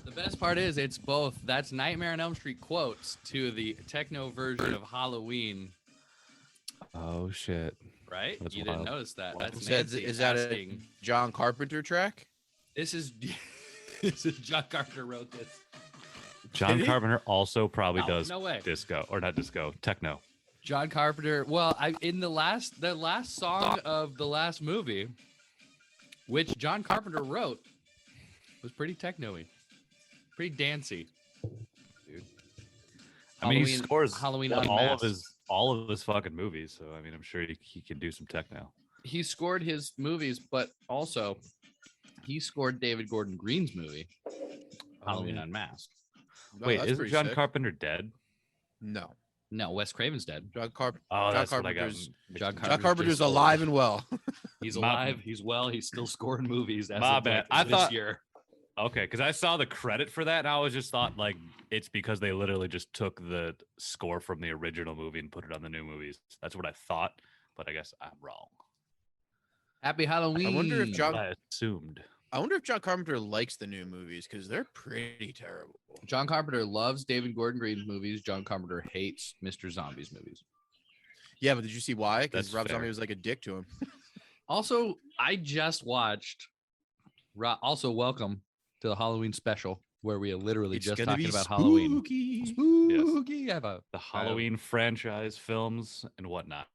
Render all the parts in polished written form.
The best part is it's both. That's Nightmare on Elm Street quotes to the techno version of Halloween. Oh shit! Right? That's you wild. didn't notice that. That's Said, Nancy is that asking. a John Carpenter track? This is this is John Carpenter wrote this. John Carpenter also probably does no way. disco or not disco, techno. John Carpenter. Well, in the last song of the last movie, which John Carpenter wrote, was pretty techno-y, pretty dancey. Dude. I mean, he scores Halloween all of his fucking movies, so I mean, I'm sure he can do some techno. He scored his movies, but also he scored David Gordon Green's movie, Halloween Unmasked. Wait, isn't John Carpenter dead? No, Wes Craven's dead. John Carpenter. Oh, that's what I got. John Carpenter's alive and well. He's alive. He's well. He's still scoring movies. My bad. I thought this year. Okay, because I saw the credit for that, and I was just thought like it's because they literally just took the score from the original movie and put it on the new movies. That's what I thought, but I guess I'm wrong. Happy Halloween. I wonder if I assumed. I wonder if John Carpenter likes the new movies because they're pretty terrible. John Carpenter loves David Gordon Green's movies. John Carpenter hates Mr. Zombie's movies. Yeah, but did you see why? Because That's Rob fair. Zombie was like a dick to him. Also, I just watched. Also, welcome to the Halloween special where we are literally just talking about Halloween. Spooky. I have The Halloween franchise films and whatnot.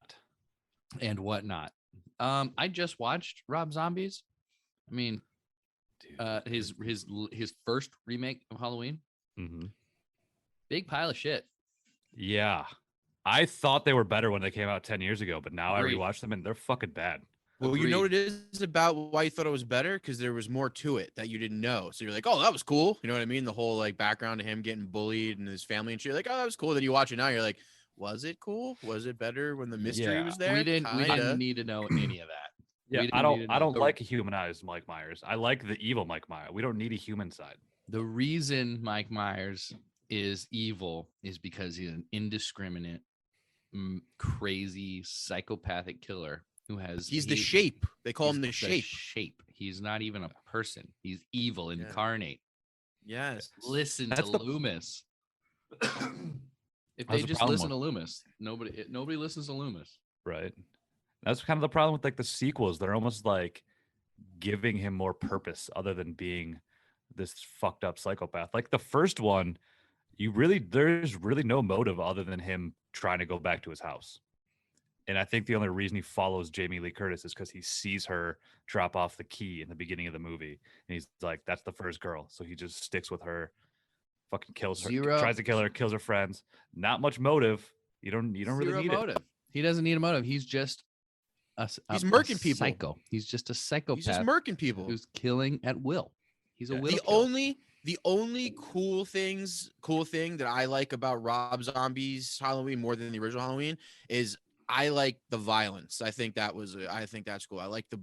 And whatnot. I just watched Rob Zombie's. I mean, his first remake of Halloween. Mm-hmm. Big pile of shit. Yeah, I thought they were better when they came out 10 years ago, but now Agreed. I rewatched them and they're fucking bad. Well, you know what it is about why you thought it was better? Because there was more to it that you didn't know. So you're like, oh, that was cool. You know what I mean? The whole like background of him getting bullied and his family and shit. You're like, oh, that was cool. Then you watch it now. You're like, was it cool? Was it better when the mystery was there? We didn't need to know any of that. Yeah, I don't like a humanized Mike Myers. I like the evil Mike Myers. We don't need a human side. The reason Mike Myers is evil is because he's an indiscriminate, crazy, psychopathic killer who has. He's the shape. They call him the shape. He's not even a person. He's evil incarnate. Yes. Listen That's to Loomis. If they just listen to Loomis, nobody listens to Loomis. Right. That's kind of the problem with like the sequels. They're almost like giving him more purpose other than being this fucked up psychopath. Like the first one, there's really no motive other than him trying to go back to his house. And I think the only reason he follows Jamie Lee Curtis is because he sees her drop off the key in the beginning of the movie. And he's like, that's the first girl. So he just sticks with her, fucking kills her, tries to kill her, kills her friends. Not much motive. You don't really need motive. He doesn't need a motive. He's just he's murking people. Psycho. He's just a psychopath. He's just murking people who's killing at will. He's a will. The only cool thing that I like about Rob Zombie's Halloween more than the original Halloween is I like the violence. I think that's cool. I like the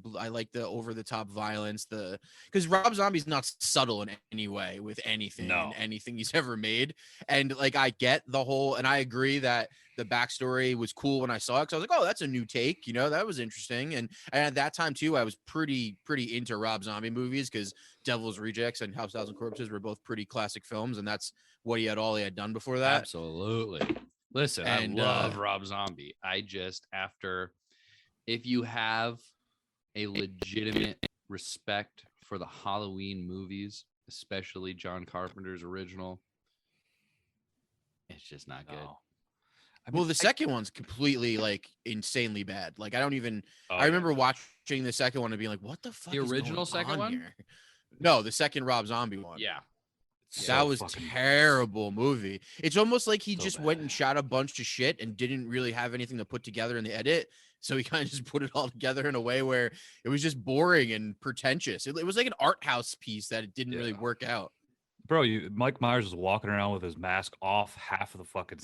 over the top violence. Because Rob Zombie's not subtle in any way with anything, anything he's ever made. And like I get the whole, and I agree that the backstory was cool when I saw it. Because I was like, oh, that's a new take. You know, that was interesting. And at that time too, I was pretty into Rob Zombie movies because Devil's Rejects and House 1000 Corpses were both pretty classic films, and that's what he had done before that. Absolutely. Listen, I love Rob Zombie. If you have a legitimate respect for the Halloween movies, especially John Carpenter's original, it's just not good. Well, the second one's completely like insanely bad. Like I remember watching the second one and being like, what the fuck? The original second one? Here? No, the second Rob Zombie one. Yeah. That was terrible movie. It's almost like he just went and shot a bunch of shit and didn't really have anything to put together in the edit. So he kind of just put it all together in a way where it was just boring and pretentious. It was like an art house piece that it didn't really work out. Bro, Mike Myers was walking around with his mask off half of the fucking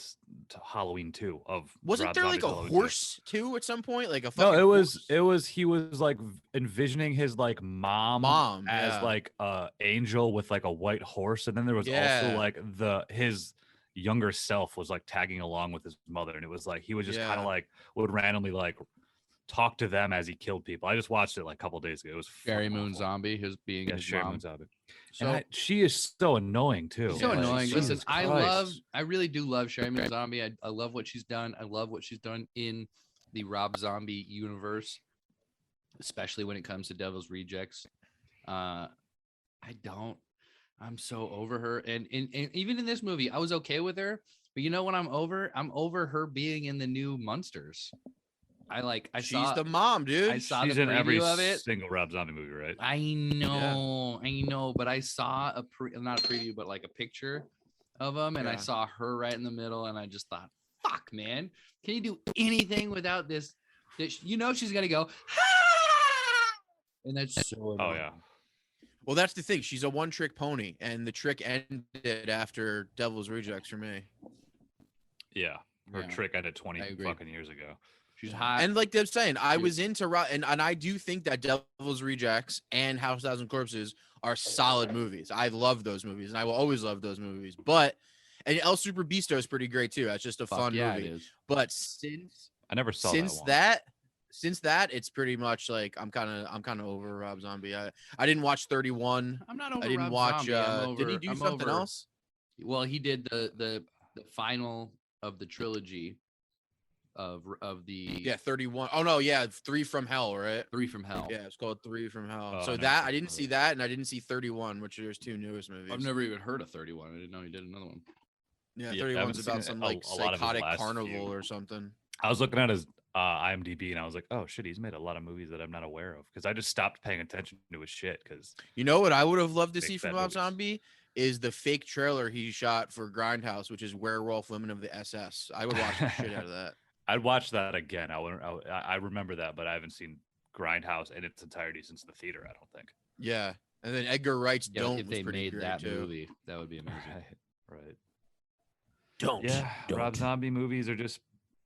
Halloween 2 of Wasn't Rob there Zombie's like a Halloween horse too at some point? Like a No, fucking he was like envisioning his like mom as like a angel with like a white horse, and then there was also like his younger self was like tagging along with his mother, and it was like he was just kind Yeah. of like would randomly like talk to them as he killed people. I just watched it like a couple days ago. It was Sherry fucking Moon awful. Zombie, his being Yeah, his Sherry mom. Moon Zombie. So And she is so annoying too. she's so Yeah, annoying. she's Listen, Jesus I Christ. really do love Sherry Moon Zombie. I love what she's done. I love what she's done in the Rob Zombie universe, especially when it comes to Devil's Rejects. I don't. I'm so over her, and even in this movie, I was okay with her. But you know what? I'm over her being in the new Munsters. She's the mom, dude. I saw She's the in every preview of it. single Rob Zombie movie, right? I know, but I saw not a preview, but like a picture of them, and I Yeah. saw her right in the middle, and I just thought, "Fuck, man, can you do anything without this? You know she's gonna go, and that's so Oh annoying. yeah. Well, that's the thing. She's a one-trick pony, and the trick ended after Devil's Rejects for me. Yeah. Her Yeah, trick ended 20 I agree. fucking years ago. She's hot. And like they're saying, I Dude. was into and I do think that Devil's Rejects and House of Thousand Corpses are solid movies. I love those movies, and I will always love those movies. But and El Super Bisto is pretty great too. That's just a Fuck fun yeah, movie. it is. But since I never saw that it's pretty much like I'm kind of over Rob Zombie. I didn't watch 31. I'm not over. I didn't Rob watch. Zombie. I'm Did he over- do I'm something over- else? Well, he did the final of the trilogy of the Yeah, 31. Oh no, yeah, 3 from Hell, right? Three from Hell. Yeah, it's called 3 from Hell. Oh, I So never that saw I didn't that. see that, and I didn't see 31, which are his 2 newest movies. I've never even heard of 31. I didn't know he did another one. Yeah, Yeah, I haven't 31's seen about some a like lot of his psychotic last carnival few. or something. I was looking at his IMDb and I was like, oh shit, he's made a lot of movies that I'm not aware of because I just stopped paying attention to his shit because You know what I would have loved to Big see from fat Rob movies. Zombie is the fake trailer he shot for Grindhouse, which is Werewolf Women of the SS. I would watch the shit out of that. I'd watch that again. I remember that, but I haven't seen Grindhouse in its entirety since the theater. I don't think. Yeah, and then Edgar Wright's Yeah, Don't if was they pretty made great that too. movie, that would be amazing. Right. Don't. Yeah. Rob Zombie movies are just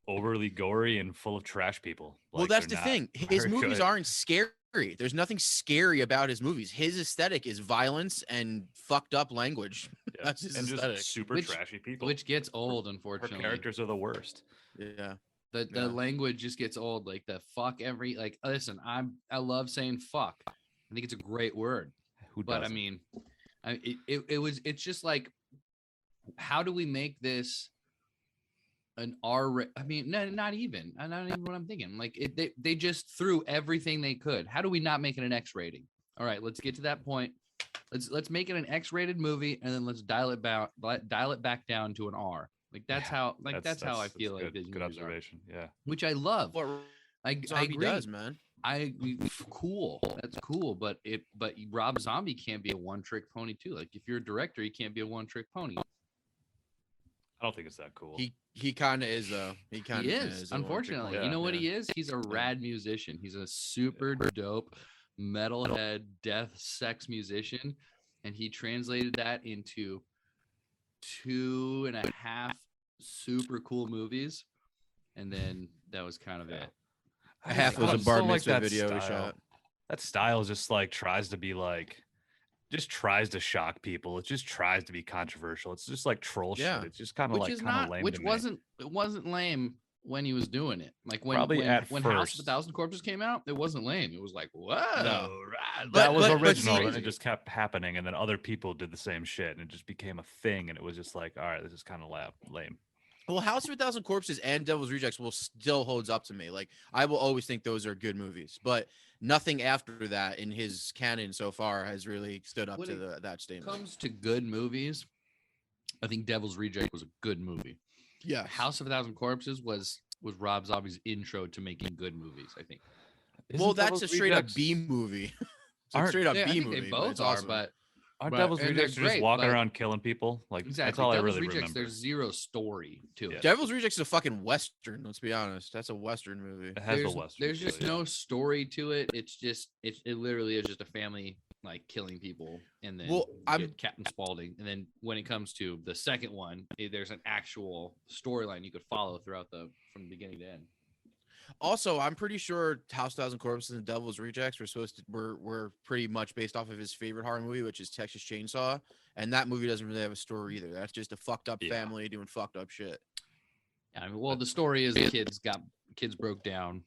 overly gory and full of trash people. Well, Like, that's they're the not thing. His very movies good. aren't scary. There's nothing scary about his movies. His aesthetic is violence and fucked up language. Yeah. That's his and aesthetic. just super Which- trashy people. Which gets old, Her unfortunately. characters are the worst. Yeah. The Yeah. language just gets old. Like the fuck every like. Listen, I love saying fuck. I think it's a great word. Who But doesn't? I mean, it's just like, how do we make this an R? I mean, no, not even what I'm thinking. Like they just threw everything they could. How do we not make it an X rating? All right, let's get to that point. Let's make it an X-rated movie, and then let's dial it back down to an R. Like that's Yeah, how that's how I feel like good, Disney good movies are, observation. Yeah. which I love. What I Zombie agree. does, man. Cool. That's cool. But Rob Zombie can't be a one-trick pony too. Like if you're a director, you can't be a one-trick pony. I don't think it's that cool. He kind of is though. He kind He of is, unfortunately. Yeah. You know what he is? He's a rad musician. He's a super dope metalhead death sex musician. And he translated that into 2.5 super cool movies. And then that was kind of it. Half I was a just bar don't like mitzvah that video he style. shot. That style just like tries to be like, just tries to shock people. It just tries to be controversial. It's just like troll Yeah. shit. It's just kind of Which like is kind of not, lame. which to me. wasn't lame when he was doing it. Like when Probably at when House of first. a Thousand Corpses came out, it wasn't lame. It was like, whoa, But- that was but original, see- and it just kept happening, and then other people did the same shit, and it just became a thing, and it was just like, all right, this is kind of lame. Well, House of a Thousand Corpses and Devil's Rejects will still holds up to me. Like I will always think those are good movies, but nothing after that in his canon so far has really stood up When to it that statement. comes to good movies, I think Devil's Reject was a good movie. Yeah, House of a Thousand Corpses was Rob Zombie's intro to making good movies, I think. Well, Isn't that's Devil's a straight up Rejects- B movie. It's a Aren't- straight up Yeah, I B think movie. they but both it's are, awesome. but Aren't but- Devil's and they're Rejects just great, walking but- around killing people? Like exactly. that's all Devil's I really Rejects, remember. there's zero story to it. Devil's Rejects is a fucking western. Let's be honest. That's a western movie. It has there's the Western. there's feel, just yeah. no story to it. It's just it literally is just a family like killing people, and then Well, I'm get Captain Spaulding. And then when it comes to the second one, there's an actual storyline you could follow throughout from beginning to end. Also, I'm pretty sure House of Thousand Corpses and Devil's Rejects were pretty much based off of his favorite horror movie, which is Texas Chainsaw, and that movie doesn't really have a story either. That's just a fucked up Yeah. family doing fucked up shit. I mean, well, the story is the kids broke down.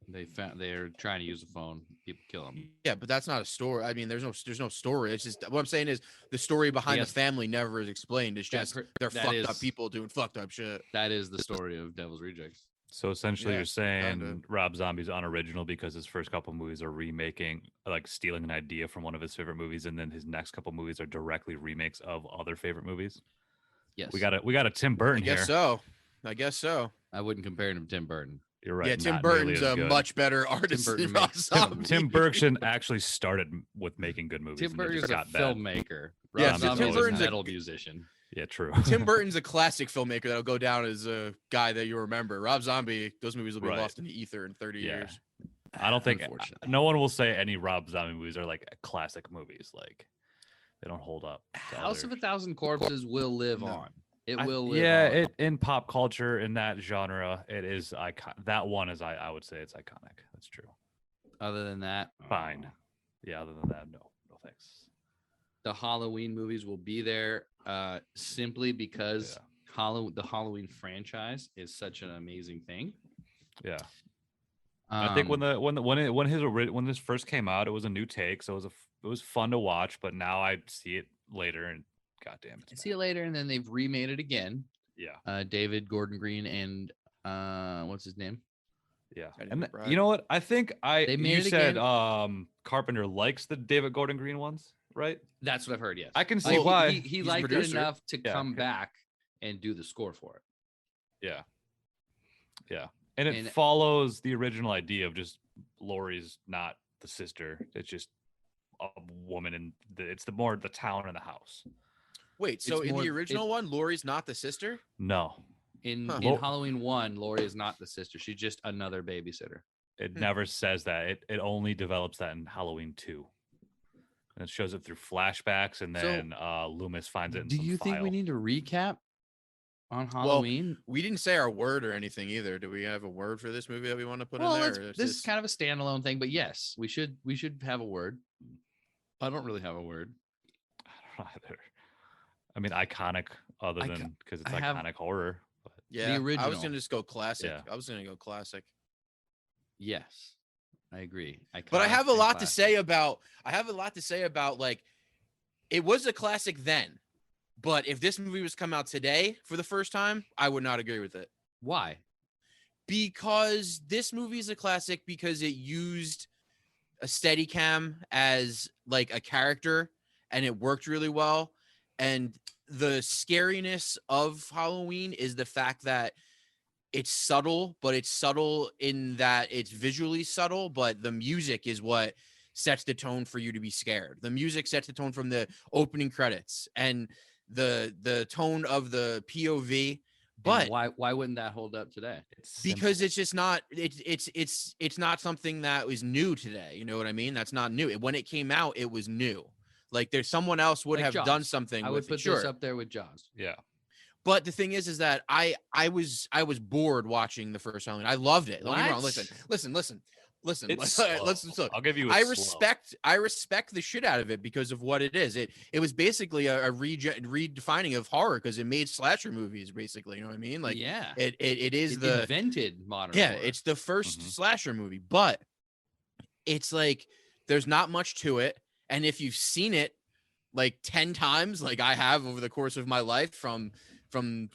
They're trying to use a phone. People kill them. Yeah, but that's not a story. I mean, there's no story. It's just what I'm saying is the story behind Yes. the family never is explained. It's just they're that fucked up is- people doing fucked up shit. That is the story of Devil's Rejects. So essentially, Yeah, you're saying kinda. Rob Zombie's unoriginal because his first couple movies are remaking, like stealing an idea from one of his favorite movies, and then his next couple movies are directly remakes of other favorite movies. Yes, We got a Tim I Burton guess here. so. I guess so. I wouldn't compare him to Tim Burton. You're right. Yeah, Tim not nearly Burton's as a good. much better artist Burton than Rob makes- Zombie. Tim Burton actually started with making good movies. Tim and they Burton's just a got bad. filmmaker. Yeah, Rob Tim Zombie is Burton's a a- metal musician. Yeah, true. Tim Burton's a classic filmmaker that'll go down as a guy that you remember. Rob Zombie, those movies will be Right. lost in the ether in 30 Yeah. years. I don't think Unfortunately. no one will say any Rob Zombie movies are like classic movies. Like they don't hold up. to House of other- a Thousand Corpses will live No. on. It I- will live yeah, on. it in pop culture in that genre, it is icon. That one is I would say it's iconic. That's true. Other than that, Fine. Yeah, other than that, no thanks. the Halloween movies will be there simply because the Halloween franchise is such an amazing thing. Yeah. I think when Um, when this first came out, it was a new take, so it was fun to watch. But now I see it later, and goddamn, I see it later, and then they've remade it again. Yeah, David Gordon Green and what's his name? yeah. Eddie And McBride. you know what? I think They made you it said again. Carpenter likes the David Gordon Green ones, right? That's what I've heard. Yes, I can see Like, why. he He's a liked it producer. enough to Yeah, come okay. back and do the score for it. Yeah, yeah. And it And- follows the original idea of just Laurie's not the sister; it's just a woman, and it's more the town and the house. Wait, so It's in more- the original one, Laurie's not the sister? No, In Huh. in Halloween 1, Laurie is not the sister. She's just another babysitter. it never says that. It only develops that in Halloween 2. And it shows it through flashbacks, and So, then Loomis finds it in Do some you think we file. need to recap on Halloween? We didn't say our word or anything either. Do we have a word for this movie that we want to put Well, in there? let's- or is this is kind of a standalone thing, but yes, we should have a word. I don't really have a word. I don't know either. I mean, iconic, other I than because it's I have- iconic horror. But yeah, I was original. gonna just go classic. Yeah. I was gonna go classic. Yes, I agree. But I Iconic have a and lot to classic. say about like it was a classic then. But if this movie was come out today for the first time, I would not agree with it. Why? Because this movie is a classic because it used a Steadicam as like a character and it worked really well. And the scariness of Halloween is the fact that it's subtle, but it's subtle in that it's visually subtle, but the music is what sets the tone for you to be scared. The music sets the tone from the opening credits and the tone of the POV. And But why wouldn't that hold up today? it's because simple. it's just not it's not something that was new today, you know what I mean? That's not new. When it came out, it was new. Like there's someone else would Like have done Jaws. something I with would put it. Sure. this up there with Jaws. yeah. But the thing is that I was bored watching the first Halloween. I loved it. Don't get me wrong. What? Listen. It's Let's slow. look. I'll give you. I it's slow. respect the shit out of it because of what it is. It was basically a redefining of horror because it made slasher movies basically. You know what I mean? Like yeah, it is it the invented modern. yeah, horror. it's the 1st Mhm. slasher movie, but it's like there's not much to it. And if you've seen it like 10 times, like I have over the course of my life from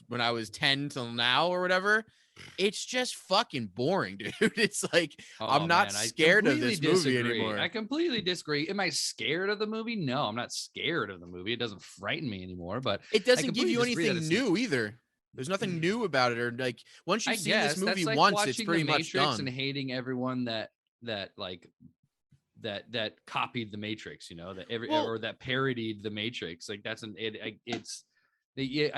when I was 10 till now or whatever, it's just fucking boring, dude. It's like I'm not I scared of this completely movie disagree. anymore. I completely disagree. Am I scared of the movie? No, I'm not scared of the movie. It doesn't frighten me anymore. But It doesn't give completely you disagree that anything it's- new either. There's nothing new about it, or like once I you've seen guess this movie that's like once, it's watching pretty the much Matrix done. and hating everyone that copied the Matrix. You know, that Well- or that parodied the Matrix. Like that's I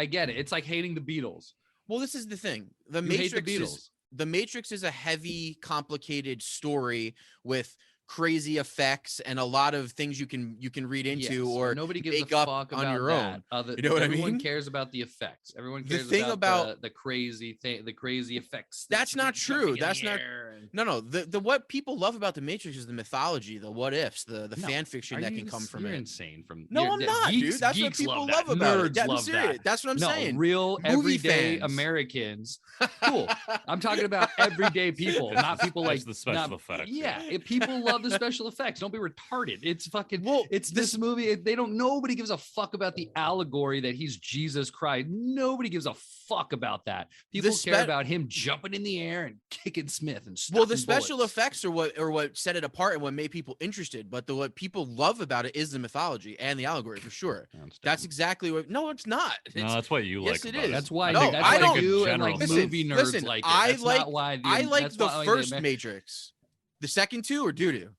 get it. It's like hating the Beatles. Well, this is the thing. The You hate Matrix the is Beatles. the Matrix is a heavy, complicated story with crazy effects and a lot of things you can read into Yes, or nobody gives make a up fuck on about your that. own. Other, You know what I everyone mean? cares about the effects. Everyone The cares thing about the crazy thing, the crazy effects. that That's you can not jumping true. in That's the not. air and- No. The what people love about the Matrix is the mythology, the what ifs, the No. fan fiction Are that you can come from you're it. insane. From No, I'm not, geeks, dude. That's what geeks people love love that. about it. Nerds I'm love serious. that. That's what I'm No, saying. real Movie everyday fans. Americans. Cool. I'm talking about everyday people, not people like the special not, effects. Yeah, if people love the special effects. Don't be retarded. It's fucking. Well, It's this movie. They don't. Nobody gives a fuck about the allegory that he's Jesus Christ. Nobody gives a fuck about that. People care about him jumping in the air and kicking Smith and well, the stopping special bullets. effects are what set it apart and what made people interested. But what people love about it is the mythology and the allegory for sure. That's exactly what. No, it's not. No, that's what you Yes, like. it about is. That's why. No, That's I why don't- you and general like sense. movie nerds Listen, like it. I That's like not why. I like that's the why first Matrix. The second two are doo doo.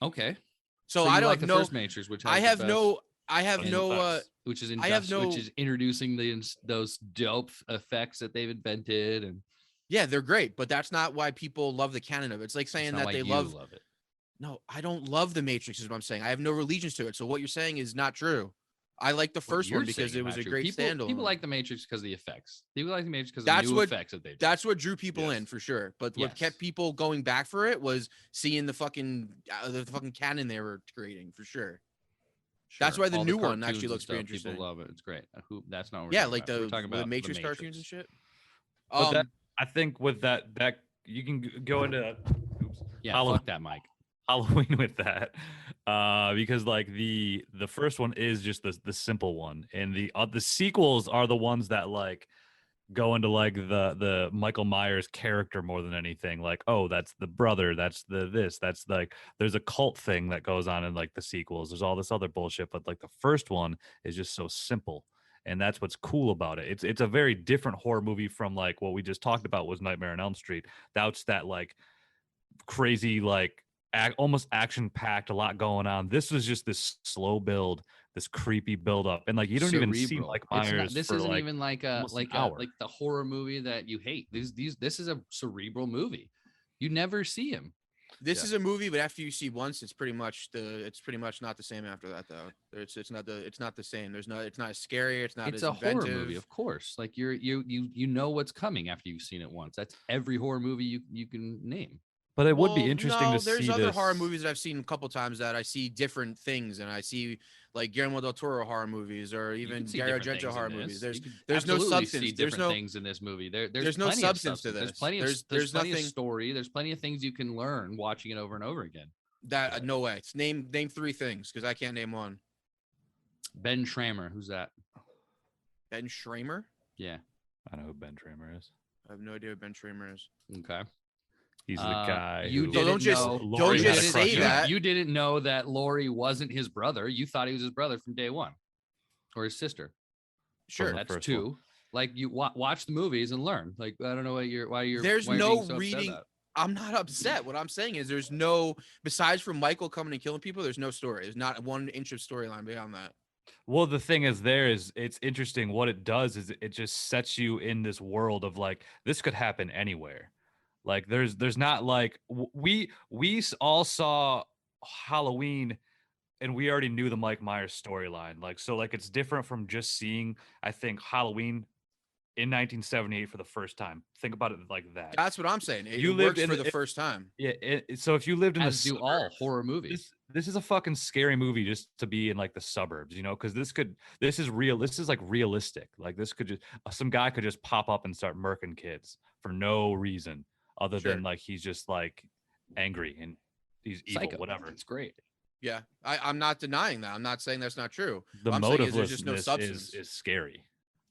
Okay. So you I don't like the know. first Matrix, which has I the have best- no. I have Special no. effects. which is I have no- which is introducing those dope effects that they've invented, and Yeah, they're great, but that's not why people love the canon of it. It's like it's saying not that why they you love. it. No, I don't love the Matrix. Is what I'm saying. I have no allegiance to it. So what you're saying is not true. I like the What first you're one because saying it was not a true. great people, standalone. People like the Matrix because of the effects. People like the Matrix because of That's the new what- effects that they did. That's what drew people Yes. in for sure. But what Yes. kept people going back for it was seeing the fucking canon they were creating for sure. That's why the All new one cartoons actually and looks pretty stuff, interesting. People love it. It's great. Who? That's not what we're Yeah, talking like about. We're talking about the Matrix cartoons and shit. But that, I think with that you can go into yeah, Halloween. fuck that, Mike. Halloween with that, because like the first one is just the simple one, and the sequels are the ones that like go into like the Michael Myers character more than anything. Like, oh, that's the brother, that's that's like there's a cult thing that goes on in like the sequels. There's all this other bullshit, but like the first one is just so simple. And that's what's cool about it. It's a very different horror movie from like what we just talked about was Nightmare on Elm Street. That's that like crazy like almost action packed, a lot going on. This was just this slow build, this creepy build up, and like you don't even see Mike Myers. This for isn't like even like an hour. like the horror movie that you hate. This is a cerebral movie. You never see him. This is a movie, but after you see once, it's pretty much not the same after that though. It's not the same. It's not as scary. It's not It's as a horror inventive. movie, of course. Like you know what's coming after you've seen it once. That's every horror movie you can name. But it would be Well, interesting no, to there's see other this. horror movies that I've seen a couple times that I see different things, and I see like Guillermo del Toro horror movies or You even can see Dario different Argento things horror in movies. this. You can There's no absolutely substance. see There's different no things in this movie. there's no plenty of substance to There's this. plenty of There's plenty nothing of story. There's plenty of things you can learn watching it over and over again. that no way. It's name three things because I can't name one. Ben Schramer, who's that? Ben Schramer. Yeah. I know who Ben Tramer is. I have no idea what Ben Schramer is. Okay. He's the guy. You who, didn't don't just- know, don't you just didn't- say you- that. You didn't know that Lori wasn't his brother. You thought he was his brother from day one, or his sister. Sure. the That's first two. one. Like you watch the movies and learn. Like I don't know why you're. There's why you're no being so upset reading- about it. I'm not upset. What I'm saying is there's no besides from Michael coming and killing people. There's no story. There's not 1 inch of storyline beyond that. Well, the thing is, it's interesting. What it does is it just sets you in this world of like this could happen anywhere. Like there's not like we all saw Halloween and we already knew the Mike Myers storyline. Like so like it's different from just seeing I think Halloween in 1978 for the first time. Think about it like that. That's what I'm saying. It You works lived for in- the first time. Yeah. So if you lived in As the do all suburbs, horror movies. this is a fucking scary movie just to be in like the suburbs, you know, because this is real. This is like realistic. Like this could just some guy could just pop up and start murking kids for no reason other Sure. than like he's just like angry and he's evil, Psycho. whatever. It's great. Yeah, I'm not denying that. I'm not saying that's not true. The What I'm saying is motivelessness there's just no substance. is scary.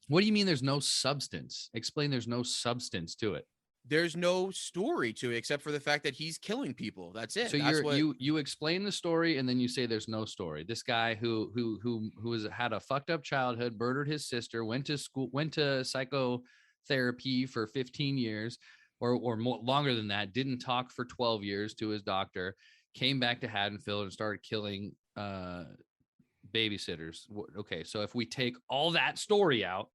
What do you mean there's no substance? Explain there's no substance to it. There's no story to it except for the fact that he's killing people. That's it. So That's what, you explain the story and then you say there's no story. This guy who had a fucked up childhood, murdered his sister, went to school, went to psychotherapy for 15 years or more longer than that, didn't talk for 12 years to his doctor, came back to Haddonfield and started killing babysitters. Okay, so if we take all that story out,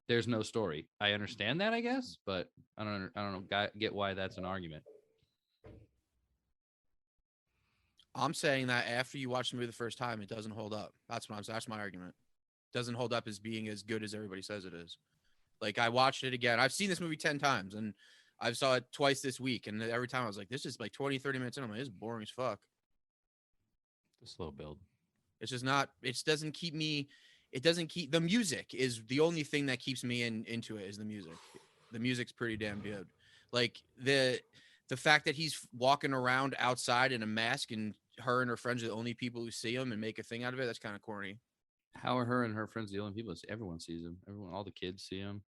there's no story. I understand that, I guess, but I don't know. Get why that's an argument. I'm saying that after you watch the movie the first time, it doesn't hold up. That's what I'm saying. That's my argument. It doesn't hold up as being as good as everybody says it is. Like I watched it again. I've seen this movie 10 times and I saw it twice this week. And every time I was like, this is like 20, 30 minutes in. I'm like, this is boring as fuck. The slow build. It's just not, it doesn't keep me, it doesn't keep, the music is the only thing that keeps me into it is the music. The music's pretty damn good. Like the fact that he's walking around outside in a mask and her and her friends are the only people who see him and make a thing out of it, that's kind of corny. How are her and her friends the only people? Everyone sees him. Everyone, all the kids see him.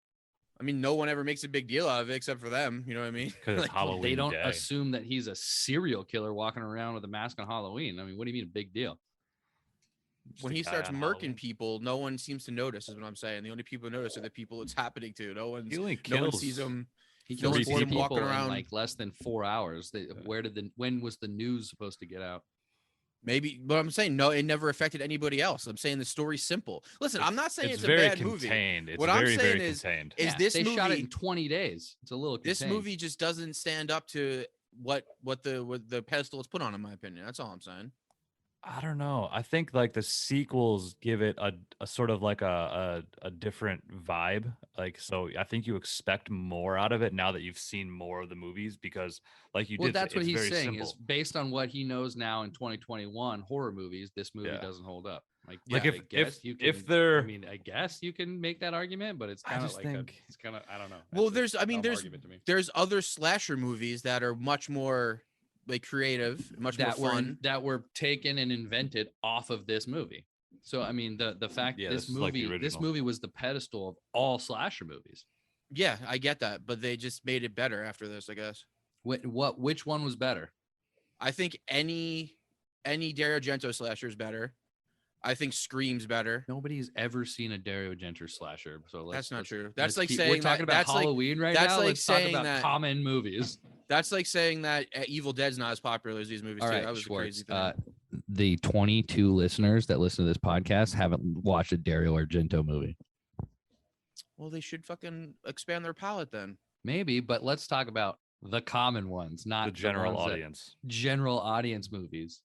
I mean, no one ever makes a big deal out of it except for them. You know what I mean? Because it's Like, Halloween They don't day. assume that he's a serial killer walking around with a mask on Halloween. I mean, what do you mean a big deal? Just when a he guy starts on murking Halloween. people, no one seems to notice. Is what I'm saying. The only people who notice are the people it's happening to. No He one's, only no one kills sees him. He No killed one's 4 seen him people walking in around. like less than 4 hours. When was the news supposed to get out? Maybe, but I'm saying no, it never affected anybody else. I'm saying the story's simple. Listen, I'm not saying it's a very bad movie. contained. It's What I'm very, saying very is- contained. Is this they shot it movie- in 20 days? It's a little This contained. movie just doesn't stand up to what the pedestal is put on, in my opinion. That's all I'm saying. I don't know. I think like the sequels give it a sort of like a different vibe. Like, so I think you expect more out of it now that you've seen more of the movies because, like you Well, did, say, that's what it's he's very saying simple. is based on what he knows now in 2021 horror movies. This movie Yeah. doesn't hold up. Like Yeah, I guess you can, if they're, I mean, I guess you can make that argument, but it's I kind of just like think- it's kind of I don't know. Well, That's a dumb there's argument to me. there's other slasher movies that are much more like creative, much more fun. That were taken and invented off of this movie. So I mean, the fact Yeah, this this is like the movie original. was the pedestal of all slasher movies. Yeah, I get that, but they just made it better after this, I guess. Which one was better? I think any Dario Argento slasher is better. I think Scream's better. Nobody's ever seen a Dario Argento slasher, so That's not true. let's That's like we're saying talking that, about that's like Halloween right that's now. like Let's talk saying about that- common movies. that's like saying that Evil Dead's not as popular as these movies All too. right, That was a crazy Schwartz. thing. The 22 listeners that listen to this podcast haven't watched a Dario Argento movie. Well, they should fucking expand their palette then. Maybe, but let's talk about the common ones, not the general ones that- audience. general audience movies.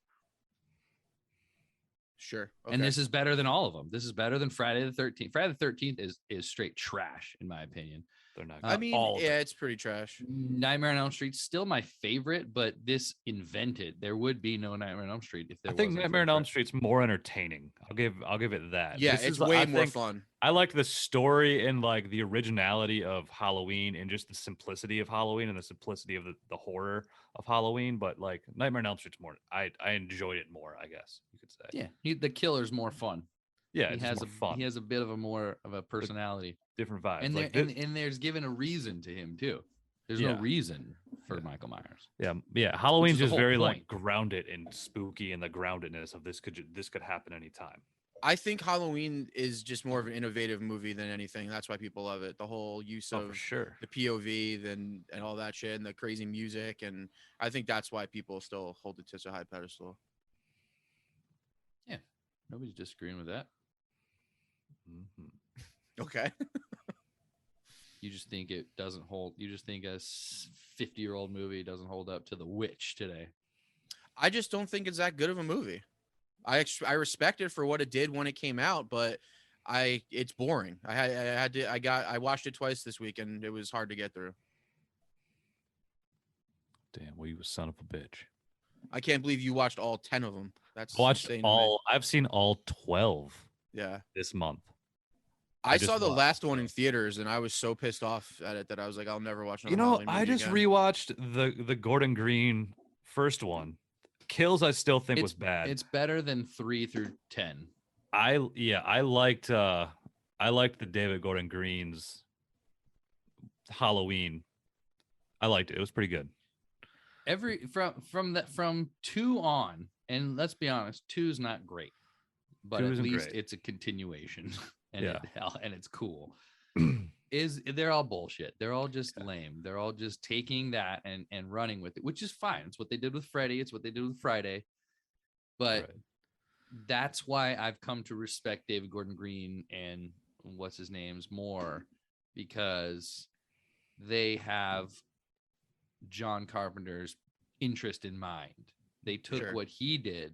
Sure. Okay. And this is better than all of them. This is better than Friday the 13th. Friday the 13th is straight trash, in my opinion. They're not. I mean, all of yeah, them. it's pretty trash. Nightmare on Elm Street's still my favorite, but this invented. There would be no Nightmare on Elm Street if there I think wasn't for Nightmare on Elm Fri- Street's more entertaining. I'll give it that. Yeah, This it's is, I way more think, fun. I like the story and like the originality of Halloween and just the simplicity of Halloween and the simplicity of the horror of Halloween. But like Nightmare on Elm Street's more. I enjoyed it more. I guess you could say. Yeah, the killer's more fun. Yeah, He it's has more fun. he has a bit of a more of a personality, Different vibes. and like and there's given a reason to him too. There's no Yeah. reason for Yeah. Michael Myers. yeah. Halloween's the just whole very point. like grounded and spooky and the groundedness of this could happen anytime. I think Halloween is just more of an innovative movie than anything. That's why people love it. The whole use Oh, for of sure. the POV and all that shit and the crazy music. And I think that's why people still hold it to such a high pedestal. Nobody's disagreeing with that. Mhm. Okay. You just think it doesn't hold. You just think a 50-year-old movie doesn't hold up to The Witch today. I just don't think it's that good of a movie. I respect it for what it did when it came out, but it's boring. I watched it twice this week and it was hard to get through. Damn, well, you a son of a bitch. I can't believe you watched all 10 of them. That's Watched insane to me. all. I've seen all 12 Yeah. this month. I just saw the watched last one in theaters and I was so pissed off at it that I was like, I'll never watch another You know, Halloween I movie just again. rewatched the Gordon Green first one. Kills I still think was bad. It's better than 3 through 10. I liked the David Gordon Green's Halloween. I liked it. It was pretty good. From 2 on, and let's be honest, 2 is not great, but 2 at isn't least great. it's a continuation, and Yeah. and it's cool. They're all bullshit. They're all just lame. They're all just taking that and running with it, which is fine. It's what they did with Freddy. It's what they did with Friday. But Right. that's why I've come to respect David Gordon Green and what's his name's more, because they have John Carpenter's interest in mind. They took Sure. what he did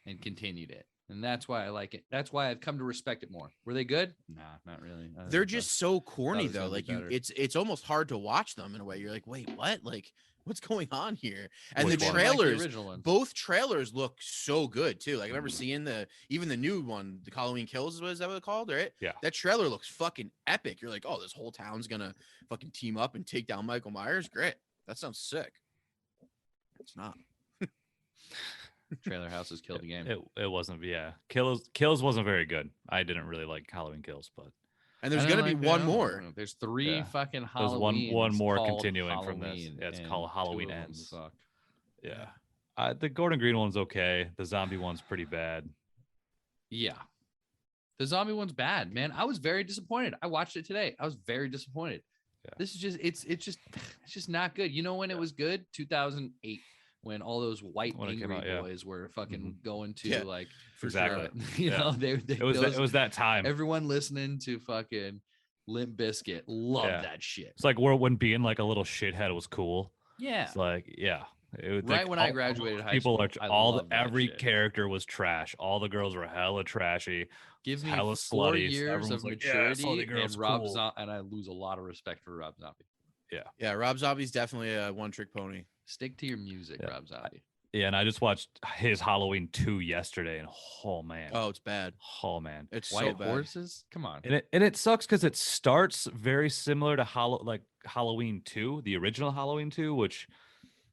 and continued it. And that's why I like it. That's why I've come to respect it more. Were they good? Nah, not really. They're just so it corny was though. gonna be Like better. it's almost hard to watch them in a way. You're like, wait, what? Like, what's going on here? And Which the one? Like the trailers, original ones. both trailers look so good too. Like I remember seeing even the new one, the Halloween Kills, is that what it's called, right? Yeah. That trailer looks fucking epic. You're like, oh, this whole town's gonna fucking team up and take down Michael Myers. Great. That sounds sick. It's not. Trailer Houses killed the game. It wasn't. Yeah, Kills wasn't very good. I didn't really like Halloween Kills, but And there's I don't gonna be like- I one don't more. know. There's 3 Yeah. fucking There's Halloween. one more continuing from this. Yeah, it's called Halloween Ends. Ends. Suck. yeah. The Gordon Green one's okay. The zombie one's pretty bad. Yeah. The zombie one's bad, man. I was very disappointed. I watched it today. I was very disappointed. Yeah. This is just it's just not good. You know when it was good? 2008, when all those white When it came angry out, yeah. boys were fucking going to Yeah, like for Exactly. you Yeah. know, they It was that time. everyone listening to fucking Limp Bizkit loved Yeah. that shit. It's like when being like a little shithead was cool. Yeah. It's like, yeah. Right when I graduated high people school, are I all loved that every shit. character was trash. All the girls were hella trashy. Give me hella 4 slutty, so years everyone's of like, yeah, Slutty maturity Girl's and Rob cool. and I lose a lot of respect for Rob Zombie. Yeah, Rob Zombie's definitely a one-trick pony. Stick to your music, Yeah. Rob Zombie. Yeah, and I just watched his Halloween 2 yesterday, and oh man, Oh, it's bad. oh man, It's so White bad. horses? Come on. and it sucks because it starts very similar to Halloween 2, the original Halloween 2, which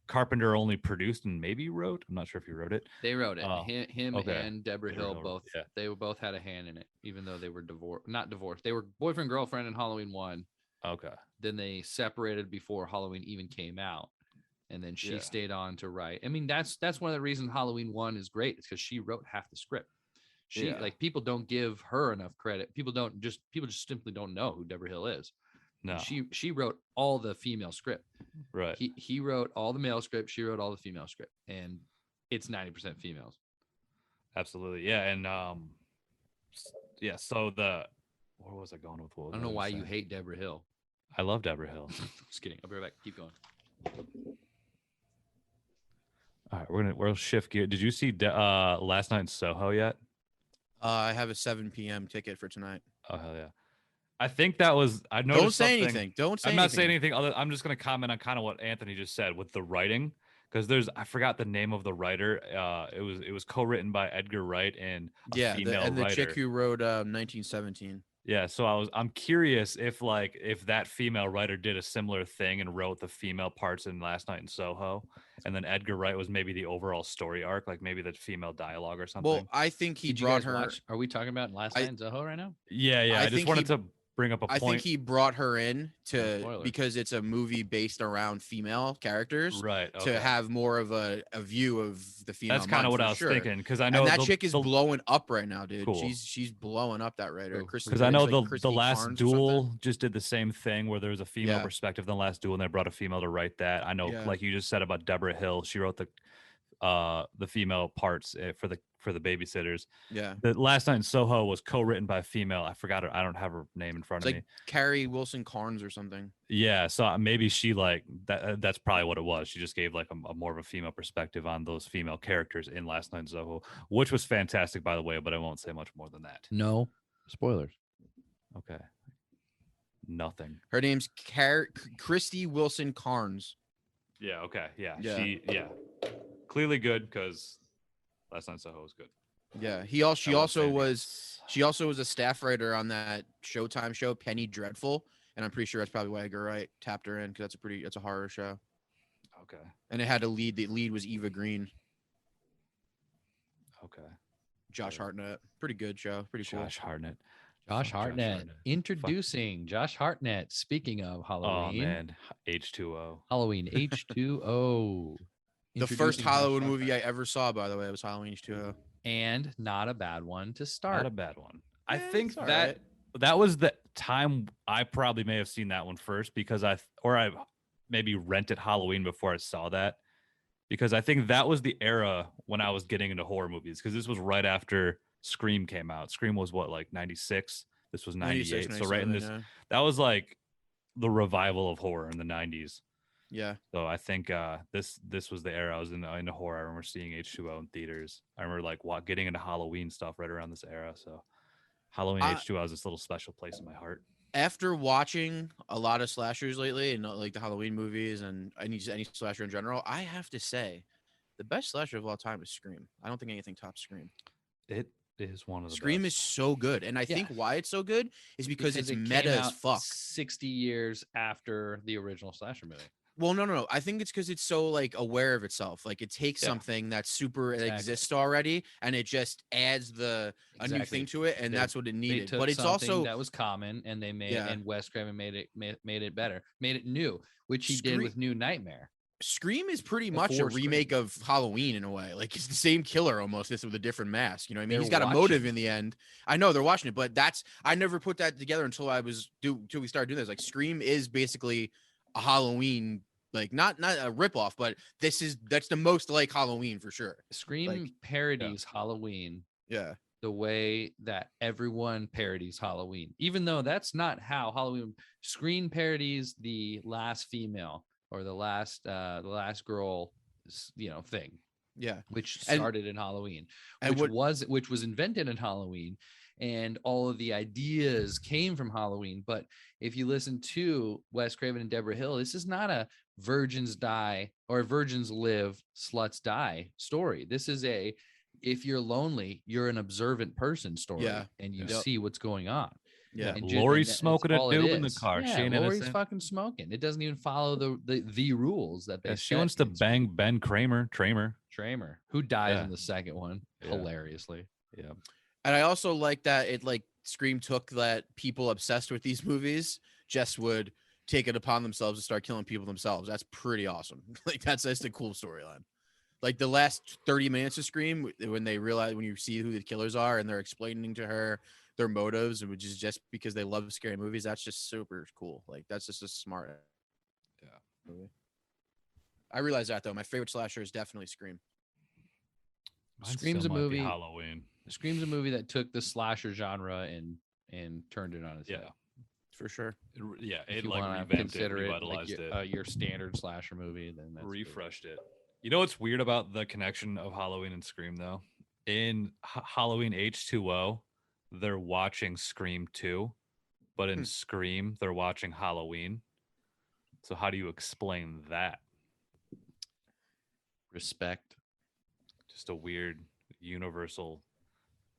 Carpenter only produced and maybe wrote. I'm not sure if he wrote it. They wrote it. Oh, Him okay. and Deborah Deborah Hill Hill, both. yeah. They both had a hand in it, even though they were divorced. Not divorced. They were boyfriend girlfriend in Halloween 1. Okay, Then they separated before Halloween even came out, and then she Yeah. stayed on to write. I mean, that's one of the reasons Halloween 1 is great. It's because she wrote half the script. She Yeah. like people don't give her enough credit. People just simply don't know who Deborah Hill is. no, She wrote all the female script. right. He wrote all the male script. She wrote all the female script, and it's 90% females. Absolutely, yeah, and yeah. So where was I going with? What I was don't know gonna why say? you hate Deborah Hill. I love Deborah Hill. Just kidding. I'll be right back. Keep going. All right, we'll shift gear. Did you see Last Night in Soho yet? I have a 7 p.m. ticket for tonight. Oh hell yeah! I think that was. I noticed. Don't say something- anything. Don't say I'm anything. not saying anything other. I'm just going to comment on kind of what Anthony just said with the writing, because I forgot the name of the writer. It was co-written by Edgar Wright and a Yeah, female and the writer. chick who wrote 1917. Yeah, so I'm curious if that female writer did a similar thing and wrote the female parts in Last Night in Soho, and then Edgar Wright was maybe the overall story arc, like maybe the female dialogue or something. Well, I think he Did you brought guys her. watch? Are we talking about Last I- Night in Soho right now? yeah, I I just think wanted he- to bring up a I point. think he brought her in to spoiler. because it's a movie based around female characters right to okay. have more of a view of the female. That's kind mind of what for I was sure. thinking, because I know And that the- chick is the- blowing up right now, dude. Cool. She's blowing up that writer. Who? Kristen Because I know Gray's like the Christy last Carnes or something. duel just did the same thing where there was a female Yeah. perspective in the last duel, and they brought a female to write that. I know, Yeah. like you just said about Deborah Hill, she wrote the female parts for the babysitters. Yeah, The Last Night in Soho was co-written by a female. I forgot her. I don't have her name in front it's of like me. Carrie Wilson Carnes or something. Yeah, so maybe she like that. That's probably what it was. She just gave like a more of a female perspective on those female characters in Last Night in Soho, which was fantastic, by the way. But I won't say much more than that. No spoilers. Okay, nothing. Her name's Christy Wilson Carnes. Yeah. Okay. Yeah. Yeah. Clearly good because Last Night in Soho was good. Yeah, she I won't say also anything was else. she also was a staff writer on that Showtime show Penny Dreadful, and I'm pretty sure that's probably why Edgar Wright tapped her in because that's a horror show, Okay. and it had a lead. The lead was Eva Green, Okay. Josh Sure. Hartnett. Pretty good show. Pretty cool. Josh Hartnett. Josh Fuck Hartnett. Introducing Josh Hartnett. Speaking of Oh Halloween. man, H2O. Halloween H2O. The first Introducing Josh Halloween movie I Hartnett. ever saw, by the way, was Halloween H2O. And not a bad one to start. Not a bad one. I Yeah, think it's all that right. that was the time I probably may have seen that one first because I maybe rented Halloween before I saw that, because I think that was the era when I was getting into horror movies, because this was right after Scream came out. Scream was what, like 96? This was 98. 96, So right in 97, this, that was like the revival of horror in the 90s. Yeah. So I think this was the era I was into horror. I remember seeing H2O in theaters. I remember like getting into Halloween stuff right around this era. So Halloween I- H2O has this little special place in my heart. After watching a lot of slashers lately, and like the Halloween movies and any slasher in general, I have to say, the best slasher of all time is Scream. I don't think anything tops Scream. It is one of the Scream is best. so good, and I think why it's so good is because it's it meta came as out fuck. 60 years after the original slasher movie. Well, no. I think it's because it's so like aware of itself. Like it takes Yeah. something that's super Exactly. exists already, and it just adds a new Exactly. thing to it, and They- that's what it They needed. took But it's something also that was common, and they made Yeah. and Wes Craven made it better, made it new, which he did with New Nightmare. Scream is pretty The much a four remake Screams. of Halloween in a way. Like it's the same killer almost, just with a different mask. You know what I mean? They're He's got a watching motive it. in the end. I know they're watching it, but I never put that together until we started doing this. Like Scream is basically a Halloween, like not a ripoff, but that's the most like Halloween for sure. Scream Like- parodies Halloween Yeah. the way that everyone parodies Halloween, even though that's not how Halloween. Scream parodies the last female or the last girl, thing, Yeah. which And- started in Halloween, and which was invented in Halloween, and all of the ideas came from Halloween. But if you listen to Wes Craven and Deborah Hill, this is not a virgins die or virgins live, sluts die story. This is if you're lonely, you're an observant person story, Yeah. and you Yeah. see what's going on. Yeah. And Lori's that's smoking a all it doob in the is. car. Yeah, She ain't Lori's innocent. fucking smoking. It doesn't even follow the rules that they. Yeah, she set wants to in bang Ben Tramer, Tramer, who dies Yeah. in the second one, Yeah. hilariously. Yeah. And I also like that it like Scream took that people obsessed with these movies just would take it upon themselves to start killing people themselves. That's pretty awesome. Like that's a cool storyline. Like the last 30 minutes of Scream, when you see who the killers are and they're explaining to her their motives, which is just because they love scary movies, that's just super cool. Like that's just a smart movie. I realize that though. My favorite slasher is definitely Scream. Mine Scream's still a might be movie- Halloween. Scream's a movie that took the slasher genre and turned it on its Yeah. head. For sure. If It you like wanna revamped it, consider it like revitalized it, your standard slasher movie, then that's good. refreshed it. You know what's weird about the connection of Halloween and Scream though? In Halloween H2O, they're watching Scream 2, but in Scream, they're watching Halloween. So how do you explain that? Respect. Just a weird universal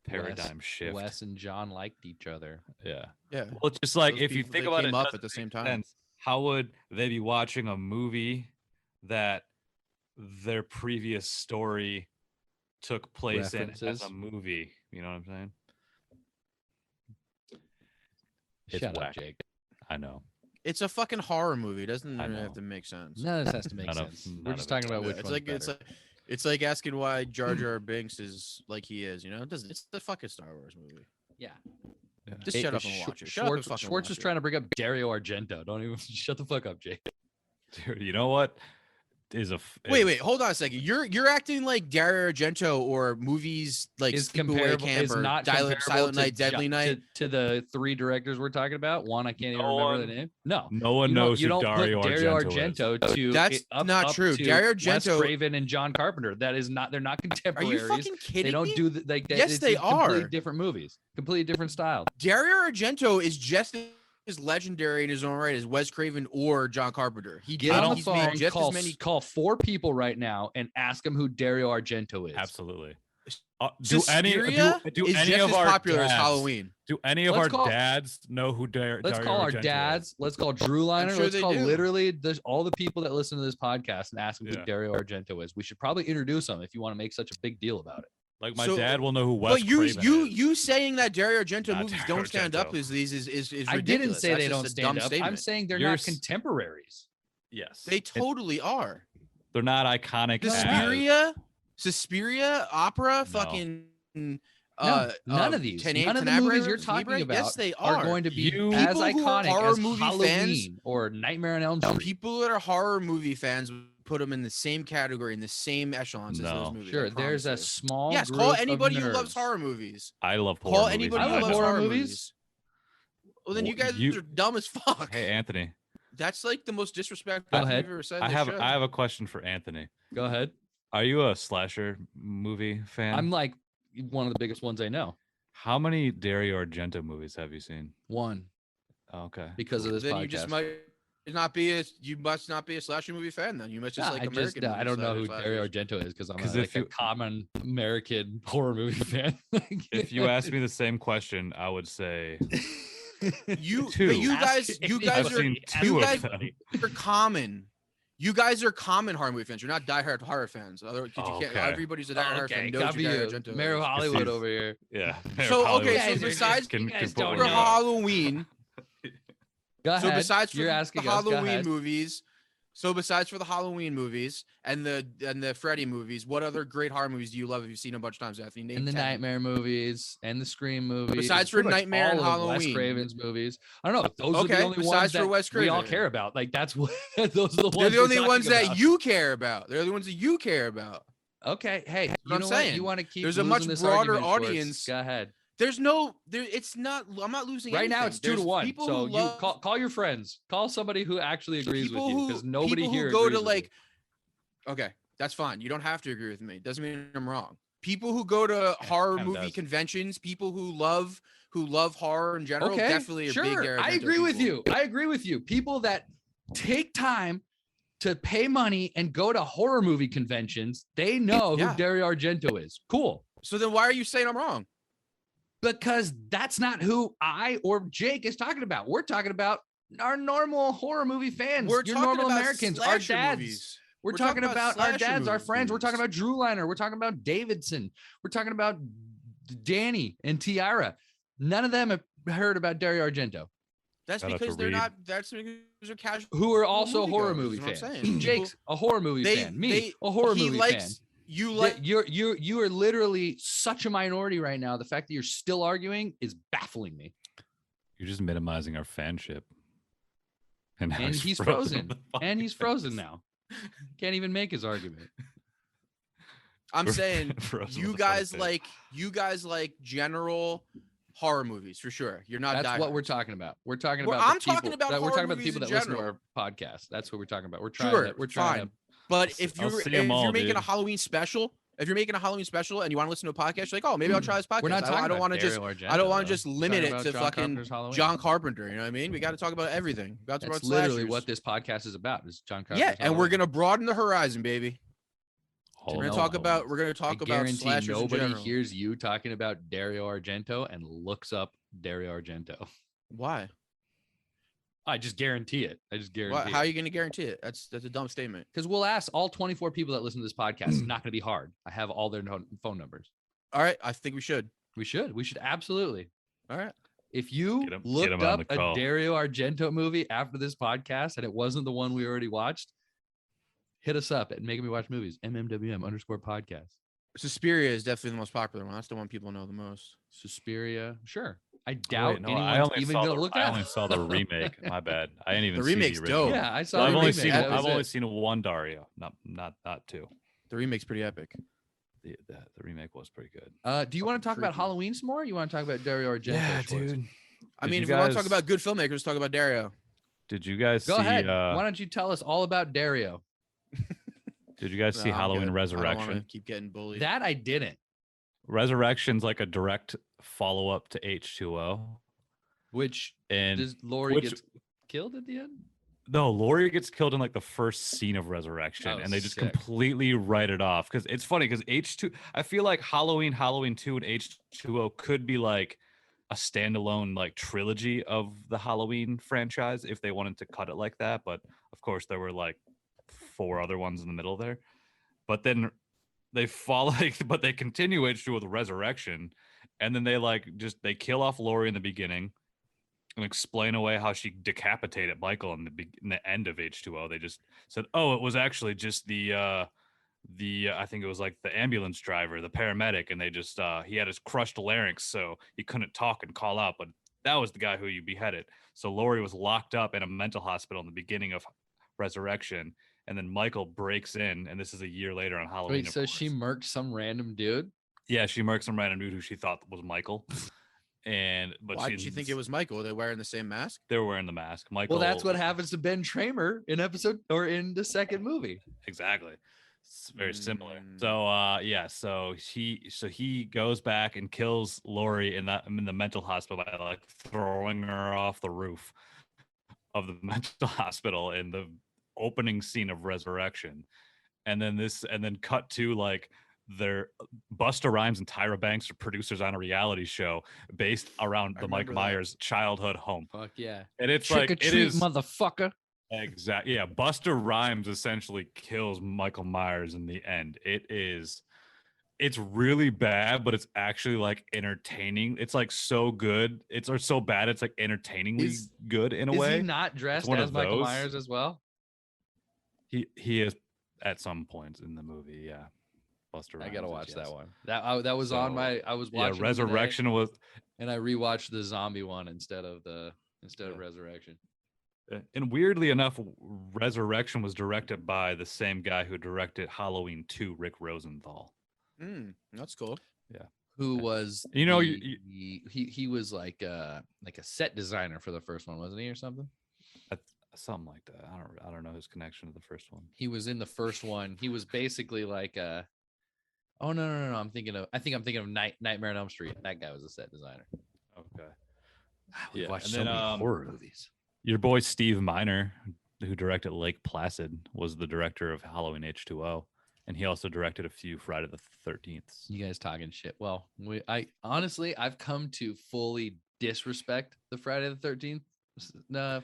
paradigm shift. Wes and John liked each other. Yeah. Yeah. Well, it's just like Those if you people, think they about it, came up doesn't at the same make time. sense. How would they be watching a movie that their previous story took place in as References. a movie? You know what I'm saying? It's Shut whack. up, Jake. I know. It's a fucking horror movie. It doesn't I really know. have to make sense. None of this has to make None of- sense. none We're of just it talking about Yeah, which it's one's like better. it's like asking why Jar Jar Binks is like he is. You know, it doesn't. It's the fucking Star Wars movie. Yeah. Just shut up and watch it. Shut up and fucking Schwartz watch is it. trying to bring up Dario Argento. Don't even shut the fuck up, Jake. Dude, you know what? Wait, hold on a second. You're acting like Dario Argento or movies like Is Sleepaway comparable. Camp Is or not Silent comparable to Night, Deadly Night. to the three directors we're talking about. One, I can't even No remember one- the name. No. No one You don't- knows you who don't Dario put Dario Argento is. Argento to That's not true. to Dario Wes Argento- Craven and John Carpenter. That is not. They're not Are contemporaries. you fucking kidding They don't me? do the, like that. Yes, it's they completely are. different movies. Completely different style. Dario Argento is just as legendary in his own right as Wes Craven or John Carpenter. Get on the he's phone. made just Call, as many. call 4 people right now and ask them who Dario Argento is. Absolutely. Do any Suspiria do is any just of as our popular dads, as Halloween. Do any of Let's our call- dads know who Let's Dario call our Argento dads. is? Let's call Drew Liner. sure Let's they call do. literally all the people that listen to this podcast and ask them Yeah. who Dario Argento is. We should probably introduce them if you want to make such a big deal about it. Like my So- dad will know who Wes But you Craven you is. you saying that Dario Argento Not movies Dario don't stand up Argento. is ridiculous. I didn't say That's they just don't a stand dumb up. I'm statement. saying they're You're not s- contemporaries. Yes. They totally are. They're not iconic. as- Suspiria, opera, No. fucking. None of these. Tenebrae- None of the movies you're Tenebrae? talking about Yes, they are going to be You- as People who are iconic horror as movie Halloween fans- or Nightmare on Elm Street. People that are horror movie fans would put them in the same category, in the same echelons as No. those movies. Sure, I there's a promise you. small Yes, group call of anybody who loves nerds. horror movies. I love horror Call movies. anybody I who love loves horror horror movies. movies. Well, then you Well, guys you- are dumb as fuck. Hey Anthony, That's like the most disrespectful Go thing ahead. you've ever said. I in this have show. I have a question for Anthony. Go ahead. Are you a slasher movie fan? I'm like one of the biggest ones I know. How many Dario Argento movies have you seen? One, Oh, okay. because of this Then podcast. you just must not be a slasher movie fan. Then you must just Nah, like American. I don't know who slashers. Dario Argento is because I'm 'Cause like if a you- common American horror movie fan. If you asked me the same question, I would say You, Two. but you Ask guys, you guys I've are seen ask two guys- of them. are common. You guys are common horror movie fans. You're not diehard horror fans. Otherwise, you Oh, can't. okay. Everybody's a diehard horror okay, fan. Knows copy who Dario you. Argento Mayor of is. Hollywood he's- over here. Yeah. So, Hollywood okay, so can- besides- can you guys put don't one For know. down. Halloween, Go so ahead. besides for You're the asking us. Go Halloween ahead. movies, besides for the Halloween movies and the Freddy movies, what other great horror movies do you love? If you've seen a bunch of times, Anthony, name And the 10. Nightmare movies and the Scream movies. Besides for pretty much Nightmare and all of Wes Halloween. Craven's movies. I don't know. Those are the Okay, only besides ones for that Wes we all Craven. care about. Like that's what those are the ones. They're the we're only talking ones that about. you care about. They're the ones that you care about. Okay, hey, what you I'm know what? saying. You want to keep There's a losing much this broader argument, Schwartz. audience. Go ahead. There's no there. It's not. I'm not losing. Right now anything. it's 2-1. People So who you love, call your friends. Call somebody who actually agrees with you because nobody people here who go agrees to with like. Okay, that's fine. You don't have to agree with me. Doesn't mean I'm wrong. People who go to horror kinda movie does. conventions, people who love horror in you. general, Okay, definitely a big sure. Dario I Argento agree with people. you. I agree with you. People that take time to pay money and go to horror movie conventions, they know Yeah. who Dario Argento is. Cool. So then why are you saying I'm wrong? Because that's not who I or Jake is talking about. We're talking about our normal horror movie fans. We're Your talking normal about Americans, our slasher dads. movies. We're We're talking talking about about our slasher dads, our friends. We're talking movies. about Drew Liner. We're talking about Davidson. We're talking about Danny and Tiara. None of them have heard about Dario Argento, That's Shout out because to they're Reed. not. That's because they're casual. who are also horror moviegoers, movie is what I'm fans. saying. Jake's a horror movie They- fan. Me, they- a horror he movie likes. fan. You Like like. you are literally such a minority right now. The fact that you're still arguing is baffling me. You're just minimizing our fanship. And, now And he's frozen. And he's frozen now. Can't even make his argument. I'm saying Frozen you with the funny guys face. like general horror movies for sure. You're not. That's what we're diehards. talking about. We're talking Well, about. I'm the people talking about that we're horror talking about the movies people in that listen to general. our podcast. That's what we're talking about. We're trying. Sure, to, we're trying. fine. But I'll if see 'em you're all, making a dude. Halloween special, and you want to listen to a podcast, you're like, oh, maybe I'll try this podcast. We're not talking I don't about want to just. Dario Argento, I don't want to though. just We're limit talking it about to John fucking Carpenter's Halloween. John Carpenter. You know what I mean? We got to talk about everything. We got to talk That's about literally slashers. what this podcast is about. Is John Carpenter's Yeah, and we're Halloween. gonna broaden the horizon, baby. All We're gonna in talk all. about. We're gonna I talk about guarantee slashers in nobody general. hears you talking about Dario Argento and looks up Dario Argento. Why? I just guarantee it. I just guarantee How are it. you gonna guarantee it? That's a dumb statement. Because we'll ask all 24 people that listen to this podcast. It's not going to be hard. I have all their phone numbers. All right, I think we should. We should. We should absolutely. All right. If you Get 'em looked on up the a call. Dario Argento movie after this podcast and it wasn't the one we already watched, hit us up at Making Me Watch Movies, MMWM_podcast. Suspiria is definitely the most popular one. That's the one people know the most. Suspiria. Sure. I Oh, doubt wait, no, anyone's even going to look I at only it. saw the remake. My bad. I didn't even The see remake's the original. dope. Yeah, I saw I've the only remake. seen That was I've only it. seen one Dario, not two. The remake's pretty epic. The remake was pretty good. Do you want to talk Fucking about creepy. Halloween some more? Or you want to talk about Dario Argento? Schwartz? I Did mean, you if you want to talk guys- about good filmmakers, talk about Dario. Did you guys Go see? ahead. Why don't you tell us all about Dario? Did you guys see Nah, I'm Halloween good. I don't Resurrection? wanna keep getting bullied. That I didn't. Resurrection's like a direct follow up to H2O, Which and does Lori which- get killed at the end? no, Laurie gets killed in like the first scene of Resurrection, Oh, and they just sick. completely write it off. Because it's funny because H2, I feel like Halloween 2, and H2O could be like a standalone like trilogy of the Halloween franchise if they wanted to cut it like that. But of course, there were like 4 other ones in the middle there. But then they follow, but they continue H2O with Resurrection, and then they kill off Laurie in the beginning and explain away how she decapitated Michael in the end of H2O. They just said, "Oh, it was actually just the I think it was like the ambulance driver, the paramedic, and they just he had his crushed larynx, so he couldn't talk and call out, but that was the guy who you beheaded." So Laurie was locked up in a mental hospital in the beginning of Resurrection, and then Michael breaks in, and this is a year later on Halloween. Wait, of so she course. murked some random dude? Yeah, she murked some random dude who she thought was Michael. But Why did you think it was Michael? Were they wearing the same mask? They were wearing the mask. Michael. Well, that's what happens to Ben Tramer in the second movie. Exactly. It's very similar. Mm. So yeah, so he goes back and kills Lori in the mental hospital by like throwing her off the roof of the mental hospital in the opening scene of Resurrection. And then cut to like their Busta Rhymes and Tyra Banks are producers on a reality show based around the Mike remember that. Myers childhood home. Fuck yeah. And it's Trick or like it treat, is motherfucker. exactly, yeah. Busta Rhymes essentially kills Michael Myers in the end. It's really bad, but it's actually like entertaining. It's like so good. It's or so bad. It's like entertainingly good in a Is way. he not dressed one as of Michael those. Myers as well? He is at some points in the movie. Yeah, Busta Rhymes. I gotta is, watch yes. that one. That was on So, my. I was Yeah, watching Resurrection was. and I rewatched the zombie one instead of Resurrection. And weirdly enough, Resurrection was directed by the same guy who directed Halloween 2, Rick Rosenthal. That's cool. Who was You know, he was like a set designer for the first one, wasn't he, or something? Something like that. I don't know his connection to the first one. He was in the first one. He was basically like a. Oh no! I think I'm thinking of Nightmare on Elm Street. That guy was a set designer. Okay. We've Yeah, watched and so then, many horror movies. Your boy Steve Miner, who directed Lake Placid, was the director of Halloween H2O, and he also directed a few Friday the 13th. You guys talking shit. Well, I've come to fully disrespect the Friday the 13th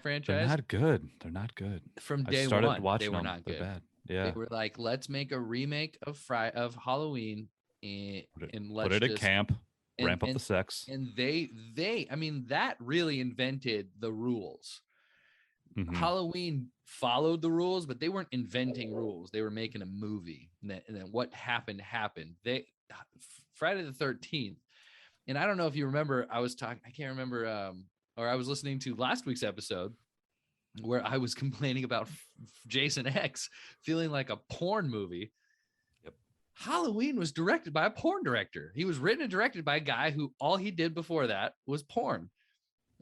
franchise. They're not good. They're not good. From I day started one. watching They were them. not They're good. bad. Yeah. They were like, let's make a remake of Halloween and let's Put it at just camp. Ramp up the sex. And I mean, that really invented the rules. Mhm. Halloween followed the rules, but they weren't inventing rules. They were making a movie, and then what happened. Friday the 13th, and I don't know if you remember. I can't remember. Or I was listening to last week's episode where I was complaining about Jason X feeling like a porn movie. Yep. Halloween was directed by a porn director. He was written and directed by a guy who all he did before that was porn,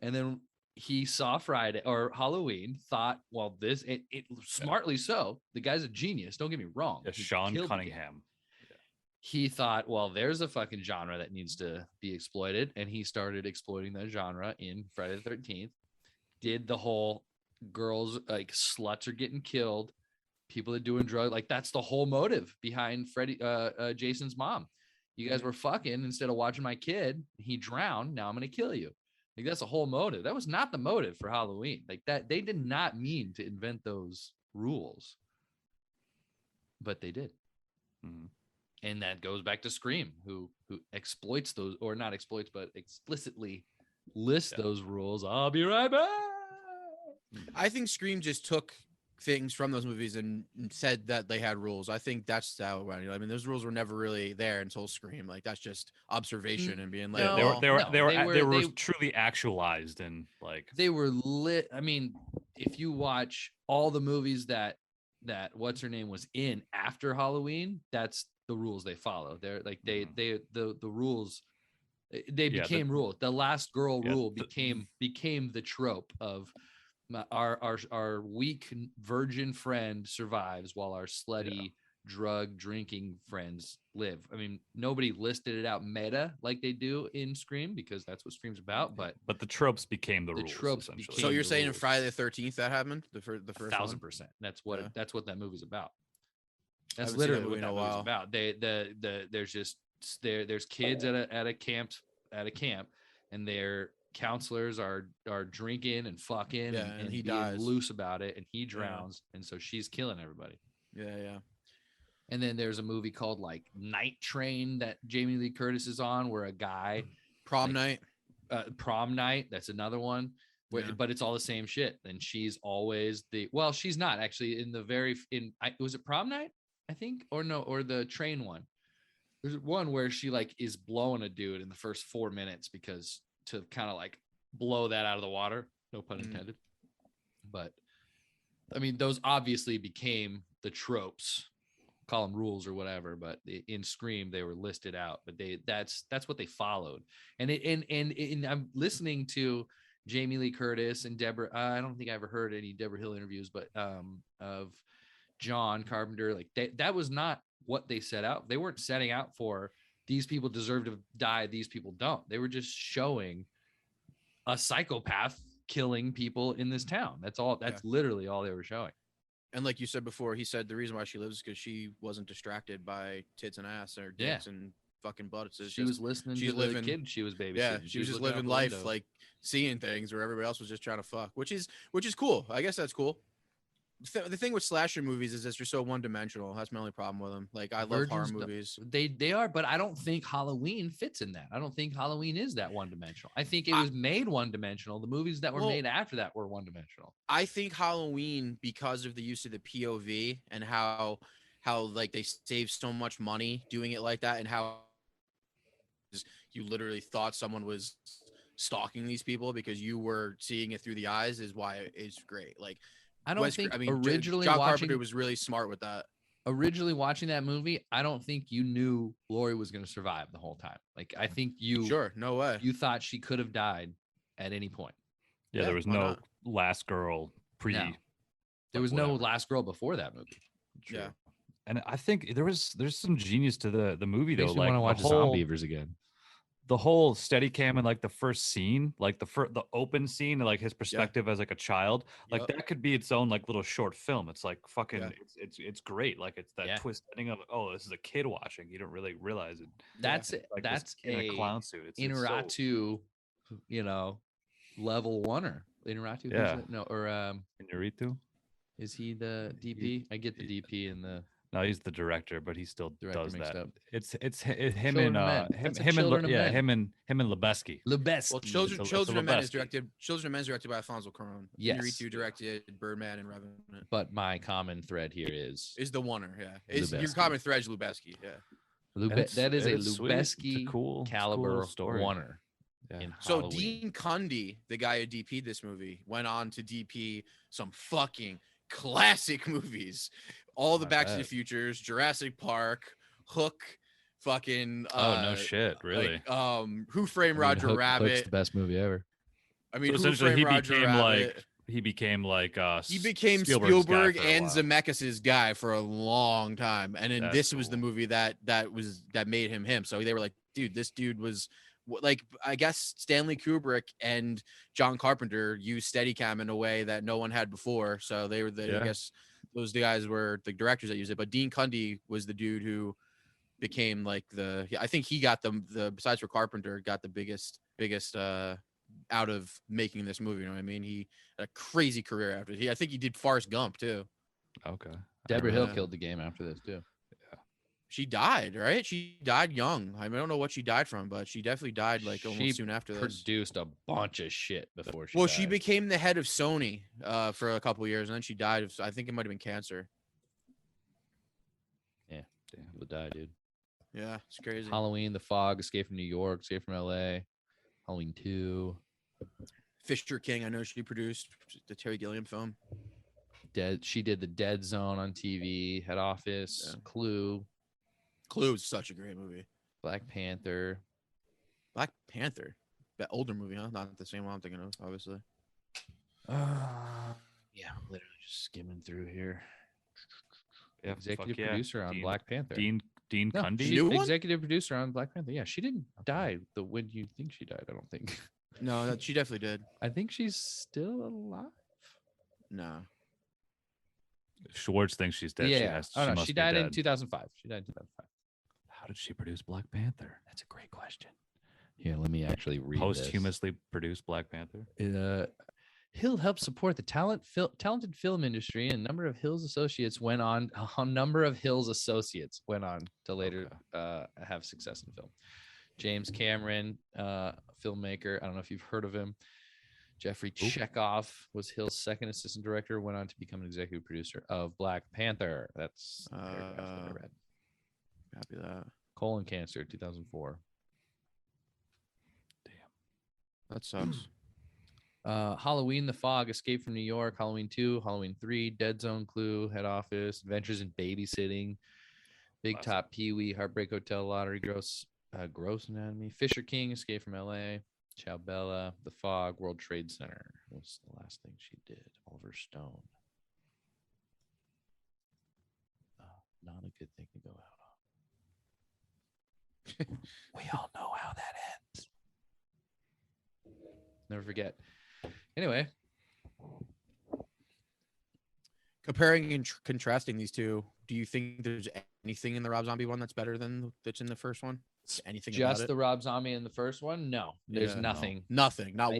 and then he saw Friday or Halloween, thought, well, smartly so. The guy's a genius. Don't get me wrong. Yeah, Sean Cunningham. He thought, well, there's a fucking genre that needs to be exploited. And he started exploiting that genre in Friday the 13th. Did the whole girls, like sluts are getting killed. People are doing drugs. Like that's the whole motive behind Jason's mom. You guys were fucking instead of watching my kid. He drowned. Now I'm going to kill you. Like that's a whole motive. That was not the motive for Halloween. Like that, they did not mean to invent those rules, but they did. Mm-hmm. And that goes back to Scream, who exploits those, or not exploits, but explicitly lists those rules. I'll be right back. I think Scream just took things from those movies and said that they had rules. I think that's how it went. I mean, those rules were never really there until Scream. Like that's just observation and being like, they were truly actualized and like they were lit. I mean, if you watch all the movies that what's her name was in after Halloween, that's the rules they follow. They're like the rules. They became rules. The last girl rule became the trope of our weak virgin friend survives while our slutty drug drinking friends live. I mean, nobody listed it out meta like they do in Scream because that's what Scream's about. But the tropes became the rules. Tropes essentially. So you're saying in Friday the 13th that happened? The first 1,000%. That's what that's what that movie's about. That's haven't literally seen what that that movie in a movie's about. There's just there's kids at a camp and their counselors are drinking and fucking and he being dies loose about it and he drowns and so she's killing everybody. Yeah. And then there's a movie called like Night Train that Jamie Lee Curtis is on where a guy Prom night. That's another one but it's all the same shit. And she's always she's not actually in was it Prom Night I think or the train one. There's one where she like is blowing a dude in the first 4 minutes because to kind of like blow that out of the water, no pun intended. But I mean, those obviously became the tropes call them rules or whatever, but in Scream they were listed out, but that's what they followed. And I'm listening to Jamie Lee Curtis and Deborah. I don't think I ever heard any Deborah Hill interviews, but of John Carpenter, like that was not what they set out. They weren't setting out for these people deserve to die, these people don't. They were just showing a psychopath killing people in this town. That's all. That's literally all they were showing. And like you said before, he said the reason why she lives is because she wasn't distracted by tits and ass or dicks and fucking butts. She was listening to the kid she was babysitting. Yeah, she was just living life, like seeing things where everybody else was just trying to fuck, which is cool. I guess that's cool. The thing with slasher movies is that they're so one dimensional. That's my only problem with them. Like I love horror movies. They are, but I don't think Halloween fits in that. I don't think Halloween is that one dimensional. I think it was made one dimensional. The movies that were made after that were one dimensional. I think Halloween, because of the use of the POV and how like they save so much money doing it like that, and how you literally thought someone was stalking these people because you were seeing it through the eyes, is why it's great. Like I don't think originally John Carpenter was really smart with that. Originally watching that movie, I don't think you knew Laurie was going to survive the whole time. Like I think no way. You thought she could have died at any point. Yeah, there was no Last Girl pre. No. There was no Last Girl before that movie. True. Yeah, and I think there's some genius to the movie though. Like want to watch Zombievers again. The whole Steadicam and like the first scene, like the open scene, like his perspective as like a child, like that could be its own like little short film. It's like fucking, it's great. Like it's that twist ending of, oh, this is a kid watching. You don't really realize it. That's it. Like that's a clown suit. It's Inarritu, level oneer. Inarritu, Inarritu. Is he the DP? I get the DP and the. No, he's the director, but he still does that. Up. It's him and Lebesky. Lebesky. Well, Children of Men is directed. Children of Men is directed by Alfonso Cuarón. Yes. Inarritu directed Birdman and Revenant. But my common thread here is the oneer. Yeah, your common thread is Lubezki. Yeah, that is a Lubezki caliber story. oneer. Yeah. So Dean Cundy, the guy who DP'd this movie, went on to DP some fucking classic movies. All the Back to the Futures, Jurassic Park, Hook, fucking no shit, really. Like, Who Framed Roger Rabbit? Hook's the best movie ever. I mean, so essentially he became Spielberg and Zemeckis' guy for a long time, and then this was the movie that made him. So they were like, dude, this dude was like, I guess Stanley Kubrick and John Carpenter used Steadicam in a way that no one had before. So they were I guess those guys were the directors that used it. But Dean Cundy was the dude who became like I think he got the besides for Carpenter, got the biggest out of making this movie. You know what I mean? He had a crazy career after. I think he did Forrest Gump too. Okay. Deborah Hill killed the game after this too. She died, right? She died young. I don't know what she died from, but she definitely died like almost soon after this. She produced a bunch of shit before she died. She became the head of Sony for a couple of years, and then she died of, I think it might have been cancer. Yeah, people die, dude. Yeah, it's crazy. Halloween, The Fog, Escape from New York, Escape from LA, Halloween 2. Fisher King, I know she produced the Terry Gilliam film. She did the Dead Zone on TV, Head Office, Clue. Clue is such a great movie. Black Panther. That older movie, huh? Not the same one I'm thinking of, obviously. Yeah, literally just skimming through here. Yeah, executive producer on Black Panther. Dean Cundy. She executive producer on Black Panther. Yeah, she didn't die when you think she died. I don't think. No, she definitely did. I think she's still alive. No. Schwartz thinks she's dead. Yeah. She died in 2005. How did she produce Black Panther? That's a great question. Here, let me actually read posthumously produced Black Panther. Hill helped support the talented film industry, and a number of Hill's associates went on to later have success in film. James Cameron, filmmaker. I don't know if you've heard of him. Jeffrey Chekhov was Hill's second assistant director, went on to become an executive producer of Black Panther. That's what I read. Copy that. Colon cancer, 2004. Damn. That sucks. Halloween, The Fog, Escape from New York, Halloween 2, Halloween 3, Dead Zone, Clue, Head Office, Adventures in Babysitting, Big Classic. Top, Pee Wee, Heartbreak Hotel, Lottery, Gross Anatomy, Fisher King, Escape from L.A., Ciao Bella, The Fog, World Trade Center was the last thing she did. Oliver Stone. Not a good thing to go out on. We all know how that ends. Never forget. Anyway, Comparing and contrasting these two, do you think there's anything in the Rob Zombie one that's better than that's in the first one? Anything about just it? the Rob Zombie in the first one? No, there's Yeah, no. nothing. Nothing. Not I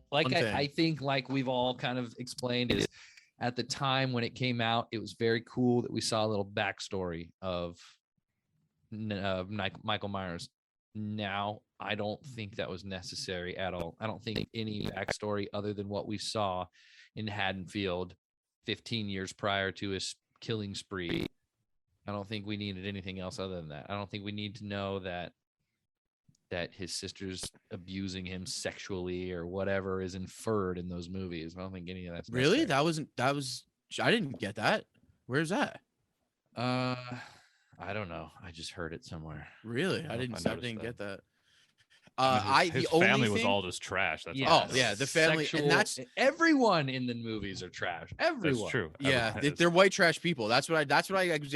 one thing. I think like we've all kind of explained is at the time when it came out, it was very cool that we saw a little backstory of Michael Myers. Now, I don't think that was necessary at all. I don't think any backstory other than what we saw in Haddonfield 15 years prior to his killing spree. I don't think we needed anything else other than that. I don't think we need to know that his sister's abusing him sexually or whatever is inferred in those movies. I don't think any of that's Really? necessary. That was I didn't get that. Where's that? I don't know. I just heard it somewhere. Really? I if didn't I noticed get that. I mean, his the only family was thing, all just trash. That's Yeah. all I Oh, yeah, noticed. the family, and that's everyone in the movies are trash. Everyone. That's true. yeah, Everyone is. they're white trash people. That's what I was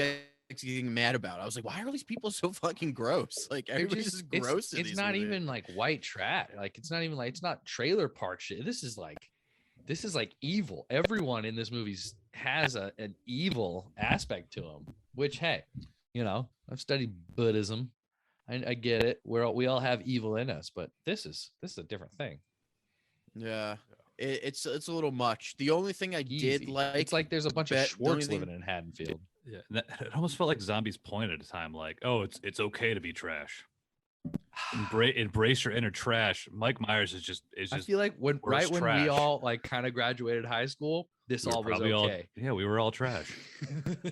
getting mad about. I was like, why are these people so fucking gross? Like They're everybody's just gross. in It's these not movies. even like white trash. Like it's not even like it's not trailer park shit. This is like evil. Everyone in this movie has an evil aspect to them. Which hey, I've studied Buddhism. I get it. We all have evil in us, but this is a different thing. Yeah, it's a little much. The only thing I did Easy. like, It's like there's a bunch of the only Schwartz thing- living in Haddonfield. Yeah, it almost felt like Zombies' point at a time, like, oh, it's okay to be trash. Embrace your inner trash. Mike Myers is just I feel like when worse we trash. all like kind of graduated high school, this we were all was probably okay. we were all trash.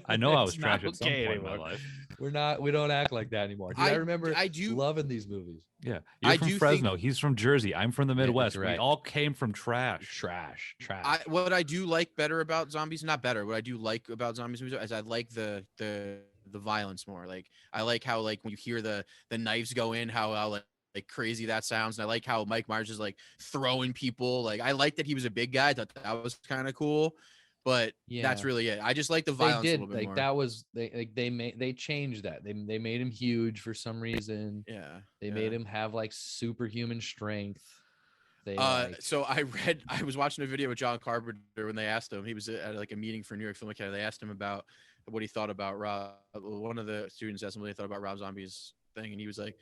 I know I was It's not trash at some okay point in my anymore. life. We don't act like that anymore. Dude, I remember I do loving these movies. Yeah, you're I from do think- Fresno. He's from Jersey. I'm from the Yeah, that's Midwest. right. We all came from trash. Trash. what I do like better about zombies, not better. What I do like about zombies movies is I like the violence more. Like I like how like when you hear the knives go in, how like crazy that sounds. And I like how Mike Myers is like throwing people. Like I like that he was a big guy. I thought that was kind of cool. But that's Yeah. really it. I just like the They violence a did little bit like more. that was they changed that. They made him huge for some reason. Yeah. They made him have like superhuman strength. They So I was watching a video with John Carpenter when they asked him, he was at like a meeting for New York Film Academy. They asked him about what he thought about Rob. One of the students asked him what he thought about Rob Zombie's thing. And he was like,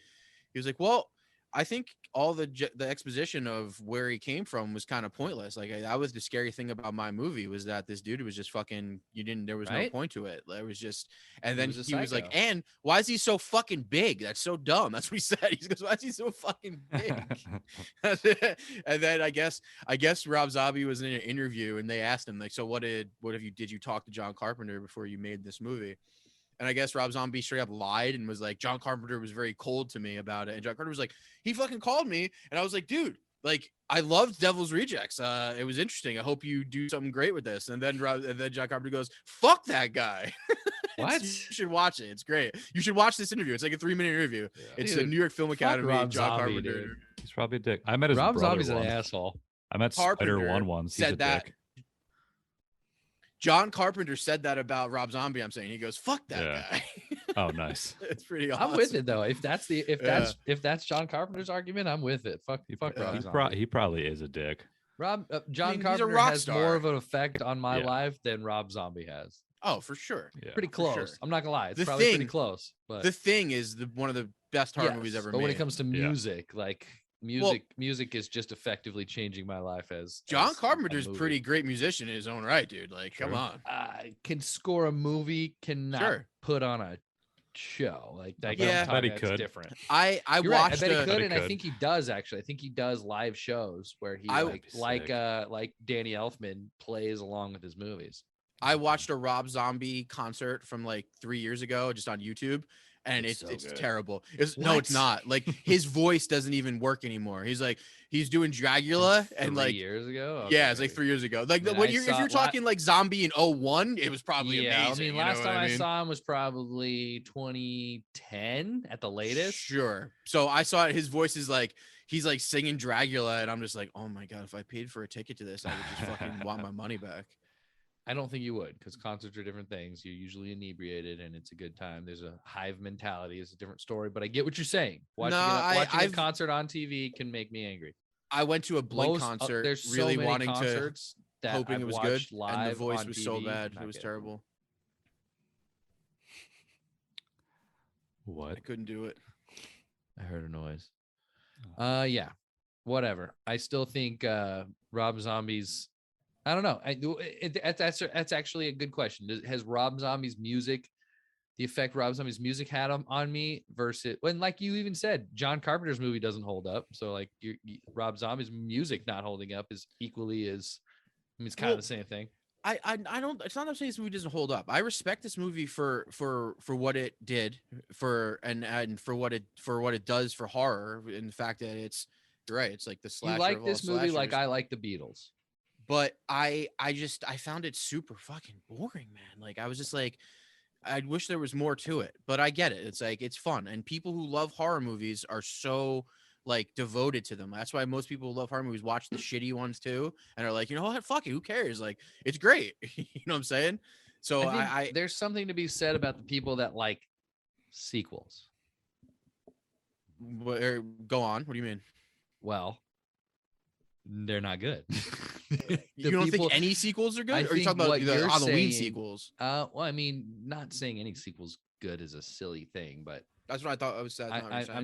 well, I think all the exposition of where he came from was kind of pointless. Like that was the scary thing about my movie was that this dude was just fucking, there was no Right? point to it. There was just, and then was a he was like, psycho. and why is he so fucking big? That's so dumb. That's what he said. He goes, why is he so fucking big? And then I guess Rob Zombie was in an interview and they asked him like, so did you talk to John Carpenter before you made this movie? And I guess Rob Zombie straight up lied and was like, John Carpenter was very cold to me about it. And John Carpenter was like, he fucking called me. And I was like, dude, like I loved Devil's Rejects. It was interesting. I hope you do something great with this. And then John Carpenter goes, fuck that guy. What? You should watch it. It's great. You should watch this interview. It's like a 3-minute interview. Yeah. It's Dude, the New York Film Academy. Rob John Zombie, Carpenter. dude. He's probably a dick. I met his Rob brother Zombie's an once. asshole. I met Carpenter Spider once. He's a said that. dick. John Carpenter said that about Rob Zombie. I'm saying he goes, fuck that Yeah. guy. Oh, nice. It's pretty awesome. I'm with it though. If that's John Carpenter's argument, I'm with it. Fuck Rob Zombie. He probably is a dick. John he's a Carpenter rock has star. more of an effect on my Yeah. life than Rob Zombie has. Oh, for sure. Yeah. Pretty for close. sure. I'm not gonna lie. It's The probably pretty thing- close. But The Thing is one of the best horror yes, movies ever but made. when it comes to Yeah. music, like music is just effectively changing my life as John as a Carpenter's movie. pretty great musician in his own right, dude. Like, come True. on. Can score a movie, cannot Sure. put on a show. Like that. Yeah. I'm I bet talking he that's could. different. I You're right. I watched bet he a- could, Bet he and I could. think he does actually. I think he does live shows where he I- like That'd be like Danny Elfman plays along with his movies. I watched a Rob Zombie concert from like 3 years ago, just on YouTube. and It's it's so good. terrible. No, it's What? not. Like his voice doesn't even work anymore. He's doing Dracula and 3 like years ago. yeah, Okay, it's like maybe. 3 years ago. Like I mean, when I you're if saw you're talking like zombie in '01, it was probably yeah, amazing. I mean, you know last what time I mean? saw him was probably 2010 at the latest. Sure. So I saw it. His voice is like he's like singing Dracula, and I'm just like, oh my god, if I paid for a ticket to this, I would just fucking want my money back. I don't think you would, because concerts are different things. You're usually inebriated and it's a good time. There's a hive mentality. It's a different story, but I get what you're saying. Watching a I've concert on TV can make me angry. I went to a Blink concert, There's so really many wanting concerts to, that hoping I've it was good, watched live and the voice on was TV, so bad, not it was good. terrible. What? I couldn't do it. I heard a noise. Yeah, whatever. I still think Rob Zombie's. I don't know. That's actually a good question. Has Rob Zombie's music, the effect Rob Zombie's music had on me versus when, like you even said, John Carpenter's movie doesn't hold up. So like Rob Zombie's music not holding up is equally as. I mean, it's kind of the same thing. I don't. It's not that I'm saying this movie doesn't hold up. I respect this movie for what it did and for what it does for horror. In the fact that it's you're right. It's like the slasher You like of all this movie like slashers. I like the Beatles. But I found it super fucking boring, man. Like I was just like, I wish there was more to it. But I get it. It's like it's fun, and people who love horror movies are so like devoted to them. That's why most people who love horror movies watch the shitty ones too, and are like, you know what, fuck it, who cares? Like it's great. You know what I'm saying? So I think there's something to be said about the people that like sequels. Go on. What do you mean? Well, they're not good. You don't think any sequels are good? I Or are you think talking about what the you're Halloween saying- sequels? Well, I mean, not saying any sequel's good is a silly thing, but That's what I thought. I was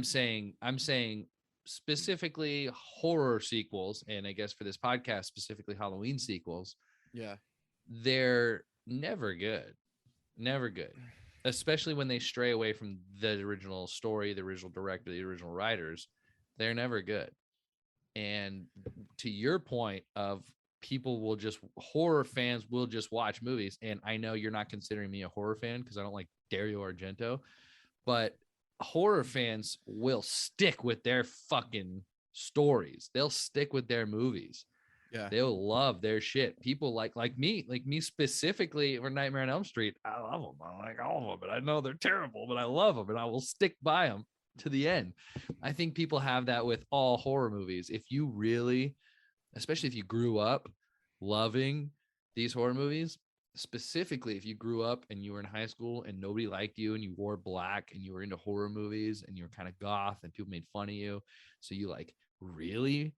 saying. I'm saying specifically horror sequels, and I guess for this podcast, specifically Halloween sequels, Yeah. they're never good. Never good. Especially when they stray away from the original story, the original director, the original writers. They're never good. And to your point of horror fans will just watch movies. And I know you're not considering me a horror fan because I don't like Dario Argento, but horror fans will stick with their fucking stories. They'll stick with their movies. Yeah. They'll love their shit. People like me specifically for Nightmare on Elm Street. I love them. I like all of them, but I know they're terrible, but I love them and I will stick by them to the end. I think people have that with all horror movies. If you really, especially if you grew up loving these horror movies, specifically if you grew up and you were in high school and nobody liked you and you wore black and you were into horror movies and you were kind of goth and people made fun of you, so you like really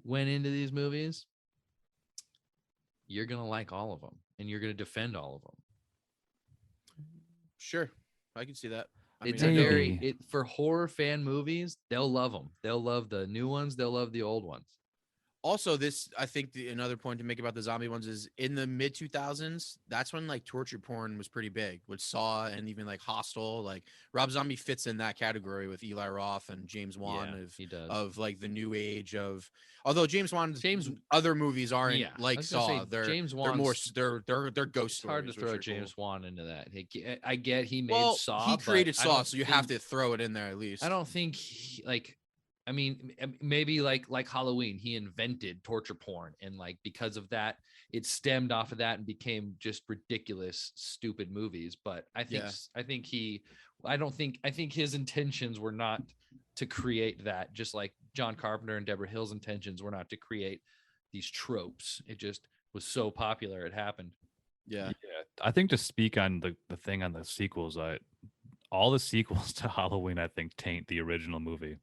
went into these movies, you're gonna like all of them and you're gonna defend all of them. Sure. I can see that. It's mean, a I very for horror fan movies, they'll love them. They'll love the new ones, they'll love the old ones. Also, I think another point to make about the zombie ones is in the mid 2000s. That's when like torture porn was pretty big with Saw and even like Hostel. Like Rob Zombie fits in that category with Eli Roth and James Wan He does. of like the new age of. Although James Wan's James- other movies aren't Yeah, I like was gonna say, Saw. They're James they're more Wan's- they're ghost It's hard to stories, which throw are James cool. Wan into that. I get he made Well, Saw. he but created I Saw, don't so you have think- to throw it in there at least. I don't think I mean, maybe like Halloween, he invented torture porn, and like because of that, it stemmed off of that and became just ridiculous, stupid movies. But I think I think his intentions were not to create that, just like John Carpenter and Deborah Hill's intentions were not to create these tropes. It just was so popular, it happened. Yeah. I think to speak on the thing on the sequels, all the sequels to Halloween, I think, taint the original movie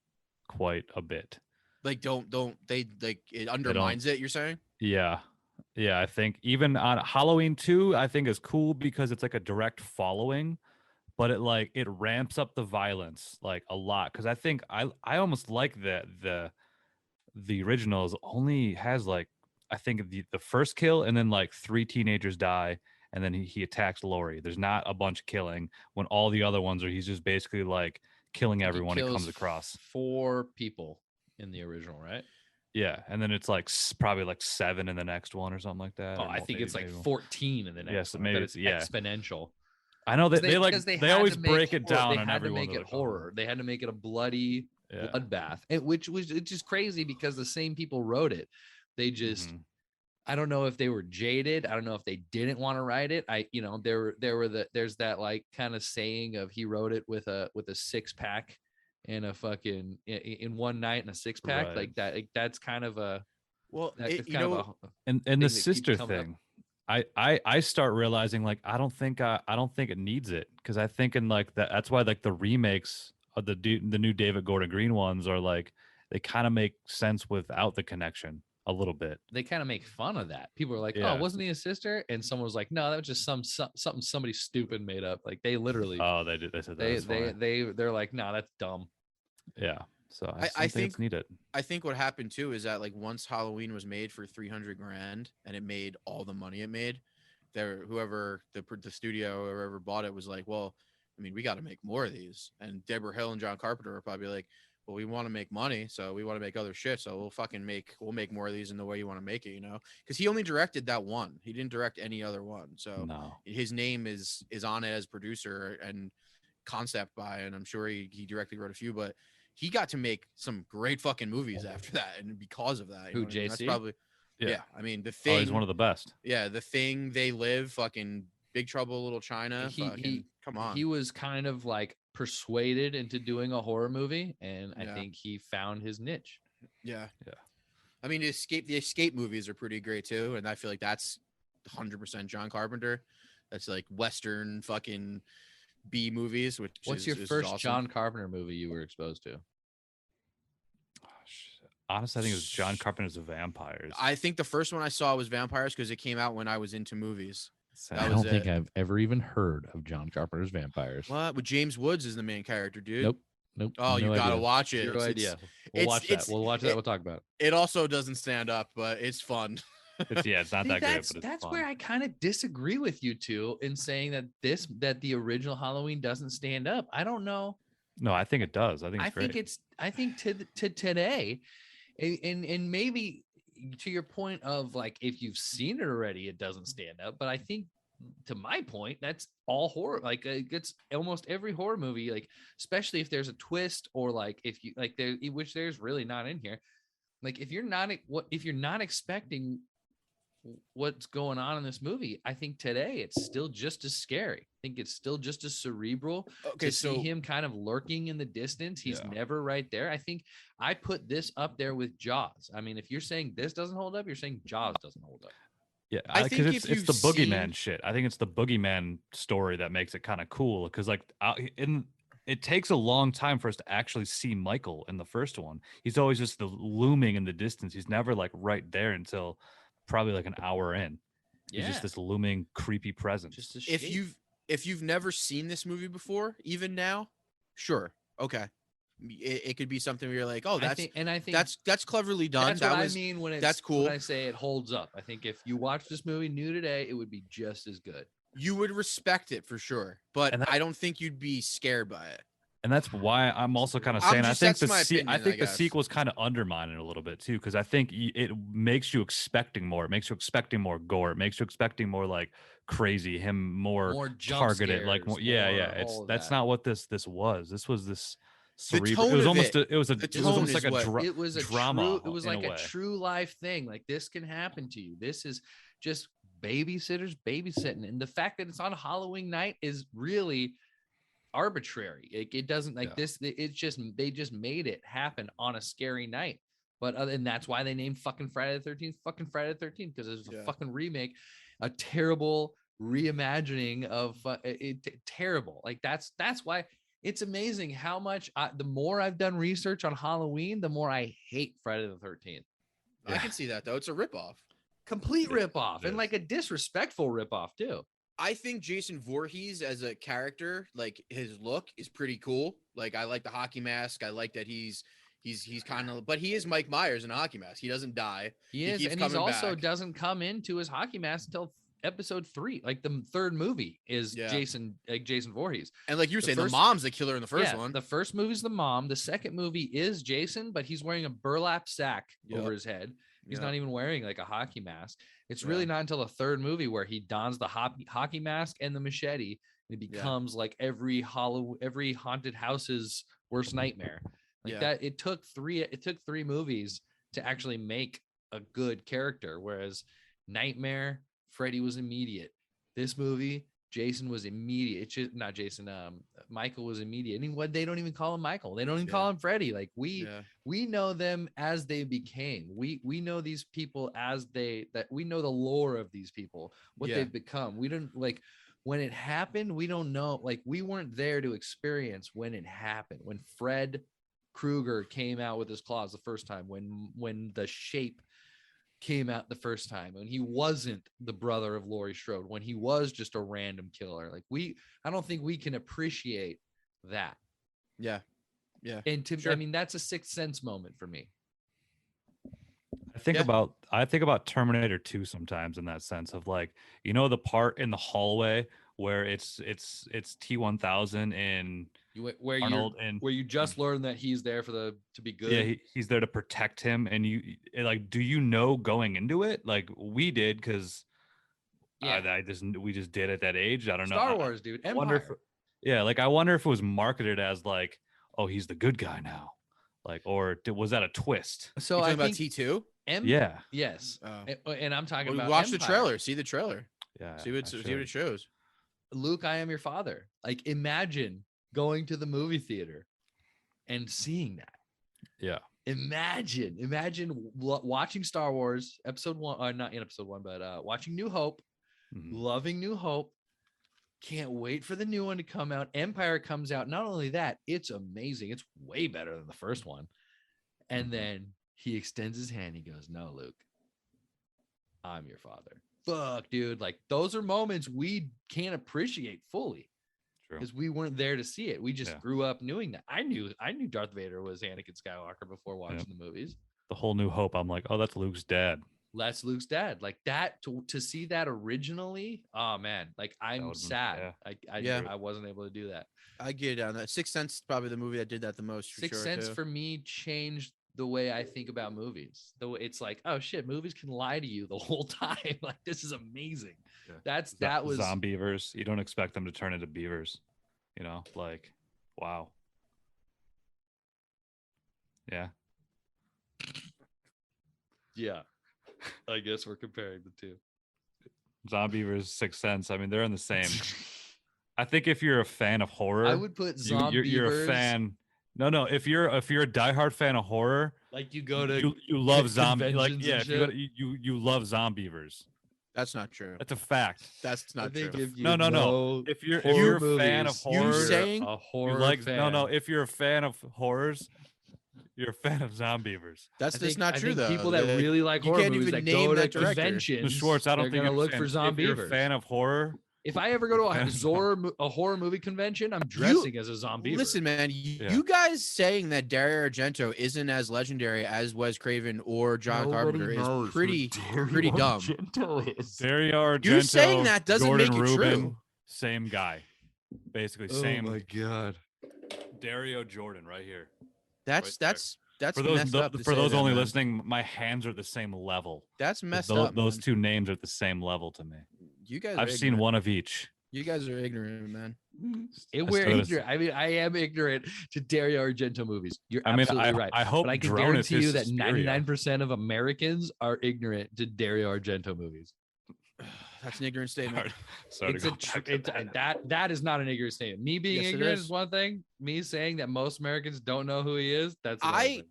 quite a bit. Like don't they like it undermines it, you're saying? Yeah. I think even on Halloween 2, I think is cool because it's like a direct following, but it ramps up the violence like a lot. Cause I think I almost like the originals only has like, I think the first kill and then like 3 teenagers die. And then he attacks Lori. There's not a bunch of killing when all the other ones he's just basically like killing everyone he comes across. 4 people in the original, right? Yeah, and then it's like probably like 7 in the next one or something like that. Oh, or I think it's like maybe 14 in the next Yes, one. maybe But it's yeah. exponential. I know that because they had always to make break it horror. down They on had to everyone. make that it they call horror. They had to make it a bloody Yeah. bloodbath, which was it's just crazy because the same people wrote it. They just Mhm. I don't know if they were jaded. I don't know if they didn't want to write it. There's that like kind of saying of he wrote it with a 6-pack and a fucking in one night and a 6-pack Right. like that. That's kind of a Well, it's you kind know, of a And thing the that keeps sister coming up. thing, I start realizing like I don't think it needs it, because I think in like that's why like the remakes of the new David Gordon Green ones are like they kind of make sense without the connection a little bit. They kind of make fun of that. People are like, "Oh, Yeah. wasn't he a sister?" And someone was like, "No, that was just something somebody stupid made up." Like they literally, Oh, they did. They said that. they That's funny. they're like, "No, that's dumb." Yeah. So I, I just don't think think it's needed. I think what happened too is that like once Halloween was made for 300 grand and it made all the money it made, whoever the studio or whoever bought it was like, well, I mean, we got to make more of these. And Deborah Hill and John Carpenter are probably like, well, we want to make money, so we want to make other shit, so we'll make more of these in the way you want to make it, you know? Because he only directed that one. He didn't direct any other one, so No. his name is on it as producer and concept by, and I'm sure he directly wrote a few, but he got to make some great fucking movies after that, and because of that, Who, know what I mean? That's JC? probably Yeah. yeah. I mean, The Oh, he's Thing, one of the best. yeah, The Thing, They Live, fucking Big Trouble in Little China, fucking come on. He was kind of like persuaded into doing a horror movie, and I Yeah. think he found his niche. Yeah. Yeah. I mean, the escape movies are pretty great too, and I feel like that's 100% John Carpenter. That's like Western fucking B movies, which What's is your is first awesome. John Carpenter movie you were exposed to? Honestly, I think it was John Carpenter's The Vampires. I think the first one I saw was Vampires because it came out when I was into movies. Same. That I was don't think it. I've ever even heard of John Carpenter's Vampires. What? With James Woods is the main character, dude. Nope. Oh, you no gotta idea. watch it. Zero idea. We'll it's- watch that. it's- We'll watch that. We'll talk about it. It also doesn't stand up, but it's fun. It's not See, that great, but it's that's fun. where I kind of disagree with you two in saying that the original Halloween doesn't stand up. I don't know. No, I think it does. I think it's great. I think to today, and maybe to your point of like if you've seen it already, it doesn't stand up. But I think to my point, that's all horror. Like it's almost every horror movie, like especially if there's a twist or like if you like there, which there's really not in here. Like if you're not expecting what's going on in this movie, I think today it's still just as scary. I think it's still just as cerebral Okay, to see him kind of lurking in the distance. He's Yeah. never right there. I think I put this up there with Jaws. I mean, if you're saying this doesn't hold up, you're saying Jaws doesn't hold up. Yeah, I think because if it's the you've boogeyman seen- shit. I think it's the boogeyman story that makes it kind of cool. Because like, it takes a long time for us to actually see Michael in the first one. He's always just the looming in the distance. He's never like right there until probably like an hour in. He's just this looming, creepy presence. Just a if you've never seen this movie before, even now, sure, okay, it could be something where you're like, oh, I think that's cleverly done. that's what I mean when that's cool. When I say it holds up, I think if you watch this movie new today, it would be just as good. You would respect it for sure, but And I don't think you'd be scared by it. And that's why I'm also kind of I'm saying just- I think that's my opinion, I the guess. sequel's kind of undermining it a little bit too, because I think it makes you expecting more. It makes you expecting more gore. It makes you expecting more like crazy, him more jump targeted, like scares, yeah. more It's all of that's that. not what this was. This was this The cerebral. tone It was of almost it- it was the it was tone almost is like a what- It was a drama. true, it was in like a way. true life thing. Like this can happen to you. This is just babysitters babysitting, and the fact that it's on Halloween night is really arbitrary. It doesn't like Yeah. this. It's just they just made it happen on a scary night. But and that's why they named fucking Friday the 13th fucking Friday the 13th, because it's a Yeah. fucking remake, a terrible reimagining of terrible. Like that's why it's amazing how much the more I've done research on Halloween, the more I hate Friday the 13th. I Yeah. can see that though. It's a ripoff. Complete Yeah, ripoff, it and like a disrespectful ripoff too. I think Jason Voorhees as a character, like his look is pretty cool. Like I like the hockey mask. I like that he's kind of, but he is Mike Myers in a hockey mask. He doesn't die. He He is, keeps and he's coming also back. doesn't come into his hockey mask until episode 3. Like the third movie is Yeah. Jason Voorhees. And like you were The saying, first- the mom's the killer in the first Yeah, one. the first movie's the mom. The second movie is Jason, but he's wearing a burlap sack Yep. over his head. He's Yeah. not even wearing like a hockey mask. It's really not until the third movie where he dons the hockey mask and the machete, and it becomes like every haunted house's worst nightmare. Like that. It took three movies to actually make a good character, whereas Nightmare, Freddy was immediate. This movie, Jason was immediate. It's just not Jason. Michael was immediate. And they don't even call him Michael. They don't even call him Freddy. Like we know them as they became. We know these people we know the lore of these people, what they've become. We don't like when it happened. We don't know. Like we weren't there to experience when it happened. When Fred Krueger came out with his claws the first time. When the shape came out the first time, when he wasn't the brother of Laurie Strode, when he was just a random killer. Like I don't think we can appreciate that. Yeah. And I mean, that's a Sixth Sense moment for me. I think about Terminator 2 sometimes in that sense of like, the part in the hallway where it's T-1000 in where Arnold where you just learn that he's there to be good. Yeah, he's there to protect him, and do you know going into it? Like we did, because we just did at that age. I don't know. Star Wars, dude. Empire. I wonder if it was marketed as like, oh, he's the good guy now, like, or was that a twist? So I think about T2. Yeah. Yes. And I'm talking about. Watch Empire. the trailer. See the trailer. Yeah. See what it shows. Luke, I am your father. Like, imagine going to the movie theater and seeing that. Yeah. Imagine watching Star Wars episode 1, not in episode 1, but watching New Hope, loving New Hope. Can't wait for the new one to come out. Empire comes out. Not only that, it's amazing. It's way better than the first one. And then he extends his hand. He goes, "No, Luke, I'm your father." Fuck, dude. Like, those are moments we can't appreciate fully. Because we weren't there to see it. We just grew up knowing that. I knew Darth Vader was Anakin Skywalker before watching the movies. The whole New Hope, I'm like, oh, that's Luke's dad. That's Luke's dad. Like that, to see that originally, oh man, like I'm sad. I wasn't able to do that. I get it on that. Sixth Sense is probably the movie that did that the most. Sixth Sense for me changed the way I think about movies. Though it's like, oh shit, movies can lie to you the whole time. Like, this is amazing. Yeah. That was zombievers. You don't expect them to turn into beavers, like, wow. Yeah. Yeah. I guess we're comparing the two. Zombievers, Sixth Sense. I mean, they're in the same. I think if you're a fan of horror, I would put Zombievers. You're a fan. No. If you're a diehard fan of horror, like you go to you love zombie. Like you love Zombievers. That's not true. That's a fact. That's not true. No. If you're a fan of horror, you saying a horror fan. No. If you're a fan of horrors, you're a fan of Zombievers. That's not true though. People that really like horror movies that go to conventions, Schwartz, I don't think you're gonna look for Zombievers. If you're a fan of horror. If I ever go to a horror movie convention, I'm dressing as a zombie. Listen, man, you guys saying that Dario Argento isn't as legendary as Wes Craven or John Carpenter is pretty dumb. Dario Argento, you saying that doesn't Jordan make it Rubin, true. Same guy, basically same. Oh my god, Dario Jordan, right here. That's for those only listening. My hands are the same level. That's messed up. Those two names are at the same level to me. You guys, I've seen one of each. You guys are ignorant, man. We're ignorant. I mean, I am ignorant to Dario Argento movies. You're absolutely right. I hope, but I can guarantee you that 99% of Americans are ignorant to Dario Argento movies. That's an ignorant statement. That is not an ignorant statement. Me being ignorant is one thing. Me saying that most Americans don't know who he is, that's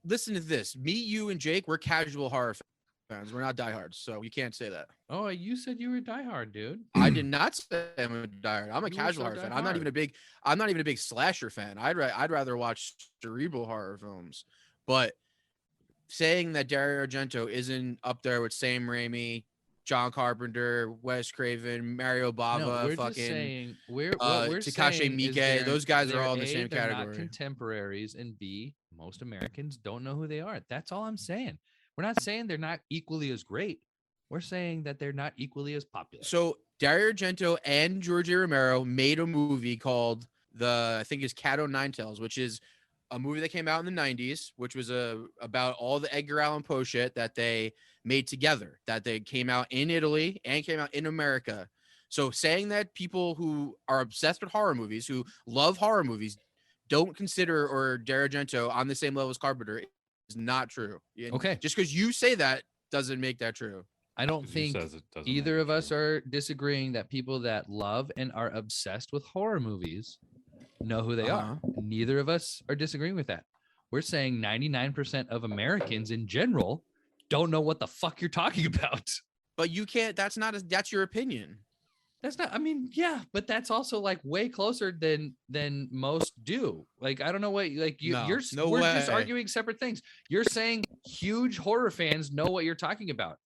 listen to this. Me, you, and Jake, we're casual horror fans. We're not diehards, so you can't say that. Oh, you said you were a diehard, dude. I did not say I'm a diehard. I'm a casual horror fan. I'm not even a big slasher fan. I'd rather watch cerebral horror films. But saying that Dario Argento isn't up there with Sam Raimi, John Carpenter, Wes Craven, Mario Bava, Takashi Miike, those guys are all in the same category. Not contemporaries, and B, most Americans don't know who they are. That's all I'm saying. We're not saying they're not equally as great. We're saying that they're not equally as popular. So Dario Argento and George A. Romero made a movie called I think it's Cat O' Nine Tails, which is a movie that came out in the 90s, which was about all the Edgar Allan Poe shit that they made together, that they came out in Italy and came out in America. So saying that people who are obsessed with horror movies, who love horror movies, don't consider or Dario Argento on the same level as Carpenter is not true. And Okay. just because you say that doesn't make that true. I don't 'Cause you think says it doesn't either make it of us true. are disagreeing that people that love and are obsessed with horror movies know who they are. Neither of us are disagreeing with that. We're saying 99% of Americans in general don't know what the fuck you're talking about. But you can't. That's your opinion. That's not, I mean, yeah, but that's also like way closer than most do. Like, I don't know what, like No, no we're just way. arguing separate things. You're saying huge horror fans know what you're talking about.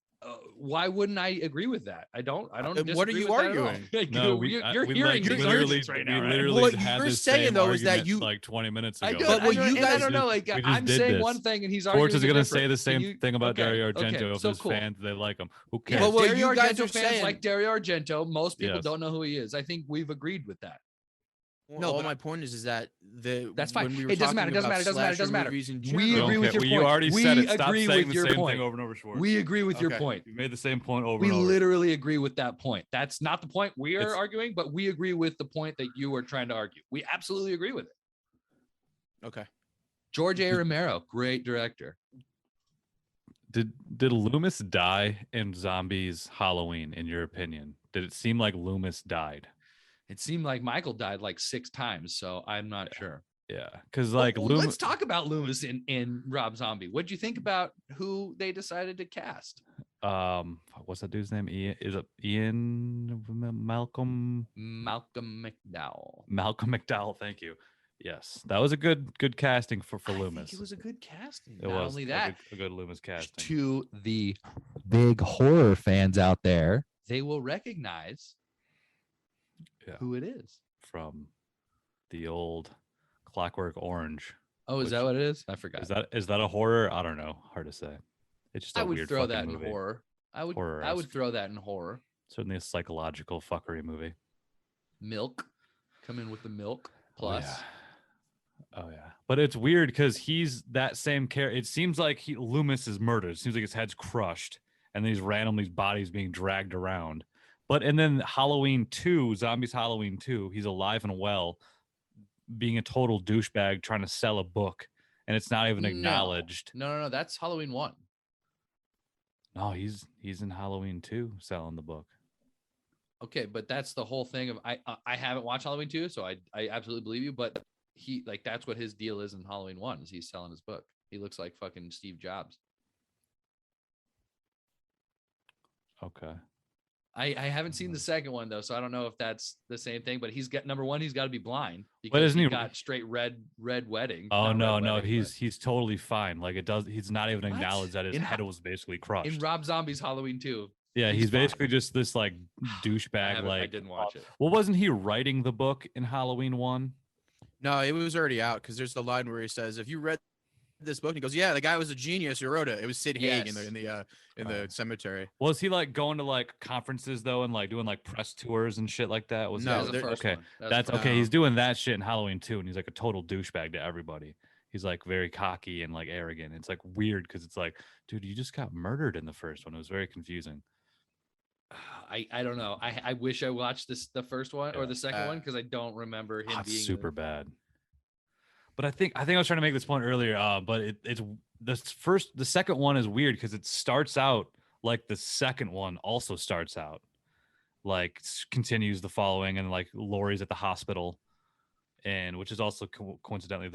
Why wouldn't I agree with that? I don't. And what are disagree you with that at all. arguing? Like, No, you're we hearing like these literally, arguments right now. we right? literally What had you're this saying, same though, is that argument you- like 20 minutes ago. I do. But what you and I guys- don't know. Like, we just I'm did saying this. one thing and he's Sports arguing is gonna different. say the Can same you- thing about okay, Dario Argento. okay, If so his cool. fans, they like him. Who Yeah, cares? But what Dario you guys Argento are fans saying- like Dario Argento. Most people Yes. don't know who he is. I think we've agreed with that. No, but my point is that That's fine. When we were It doesn't matter, talking doesn't about matter, doesn't matter, doesn't slasher matter. movies in We general- agree with your You point. already We said it. Stop agree saying with the your same point. thing over and over, Schwartz. We agree with your Okay. point. You made the same point over We and over. literally agree with that point. That's not the point we are It's- arguing, but we agree with the point that you are trying to argue. We absolutely agree with it. Okay. George A. Romero, great director. Did Loomis die in Zombies Halloween, in your opinion? Did it seem like Loomis died? It seemed like Michael died like 6 times, so I'm not sure. Yeah, because like Well, Loomis. let's talk about Loomis in Rob Zombie. What'd you think about who they decided to cast? What's that dude's name? Is it Ian Malcolm McDowell. McDowell? Thank you. Yes, that was a good casting for I Loomis. think it was a good casting. It Not was only a that, good- a good Loomis casting. to the big horror fans out there, they will recognize Yeah. who it is. From the old Clockwork Orange. Oh, is that Which- what it is? I forgot. Is that a horror? I don't know. Hard to say. It's just a I would weird throw fucking that movie. in horror. I would Horror-esque. throw that in horror. Certainly a psychological fuckery movie. Milk. Come in with the milk plus. Oh yeah. But it's weird because he's that same character. It seems like Loomis is murdered. It seems like his head's crushed and these bodies being dragged around. But and then Halloween 2, Zombies Halloween 2, he's alive and well, being a total douchebag trying to sell a book, and it's not even acknowledged. No. That's Halloween 1. No, he's in Halloween 2 selling the book. Okay, but that's the whole thing of I haven't watched Halloween 2, so I absolutely believe you, but he like that's what his deal is in Halloween 1 is he's selling his book. He looks like fucking Steve Jobs. Okay. I haven't seen the second one though, so I don't know if that's the same thing, but he's got number one, he's got to be blind because isn't he he- got straight red wedding. Oh Not no, red wedding, he's totally fine. Like he's not even What? acknowledged that his In head Ho- was basically but crushed. in Rob Zombie's Halloween 2. Yeah, He's he's fine. basically just this like douchebag. I Like, didn't watch it. well, wasn't he writing the book in Halloween 1? No, it was already out because there's the line where he says, "If you read this book," and he goes, "Yeah, the guy was a genius who wrote it. It was Sid Haig Yes. in the cemetery." Was he like going to like conferences though and like doing like press tours and shit like that? No, That was the there- first okay. one. That was That's the first okay. No. He's doing that shit in Halloween 2, and he's like a total douchebag to everybody. He's like very cocky and like arrogant. It's like weird because it's like, dude, you just got murdered in the first one. It was very confusing. one. I don't know. I wish I watched the first one or Yeah. the second one because I don't remember him It's being super bad. But I think I was trying to make this point earlier. But it's the second one is weird because it starts out like the second one also starts out, like continues the following, and like Laurie's at the hospital, and which is also coincidentally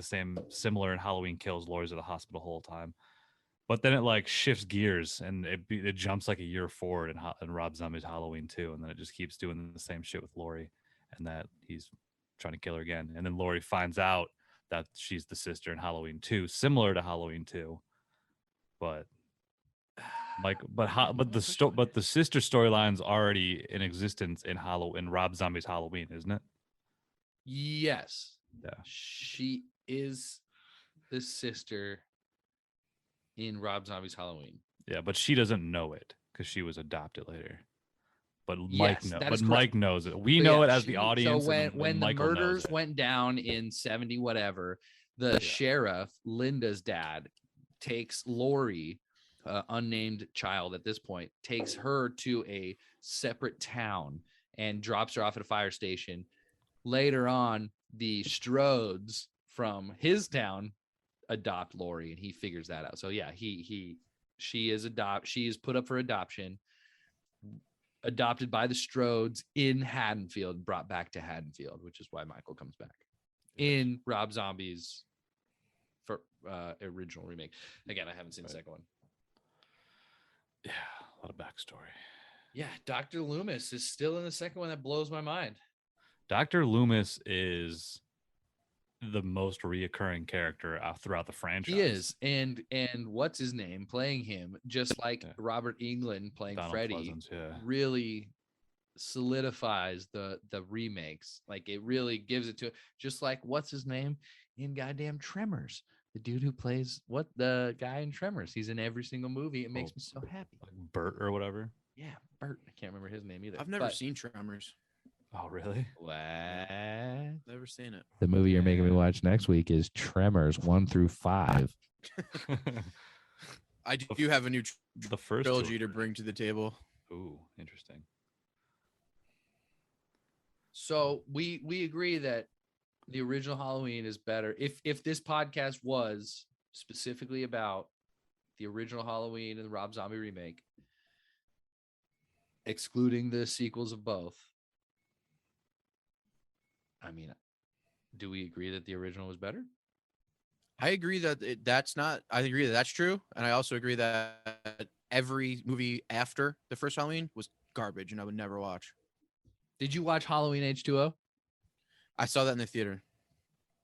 similar in Halloween Kills. Laurie's at the hospital the whole time. But then it like shifts gears and it jumps like a year forward in Rob Zombie's Halloween 2, and then it just keeps doing the same shit with Laurie, and that he's trying to kill her again, and then Laurie finds out that she's the sister in Halloween 2, similar to Halloween 2, but the sister storyline's already in existence in Rob Zombie's Halloween, isn't it? Yes. Yeah. She is the sister in Rob Zombie's Halloween. Yeah, but she doesn't know it because she was adopted later. But Yes, that is Mike correct. knows it. We But know yeah, it as she- the audience. So and when the Michael knows murders it. went down in 70 whatever, the sheriff, Linda's dad, takes Lori, unnamed child at this point, takes her to a separate town and drops her off at a fire station. Later on, the Strodes from his town adopt Lori, and he figures that out. So yeah, she is put up for adoption, adopted by the Strodes in Haddonfield, brought back to Haddonfield, which is why Michael comes back in Rob Zombie's original remake. Again, I haven't seen the second one. Yeah, a lot of backstory. Yeah, Dr. Loomis is still in the second one. That blows my mind. Dr. Loomis is the most reoccurring character throughout the franchise. He is, and what's his name playing him, just like Robert Englund playing Donald Freddy, Pleasance, really solidifies the remakes. Like it really gives it to it. Just like what's his name in goddamn Tremors, the dude who plays the guy in Tremors. He's in every single movie. It makes me so happy. Like Bert or whatever. Yeah, Bert. I can't remember his name either. I've never seen Tremors. Oh, really? What? Never seen it. The movie you're making me watch next week is Tremors 1 through 5. I do have a new the first trilogy to bring to the table. Ooh, interesting. So we agree that the original Halloween is better. If this podcast was specifically about the original Halloween and the Rob Zombie remake, excluding the sequels of both, I mean, do we agree that the original was better? I agree that I agree that that's true. And I also agree that every movie after the first Halloween was garbage and I would never watch. Did you watch Halloween H2O? I saw that in the theater.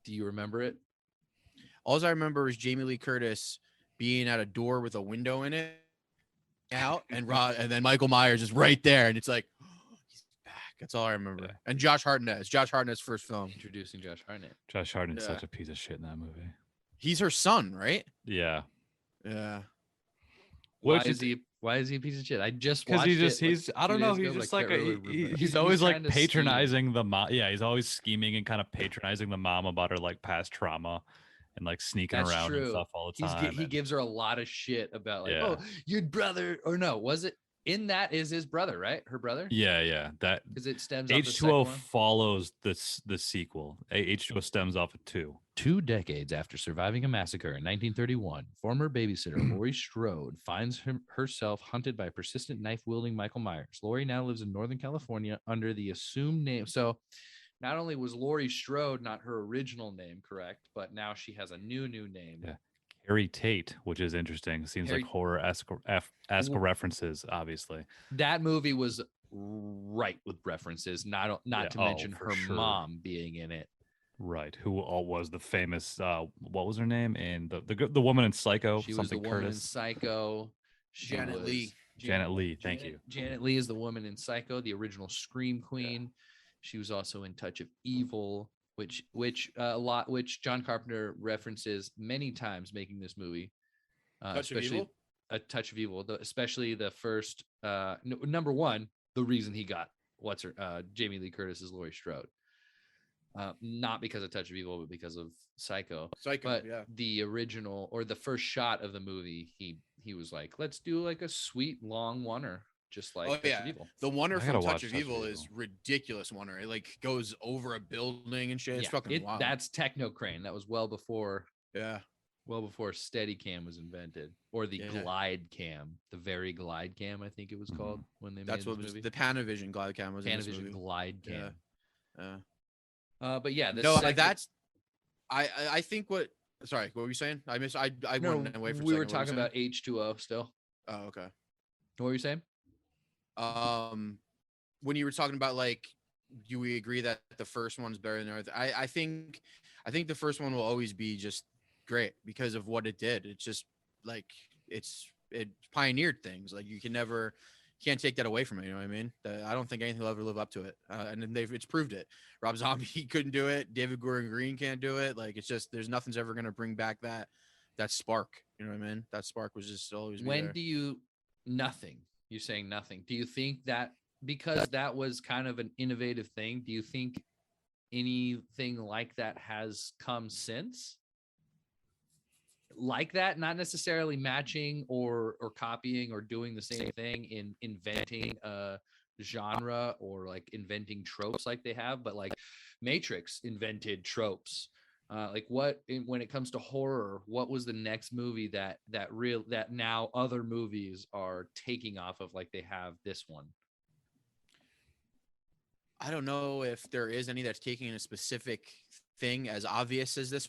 Do you remember it? All I remember is Jamie Lee Curtis being at a door with a window in it out and then Michael Myers is right there. And it's like, he's back. That's all I remember. Yeah. And Josh Hartnett. It's Josh Hartnett's first film. Introducing Josh Hartnett. Josh Hartnett's Yeah. such a piece of shit in that movie. He's her son, right? Yeah. Yeah. Why is he a piece of shit? I just because watched he's I don't know, he's just like he's always like patronizing the mom. Yeah, he's always scheming and kind of patronizing the mom about her like past trauma and like sneaking That's around true. and stuff all the time. He gives her a lot of shit about like, Yeah. oh, your brother, or no, was it in that is his brother, right? Her brother? Yeah. That Because it stems off the second H2O one. follows the sequel. H2O stems off of 2. 2 decades after surviving a massacre in 1931, former babysitter Laurie Strode finds herself hunted by persistent knife-wielding Michael Myers. Laurie now lives in Northern California under the assumed name. So not only was Laurie Strode not her original name correct, but now she has a new name. Yeah. Carrie Tate, which is interesting. Seems like horror-esque references, obviously. That movie was right with references, not to mention her mom being in it. Right, who was the famous? What was her name? And the woman in Psycho. She was the woman in Psycho. Janet Leigh. Janet Leigh. Thank you. Janet Leigh is the woman in Psycho, the original Scream Queen. Yeah. She was also in Touch of Evil, which John Carpenter references many times making this movie. Especially A Touch of Evil, especially the first. Number one, the reason he got Jamie Lee Curtis is Laurie Strode. Not because of Touch of Evil, but because of Psycho. But yeah. The original or the first shot of the movie, he was like, let's do like a sweet long oneer, just like Touch of Evil. The oneer from Touch of Evil is ridiculous oneer. It like goes over a building and shit. It's fucking wild. That's Techno Crane. That was well before Steadicam was invented, or the Glide Cam, the very Glide Cam, I think it was called when they made this movie. The Panavision Glide Cam was Panavision Glide Cam. Yeah. But yeah, that's. I think what. Sorry, what were you saying? I missed. I went away for. We were talking about H2O still. Oh, okay. What were you saying? When you were talking about like, do we agree that the first one's better than the other? I think the first one will always be just great because of what it did. It's just like it pioneered things. Like you can't take that away from it. You know what I mean? I don't think anything will ever live up to it. And then it's proved it. Rob Zombie couldn't do it. David Gordon Green can't do it. Like it's just there's nothing's ever gonna bring back that spark. You know what I mean? That spark was just always. Nothing? You're saying nothing. Do you think that because that was kind of an innovative thing? Do you think anything like that has come since? like that, not necessarily matching or copying or doing the same thing in inventing a genre or like inventing tropes like they have, but like Matrix invented tropes. Like when it comes to horror, what was the next movie that now other movies are taking off of like they have this one? I don't know if there is any that's taking a specific thing as obvious as this.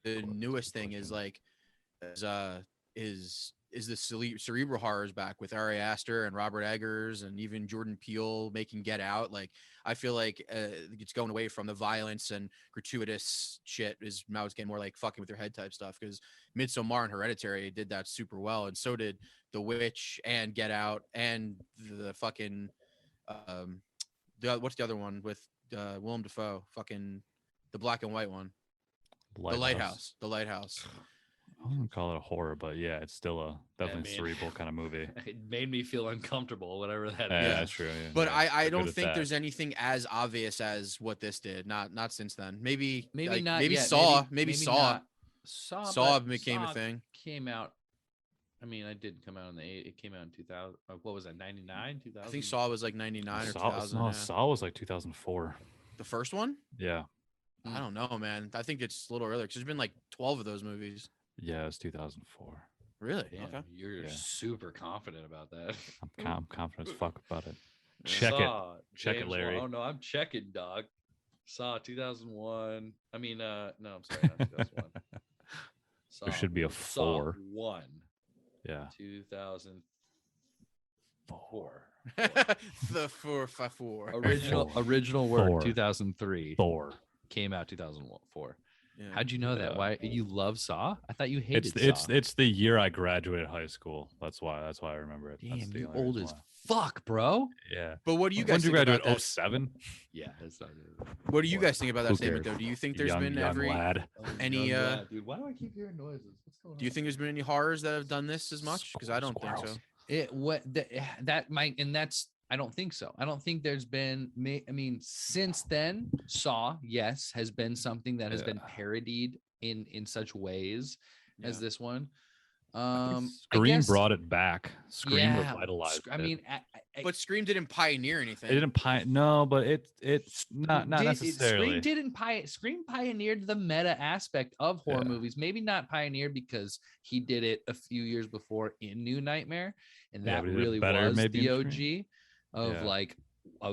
The newest thing is like is the cerebral horrors back with Ari Aster and Robert Eggers and even Jordan Peele making Get Out. Like I feel like it's going away from the violence and gratuitous shit. Is now it's getting more like fucking with your head type stuff, because Midsommar and Hereditary did that super well, and so did The Witch and Get Out and the fucking what's the other one with Willem Dafoe? Fucking the black and white one. The Lighthouse. I wouldn't call it a horror, but yeah, it's still a definitely cerebral kind of movie. It made me feel uncomfortable, whatever that is. Yeah, that's true. Yeah, but yeah, I don't think there's anything as obvious as what this did. Not since then. Maybe like, not. Maybe yet. Saw. Maybe Saw. Saw became a thing. Came out. I mean, I did come out in it came out in 2000. What was that? 99, 2000. I think Saw was like 99 or 2000. No, Saw was like 2004. The first one? Yeah. I don't know, man. I think it's a little earlier because there's been like 12 of those movies. Yeah, it was 2004. Really? Damn, okay. You're super confident about that. I'm confident as fuck about it. Check it. Check it, Larry. Oh no, I'm checking, dog. Saw 2001. I mean, no, I'm sorry, not 2001. There should be a 4. 1. Yeah. 2004. The 4. Original work. Thor. 2003. Thor Came out 2004. Yeah. How'd you know that? Why you love Saw? I thought you hated Saw. It's the year I graduated high school. That's why I remember it. Damn, you old as fuck, bro. Yeah. But what do you When guys did you think graduate? about that? 07? Yeah. It's not, What do you guys think about that Who statement, cares? though? Do you think there's Young been lad. any dude, why do I keep hearing noises? What's going on? do you think there's been any horrors that have done this as much? Because I don't think so. That might, and that's, I don't think so. I don't think there's been, I mean, since then, Saw, yes, has been something that has been parodied in such ways as this one. Scream brought it back. Scream revitalized I mean, But Scream didn't pioneer anything. it didn't no, but it's not necessarily. Scream pioneered the meta aspect of horror movies. Maybe not pioneered because he did it a few years before in New Nightmare, and that really was the OG of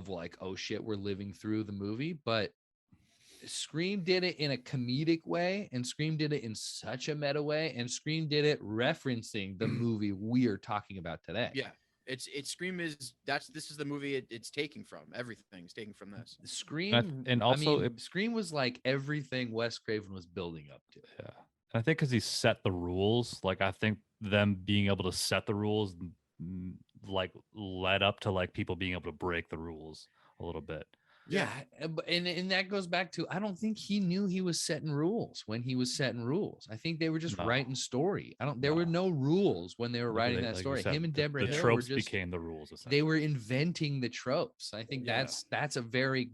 like oh shit, we're living through the movie. But Scream did it in a comedic way, and Scream did it in such a meta way, and Scream did it referencing the movie we are talking about today. Yeah. It's Scream is this is the movie it's taking from. Everything's taken from this. Scream, and also Scream was like everything Wes Craven was building up to. Yeah, and I think because he set the rules, like I think them being able to set the rules, like led up to like people being able to break the rules a little bit. Yeah, and that goes back to, I don't think he knew he was setting rules when he was setting rules. I think they were just writing story. There were no rules when they were writing that story. Him and Deborah Hill tropes were just, became the rules. They were inventing the tropes. I think that's a very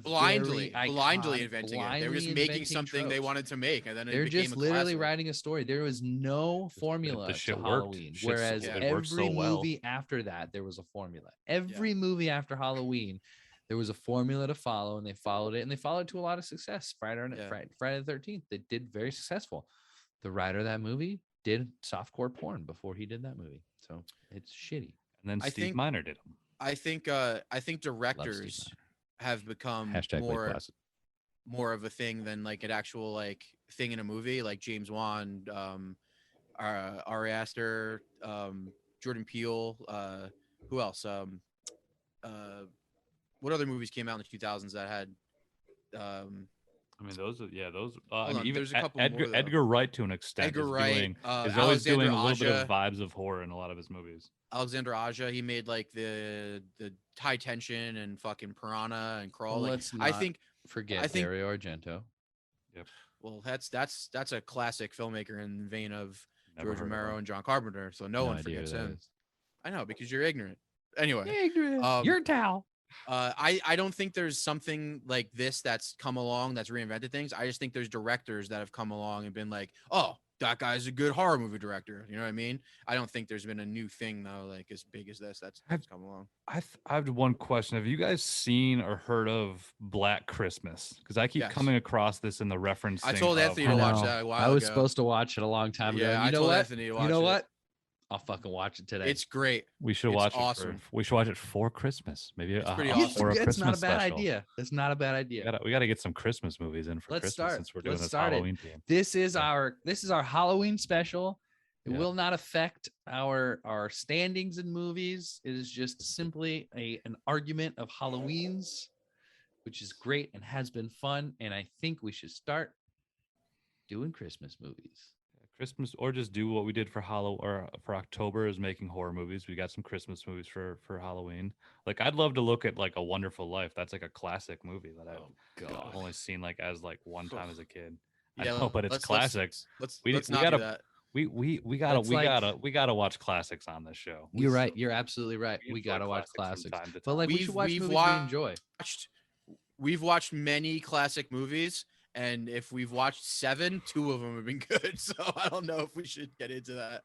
blindly inventing it. They were just making something they wanted to make, and then they're just literally writing a story. There was no formula to Halloween, whereas every movie after that there was a formula. Every movie after Halloween, there was a formula to follow, and they followed it, and they followed to a lot of success. Friday the 13th, they did very successful. The writer of that movie did softcore porn before he did that movie, so it's shitty. And then Steve Miner did them. I think directors have become more of a thing than like an actual like thing in a movie, like James Wan, Ari Aster, Jordan Peele, who else? What other movies came out in the 2000s that had? I mean, those. I mean, even there's a couple Edgar Wright to an extent. Edgar Wright is always doing a little bit of vibes of horror in a lot of his movies. Alexander Aja, he made like the High Tension and fucking Piranha and Crawl. Well, I think Dario Argento. Yep. Well, that's a classic filmmaker in the vein of George Romero and John Carpenter. So no one forgets him. I know, because you're ignorant. Anyway, ignorant. You're Tal. I don't think there's something like this that's come along that's reinvented things. I just think there's directors that have come along and been like, oh, that guy's a good horror movie director. You know what I mean? I don't think there's been a new thing though, like as big as this that's come along. I have one question. Have you guys seen or heard of Black Christmas? Because I keep Yes. coming across this in the reference. I told Anthony to watch that a while I was ago. supposed to watch it a long time ago. Yeah, You I know told what? Anthony to watch You know it. what? I'll fucking watch it today. It's great. We should It's watch awesome. it. We should watch it for Christmas. Maybe It's pretty a awesome. for a It's Christmas not a bad special. idea. It's not a bad idea. We gotta get some Christmas movies in for Let's Christmas start. since we're doing Let's this start it. Halloween theme. This is Yeah. our Halloween special. It Yeah. will not affect our standings in movies. It is just simply an argument of Halloweens, which is great and has been fun. And I think we should start doing Christmas movies. Christmas, or just do what we did for for October, is making horror movies. We got some Christmas movies for Halloween. Like, I'd love to look at like A Wonderful Life. That's like a classic movie that I've only seen like as like one time as a kid. I know, but it's classic. Let's We not gotta- do that. We gotta watch classics on this show. You're right. You're absolutely right. We We enjoy gotta watch classics from classics. time to But time. like we should watch We've movies we watched- enjoy. We've watched many classic movies, and if we've watched 7, 2 of them have been good. So I don't know if we should get into that.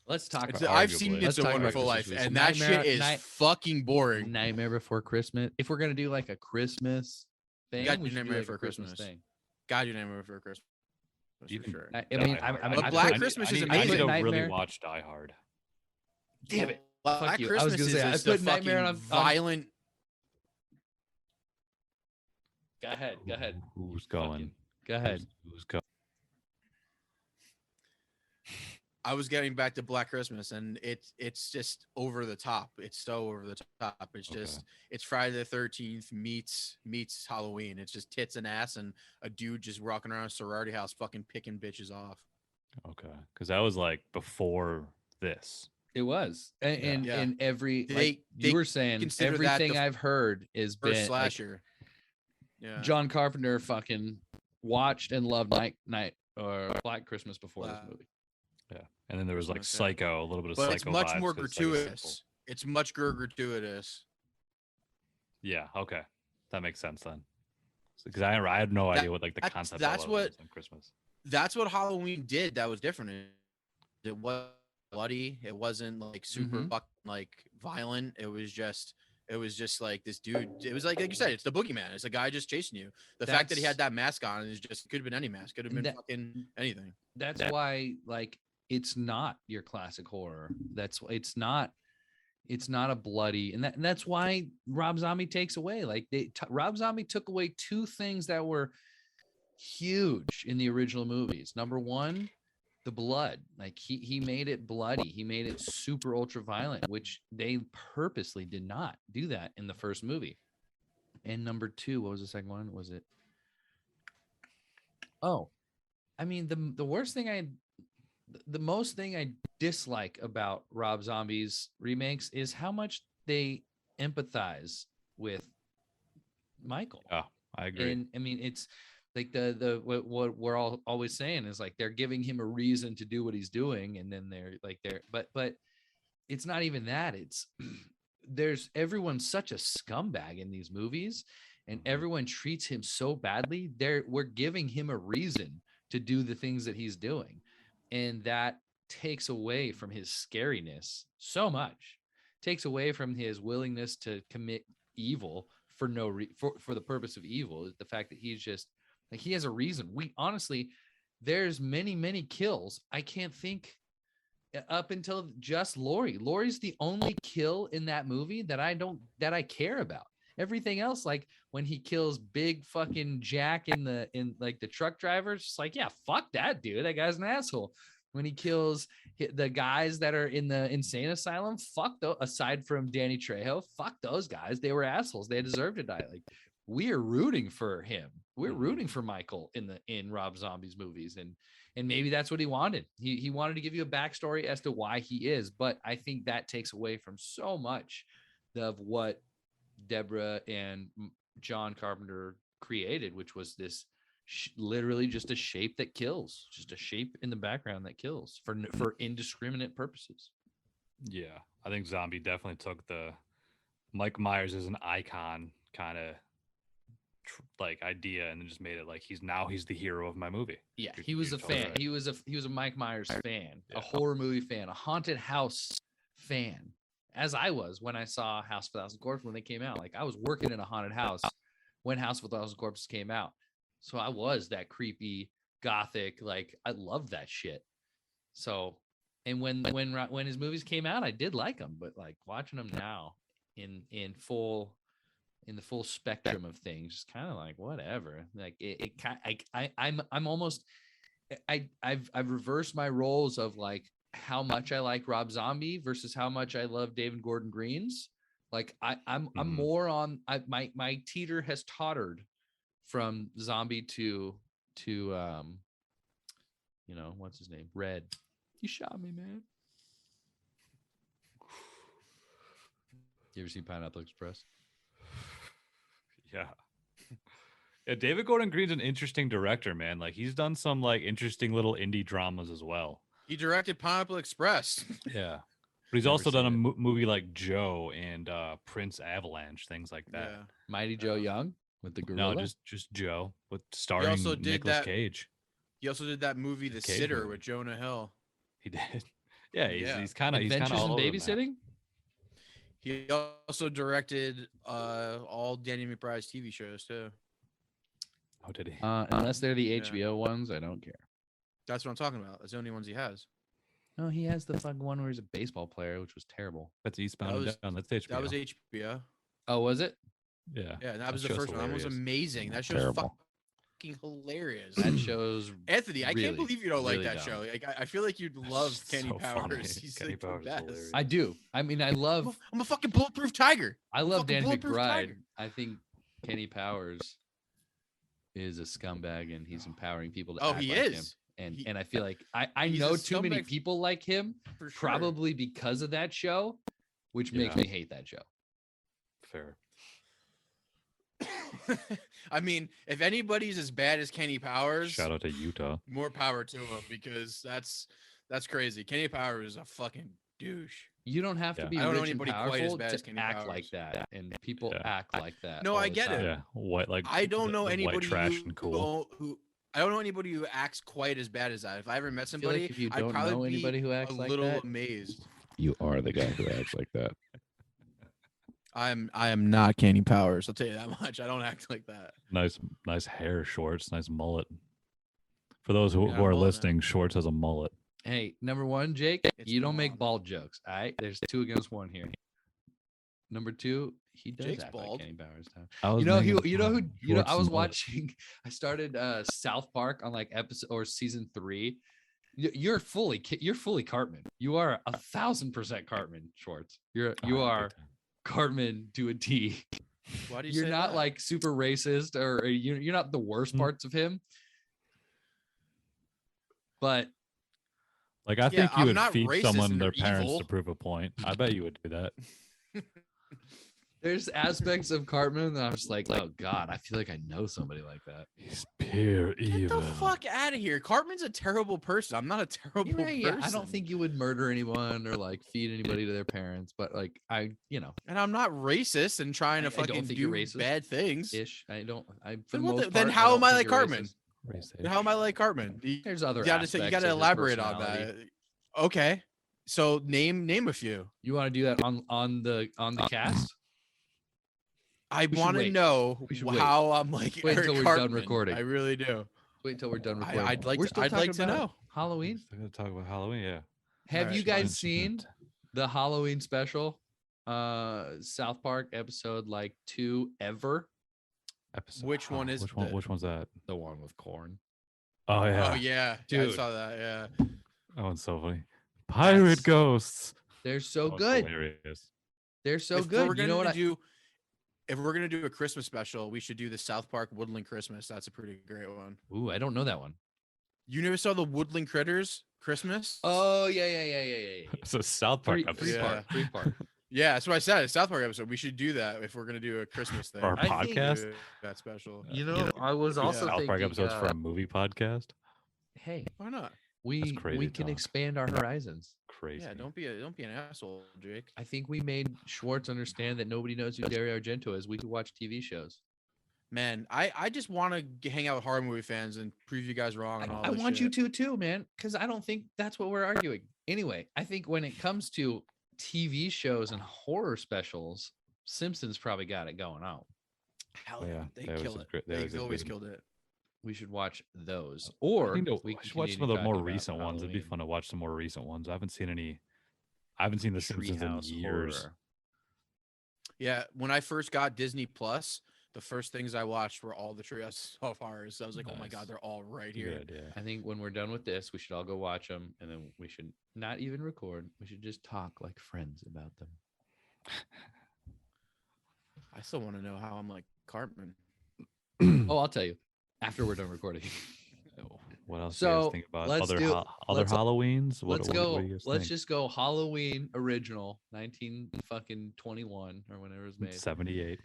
Let's talk It's- about I've arguably. seen Let's It's a talk about Wonderful Christmas Life, movies. and that Nightmare- shit is Night- fucking boring. Nightmare Before Christmas. If we're gonna do like a Christmas thing, gotta we do should do Nightmare like a Before Christmas Christmas. thing. God, you name it for Christmas. For Even- sure. I mean, But I Black put- Christmas is I amazing. need to really Nightmare- watch Die Hard. Damn it. Black Fuck you. I Christmas was gonna is say, I just put a Nightmare fucking on- violent. Go ahead. Go ahead. Who's going? Go ahead. Who's going? I was getting back to Black Christmas, and it's just over the top. It's so over the top. It's just Okay. it's Friday the 13th meets Halloween. It's just tits and ass and a dude just walking around a sorority house fucking picking bitches off. Okay, because that was like before this. It was. And Yeah. in every They- like they you were saying, consider that everything the I've heard is First been like, slasher. Yeah. John Carpenter fucking watched and loved Night or Black Christmas before this Wow. movie. Yeah, and then there was like Christmas, yeah. Psycho, a little bit of But Psycho. it's much vibes, more 'cause it's like a gratuitous. It's much more gratuitous. Yeah. Okay, that makes sense then. Because I had no idea what like the that's- concept. that's of what- was on Christmas. That's what Halloween did. That was different. It was bloody. It wasn't like super Mhm. fucking like violent. It was just like this dude. It was like you said, it's the boogeyman. It's a guy just chasing you. The fact that he had that mask on is just could have been any mask. Could have been That- fucking anything. That's why like it's not your classic horror. It's not a bloody, and that's why Rob Zombie takes away like Rob Zombie took away two things that were huge in the original movies. Number one, the blood. Like he made it bloody. He made it super ultra violent, which they purposely did not do that in the first movie. And number two, what was the second one? Was it? Oh, I mean the worst thing the most thing I dislike about Rob Zombie's remakes is how much they empathize with Michael. Yeah, I agree. And I mean, it's like what we're all always saying is like they're giving him a reason to do what he's doing, and then but it's not even that. It's everyone's such a scumbag in these movies, and everyone treats him so badly. We're giving him a reason to do the things that he's doing, and that takes away from his scariness so much. Takes away from his willingness to commit evil for for the purpose of evil. The fact that he's just like he has a reason. We honestly, there's many kills. I can't think up until just Lori. Lori's the only kill in that movie that I care about. Everything else, like when he kills big fucking Jack in like the truck driver, it's just like, yeah, fuck that dude. That guy's an asshole. When he kills the guys that are in the insane asylum, fuck those. Aside from Danny Trejo, fuck those guys. They were assholes. They deserve to die. Like we are rooting for him. We're rooting for Michael in Rob Zombie's movies, and maybe that's what he wanted. He wanted to give you a backstory as to why he is, but I think that takes away from so much of what Deborah and John Carpenter created, which was this literally just a shape that kills, just a shape in the background that kills for indiscriminate purposes. Yeah, I think Zombie definitely took the Mike Myers is an icon kind of like idea, and then just made it like he's the hero of my movie. Yeah, You're- he was you're a totally fan. right. He was a Mike Myers fan, Yeah. a horror movie fan, a haunted house fan, as I was when I saw House of a Thousand Corpses when they came out. Like I was working in a haunted house when House of a Thousand Corpses came out, so I was that creepy gothic. Like I loved that shit. So, and when his movies came out, I did like them, but like watching them now in the full spectrum of things, kind of like whatever. Like I'm almost I've reversed my roles of like how much I like Rob Zombie versus how much I love David Gordon Green's. Like I'm Mhm. more on my teeter has tottered from Zombie to what's his name? Red. You shot me, man. You ever seen Pineapple Express? Yeah. Yeah, David Gordon Green's an interesting director, man. Like he's done some like interesting little indie dramas as well. He directed Pineapple Express. Yeah. But he's Never also done a seen movie like Joe and Prince Avalanche, things like that. Yeah. Mighty Joe Young with the gorilla. No, just Joe with starring also did Nicolas that- Cage. He also did that movie, The Cage Sitter, movie. with Jonah Hill. He did. Yeah, he's Yeah. kind of Adventures all in over the map. Babysitting. He also directed all Danny McBride's TV shows too. Oh, did he? Unless they're the Yeah. HBO ones, I don't care. That's what I'm talking about. That's the only ones he has. No, he has the fucking one where he's a baseball player, which was terrible. That's Eastbound that and was- Down. That's HBO. That was HBO. Oh, was it? Yeah. Yeah, that was the show's first one. That was hilarious. amazing. That show's Terrible. fucking hilarious. That show's Anthony, I really, can't believe you don't like really that dumb. show. Like, I feel like you'd love so Kenny funny. Powers. He's Kenny like the Powers is best. hilarious. I do. I mean, I love I'm a fucking bulletproof tiger. I love fucking Danny bulletproof McBride. tiger. I think Kenny Powers is a scumbag and he's empowering people to Oh, act he like him. is. And He- and I feel like I he's a know too many scumbag people like him, For sure. probably because of that show, which makes Yeah. me hate that show. Fair. I mean, if anybody's as bad as Kenny Powers, Shout out to Utah. more power to him, because that's crazy. Kenny Powers is a fucking douche. You don't have to Yeah. be I don't know rich and anybody quite as powerful bad as to Kenny act like Powers. that, and people Yeah. act like that. No, all I the get it. time. Yeah, white like I don't know white anybody trash who, and cool. who I don't know anybody who acts quite as bad as that. If I ever met I feel somebody, like if you I'd don't probably know be anybody who a acts like little that, amazed. You are the guy who acts like that. I am not Kenny Powers. I'll tell you that much. I don't act like that. Nice hair, Shorts. Nice mullet. For those who, Yeah, who are mullet, man. listening, Shorts has a mullet. hey, number one, Jake, It's you don't going make on. bald jokes. All right, there's 2 against 1 here. Number 2, he does Jake's act bald. like Kenny Powers. Now. I was You know making who? You know who? fun. You know, Shorts I was and mullet. watching. I started South Park on like episode or season 3. You're fully Cartman. You are 1,000% Cartman, Schwartz. You Oh, big are time. Cartman to a T. Why do you You're say not that? like super racist or you're not the worst Mm. parts of him. But Like I Yeah, think you I'm would not feed racist someone and their they're parents evil. to prove a point. I bet you would do that. there's aspects of Cartman that I'm just like, oh God, I feel like I know somebody like that. He's pure Get evil. the fuck out of here. Cartman's a terrible person. I'm not a terrible You're right, yeah, person. I don't think you would murder anyone or like feed anybody to their parents, but like And I'm not racist and trying to I don't fucking think do you're racist. bad things. ish. I don't. I for Then the what most the- then part, how don't am I think like you're Cartman? racist. Racist. How am I like Cartman? There's other. You gotta aspects you of gotta his elaborate on personality. that. Okay. So name a few. You want to do that on the cast? I We should want to wait. know We should wait. how I'm like Wait Eric until we're done Cartman. recording. I really do. Wait until we're done recording. I'd like We're to- still I'd like talking to about know. Halloween. Still gonna talk about Halloween, yeah. Have Alright, you fine. guys seen the Halloween special? South Park episode like 2 ever. Episode. Which one is which one? it? Which one's that? The one with corn. Oh yeah, Oh yeah, I Dude. saw that. Yeah. that one's so funny. Pirate That's- ghosts. They're so That one's good. Hilarious. They're so If good. we're You know gonna what? if we're gonna do a Christmas special, we should do the South Park Woodland Christmas. That's a pretty great one. Ooh, I don't know that one. You never saw the Woodland Critters Christmas? Oh yeah. It's a South Park Three episode. part. 3 part. Yeah, that's what I said. A South Park episode. We should do that if we're gonna do a Christmas thing. For our I think- podcast. Do that special. You know, I was also South Park thinking, episodes for a movie podcast. hey, Why not? We crazy can talk. expand our horizons. Crazy. Yeah, don't be an asshole, Jake. I think we made Schwartz understand that nobody knows who Dario Argento is. We could watch TV shows. Man, I just want to hang out with horror movie fans and prove you guys wrong and all I this want shit. you to too, man, because I don't think that's what we're arguing. Anyway, I think when it comes to TV shows and horror specials, Simpsons probably got it going on. Hell Oh, yeah, yeah, they that was kill a it. great- that was They a always good- killed it. We should watch those, I or think we we should watch some continue of the more talking about recent ones. It'd be Halloween. fun to watch some more recent ones. I haven't seen any. I haven't seen The Simpsons in Treehouse years. horror. Yeah, when I first got Disney Plus, the first things I watched were all the Treehouse of Horrors. I was like, oh my Nice. god, they're all right here. Good, yeah. I think when we're done with this, we should all go watch them, and then we should not even record. We should just talk like friends about them. I still want to know how I'm like Cartman. Oh, I'll tell you after we're done recording. What else do you So, guys think about let's other do- other let's- Halloweens? Let's what go. do you guys Let's think? just go Halloween original 1921 or whenever it was made 78.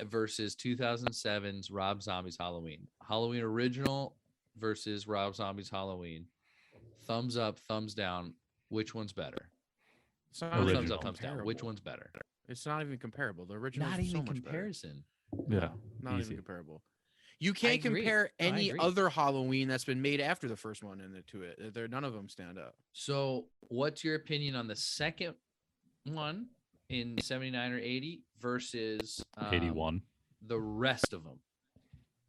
versus 2007's Rob Zombie's Halloween. Halloween original versus Rob Zombie's Halloween. Thumbs up, thumbs down. Which one's better? It's not Or even thumbs up, Original. thumbs down. Which comparable. one's better? It's not even comparable. The original Not is so even much better. comparison. Yeah, Not easy. even comparable. You can't agree. compare No, I any agree. other Halloween that's been made after the first one to it. None of them stand up. So, what's your opinion on the second one in 79 or 80 versus 81. the rest of them?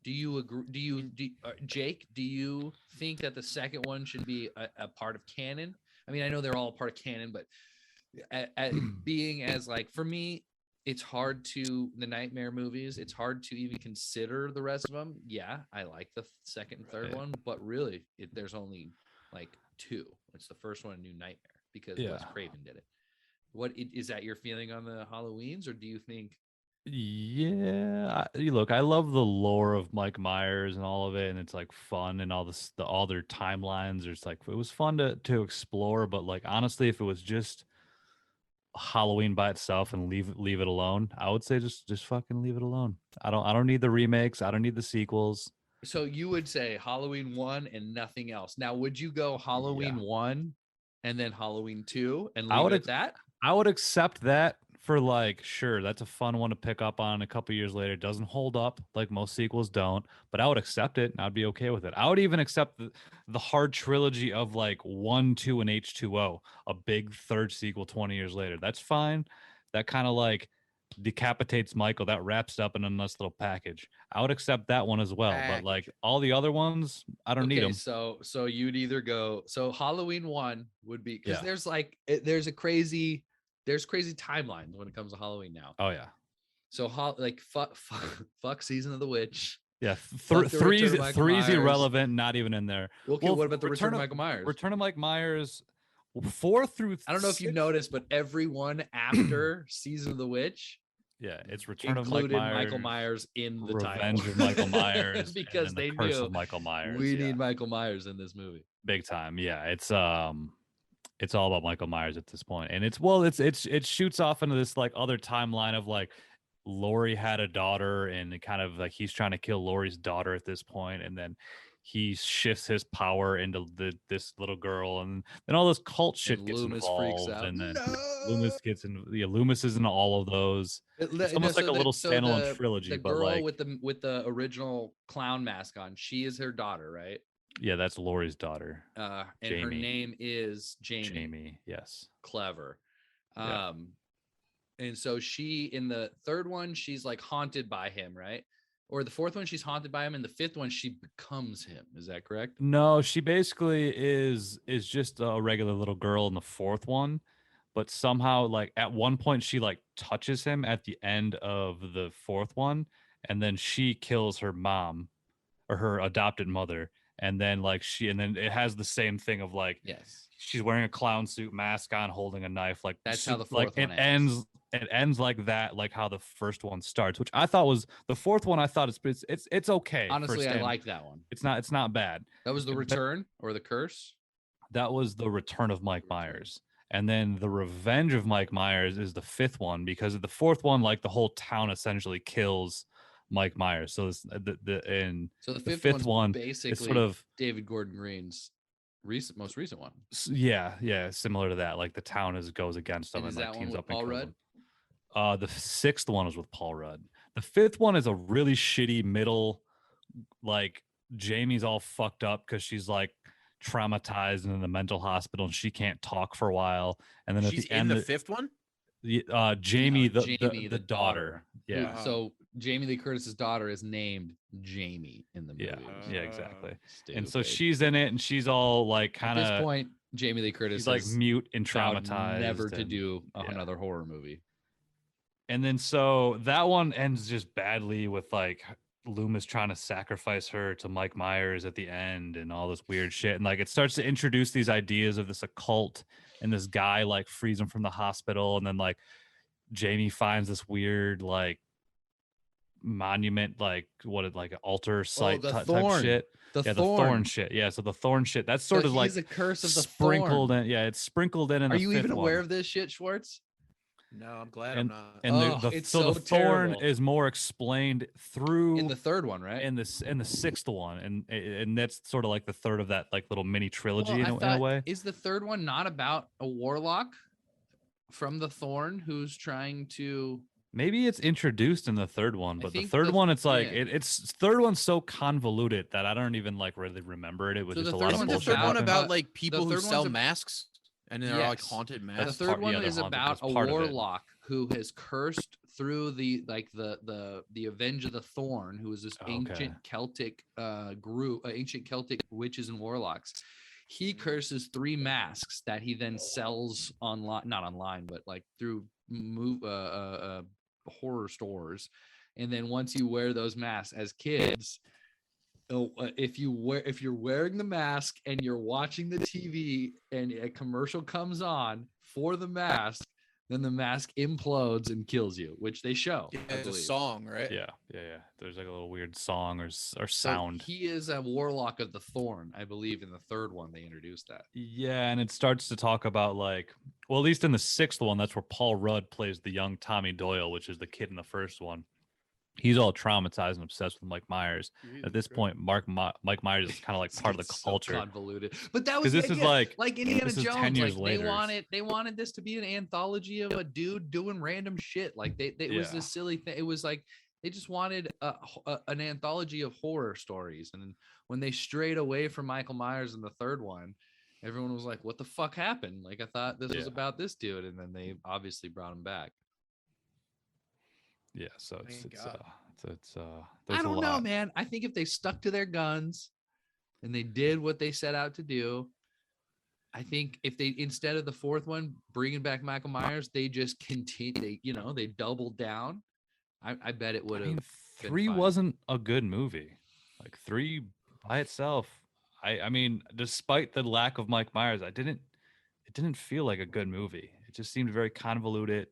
Do you agree? Jake, do you think that the second one should be a part of canon? I mean, I know they're all part of canon, but being as like, for me, it's hard to the Nightmare movies. It's hard to even consider the rest of them. Yeah, I like the second and third Right. one, but really, there's only like two. It's the first one, New Nightmare, because Wes Yeah. Craven did it. Is that your feeling on the Halloweens, or do you think? Yeah, look, I love the lore of Mike Myers and all of it, and it's like fun and all their timelines. It's like it was fun to explore, but like honestly, if it was just Halloween by itself and leave it alone, I would say just fucking leave it alone. I don't need the remakes. I don't need the sequels. So you would say Halloween 1 and nothing else. Now, would you go Halloween 1 and then Halloween 2 and I leave would it at that? I would accept that for like, sure, that's a fun one to pick up on a couple years later. It doesn't hold up like most sequels don't, but I would accept it and I'd be okay with it. I would even accept the hard trilogy of like 1, 2, and H2O, a big third sequel 20 years later. That's fine. That kind of like decapitates Michael. That wraps it up in a nice little package. I would accept that one as well, but like Package. all the other ones, I don't need them. So you'd either go, so Halloween 1 would be, because Yeah. there's like, there's crazy timelines when it comes to Halloween now. Oh yeah. So like fuck Season of the Witch. Yeah, Fuck the three's Return of Michael three's Myers. irrelevant, not even in there. Okay, Well, what about the Return of Return of- Michael Myers? Return of Mike Myers, 4 through. I don't know if you've 6 noticed, but everyone after Season of the Witch Yeah, it's Return of Mike included Myers, Michael Myers in the Revenge title. of Michael Myers, because and then they the Curse knew of Michael Myers. we yeah. need Michael Myers in this movie. Big time. Yeah, it's all about Michael Myers at this point, and it shoots off into this like other timeline of like Laurie had a daughter, and it kind of like he's trying to kill Laurie's daughter at this point, and then he shifts his power into this little girl, and then all this cult shit And gets Loomis involved, freaks out. and then No! Loomis gets in. Yeah, Loomis is in all of those. It's almost like a little standalone trilogy, The but girl like with the original clown mask on, she is her daughter, right? yeah, that's Laurie's daughter, And her Jamie. name is Jamie. Jamie. Yes. Clever. Yeah. And so she, in the third one, she's like haunted by him, right? Or the fourth one, she's haunted by him, and the fifth one, she becomes him. Is that correct? No, she basically is just a regular little girl in the fourth one, but somehow like at one point she like touches him at the end of the fourth one, and then she kills her mom or her adopted mother, and then it has the same thing of like Yes. she's wearing a clown suit, mask on, holding a knife. Like That's how the like fourth one it ends. It ends like that, like how the first one starts, which I thought was the fourth one. I thought it's okay. for Honestly, I stand- like that one. It's not bad. That was the But- return or the curse. That was the Return of Mike Return. Myers. And then the Revenge of Mike Myers is the fifth one, because of the fourth one, like the whole town essentially kills Mike Myers. So it's So the the fifth, fifth one's one basically it's sort of David Gordon Green's most recent one. Yeah, similar to that. Like the town goes against them And and is like that one teams with up and Paul kills Rudd? them. The sixth one was with Paul Rudd. The fifth one is a really shitty middle, like Jamie's all fucked up because she's like traumatized and in the mental hospital and she can't talk for a while. And then at She's the in end, the fifth one. Jamie, No, the daughter. who- Yeah. So Jamie Lee Curtis's daughter is named Jamie in the movie. Yeah, exactly. Stupid. And so she's in it and she's all like At kind this of, point, Jamie Lee Curtis she's like has mute and vowed traumatized. never to and- do yeah. another horror movie. And then so that one ends just badly with like Loomis trying to sacrifice her to Mike Myers at the end and all this weird shit. And like it starts to introduce these ideas of this occult and this guy like frees him from the hospital. And then like Jamie finds this weird like monument, like like an altar site the type thorn. shit. The The thorn shit. Yeah, so the thorn shit. That's sort of like a curse of the sprinkled thorn. in. Yeah, it's sprinkled in. Are the you fifth even aware one. of this shit, Schwartz? No, I'm glad And I'm not. and Oh, it's so the thorn terrible. is more explained through In the third one, right? in the sixth one, and that's sort of like the third of that like little mini trilogy Well, in a way. Is the third one not about a warlock from the Thorn who's trying to? Maybe it's introduced in the third one, I but the think third one, it's like yeah. it's third one's so convoluted that I don't even like really remember it. It was So just the a third lot of Isn't one's the bullshit. third one happened. about like people who third sell one's a- masks and they're like Yes. haunted The masks? third one they're is haunted. about That's a part of it. warlock who has cursed through the Avenge of the Thorn, who is this Okay. ancient Celtic group, ancient Celtic witches and warlocks. He curses 3 masks that he then sells online, not online, but like through horror stores. And then once you wear those masks as kids, if you're wearing the mask and you're watching the TV and a commercial comes on for the mask, then the mask implodes and kills you, which they show. Yeah, I it's a believe. song, right? Yeah. There's like a little weird song or So sound. he is a warlock of the Thorn, I believe. In the third one, they introduced that. Yeah, and it starts to talk about like, well, at least in the sixth one, that's where Paul Rudd plays the young Tommy Doyle, which is the kid in the first one. He's all traumatized and obsessed with Mike Myers. At this point, Mike Myers is kind of like part of the It's so culture. convoluted, but that was Because the this is idea. Like Indiana this is 10 Jones. years Like later. they wanted this to be an anthology of a dude doing random shit. Like it was Yeah. this silly thing. It was like they just wanted an anthology of horror stories. And when they strayed away from Michael Myers in the third one, everyone was like, "What the fuck happened?" Like I thought this was Yeah. about this dude, and then they obviously brought him back. Yeah, so Thank it's God. there's I don't a know, lot. man. I think if they stuck to their guns and they did what they set out to do, I think if they, instead of the fourth one bringing back Michael Myers, they just continue. They doubled down. I bet it would I have. mean, 3 wasn't a good movie. Like 3 by itself. I mean, despite the lack of Mike Myers, it didn't feel like a good movie. It just seemed very convoluted,